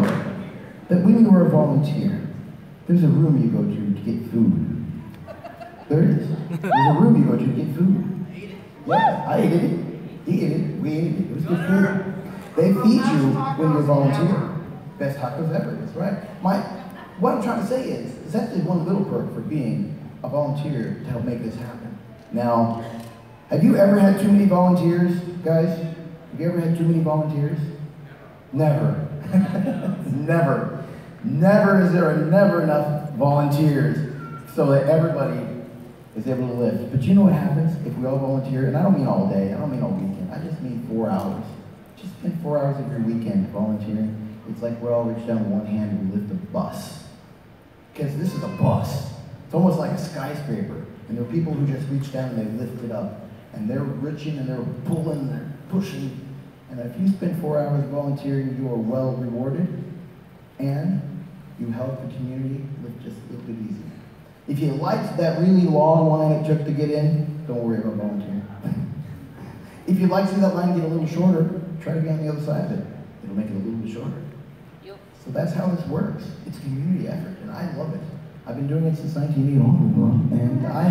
that when you are a volunteer, there's a room you go to get food? There is. There's a room you go to get food. Yeah, I ate it. He ate it. We ate it. It was good food. They feed you when you're a volunteer. Best tacos ever. That's right. What I'm trying to say is, it's actually one little perk for being a volunteer to help make this happen. Now, have you ever had too many volunteers, guys? Have you ever had too many volunteers? Never. Never. Never is there never enough volunteers so that everybody is able to live. But you know what happens if we all volunteer? And I don't mean all day, I don't mean all weekend, I just mean 4 hours. Just spend 4 hours of your weekend volunteering. It's like we all reach down one hand and we lift a bus. Because this is a bus. It's almost like a skyscraper. And there are people who just reach down and they lift it up. And they're reaching and they're pulling and they're pushing. And if you spend 4 hours volunteering, you are well rewarded. And you help the community just lift it easy. If you liked that really long line it took to get in, don't worry about volunteering. If you'd like to see that line get a little shorter, try to be on the other side of it. It'll make it a little bit shorter. So that's how this works. It's a community effort, and I love it. I've been doing it since 1981, and I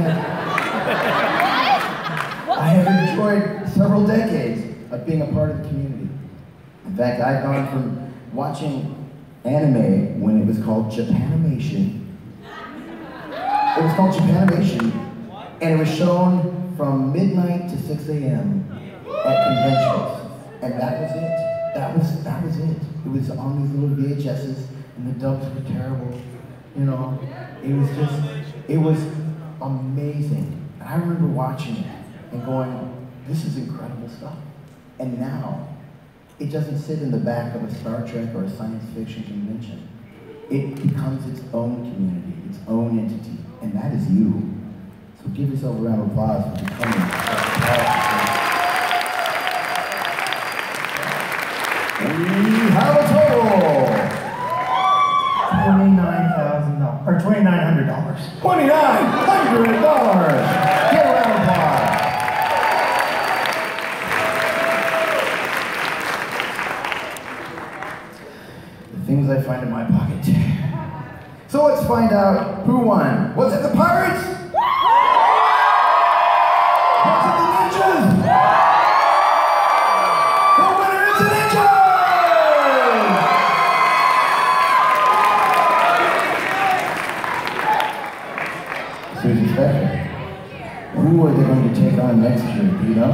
have enjoyed several decades of being a part of the community. In fact, I've gone from watching anime when it was called Japanimation. It was called Japanimation, and it was shown from midnight to 6 a.m. at conventions. And that was it. That was it. It was on these little VHSs, and the dubs were terrible. You know, it was amazing. And I remember watching it and going, this is incredible stuff. And now, it doesn't sit in the back of a Star Trek or a science fiction convention. It becomes its own community, its own entity, and that is you. So give yourself a round of applause for becoming We have a total $29,000 or $2,900. $2,900. Give a round of applause. The things I find in my pocket. So let's find out who won. Was it the Pirates? Was it the Ninjas? The winner is the Ninjas! Susie Specker, who are they going to take on next year? Do you know?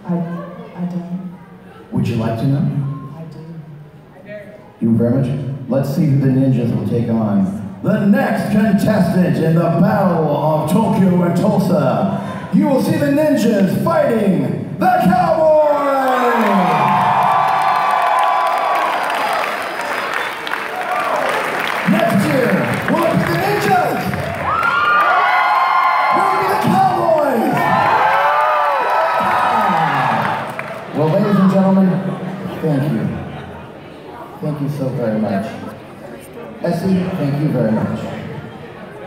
I don't. Would you like to know? I do. You very much. Let's see who the Ninjas will take on. The next contestant in the Battle of Tokyo and Tulsa. You will see the Ninjas fighting the Cowboys! you so very much. Essie, thank you very much.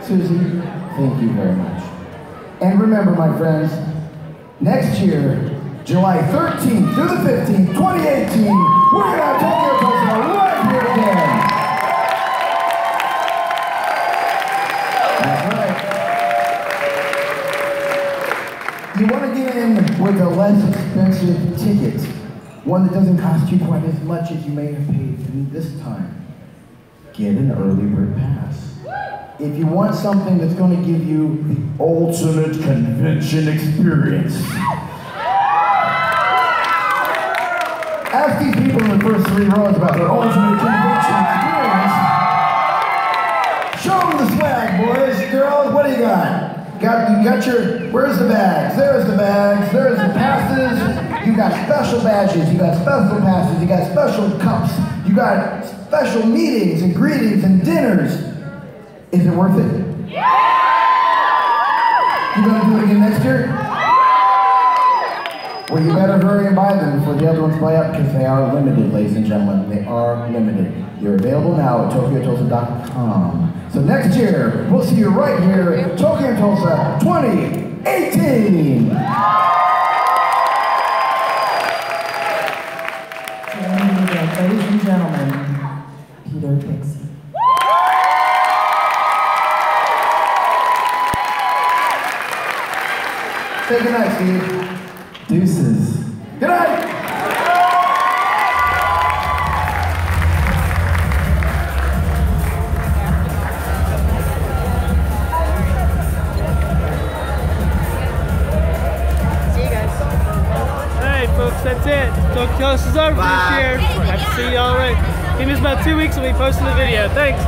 Susie, thank you very much. And remember, my friends, next year, July 13th through the 15th, 2018, we're going to have Tokyo Tulsa right here again. That's right. You want to get in with a less expensive ticket, one that doesn't cost you quite as much as you may have paid this time. Get an early bird pass. If you want something that's going to give you the ultimate convention experience, ask these people in the first 3 rows about their ultimate convention experience. Show them the swag, boys, girls. What do you got? You got your, where's the bags? There's the bags, there's the passes. You got special badges, you got special passes, you got special cups, you got special meetings and greetings and dinners. Is it worth it? Yeah! You gonna do it again next year? Well, you better hurry and buy them before the other ones buy up, because they are limited, ladies and gentlemen. They are limited. They're available now at TokyoTulsa.com. So next year, we'll see you right here at Tokyo Tulsa 2018. Ladies and gentlemen, Peter Pixie. Say goodnight, Steve. Deuces. Good night. See you guys. Alright folks, that's it. Tokyo Tulsa's over for this year. Have to see y'all right. Give us about 2 weeks and we posting the video. Thanks.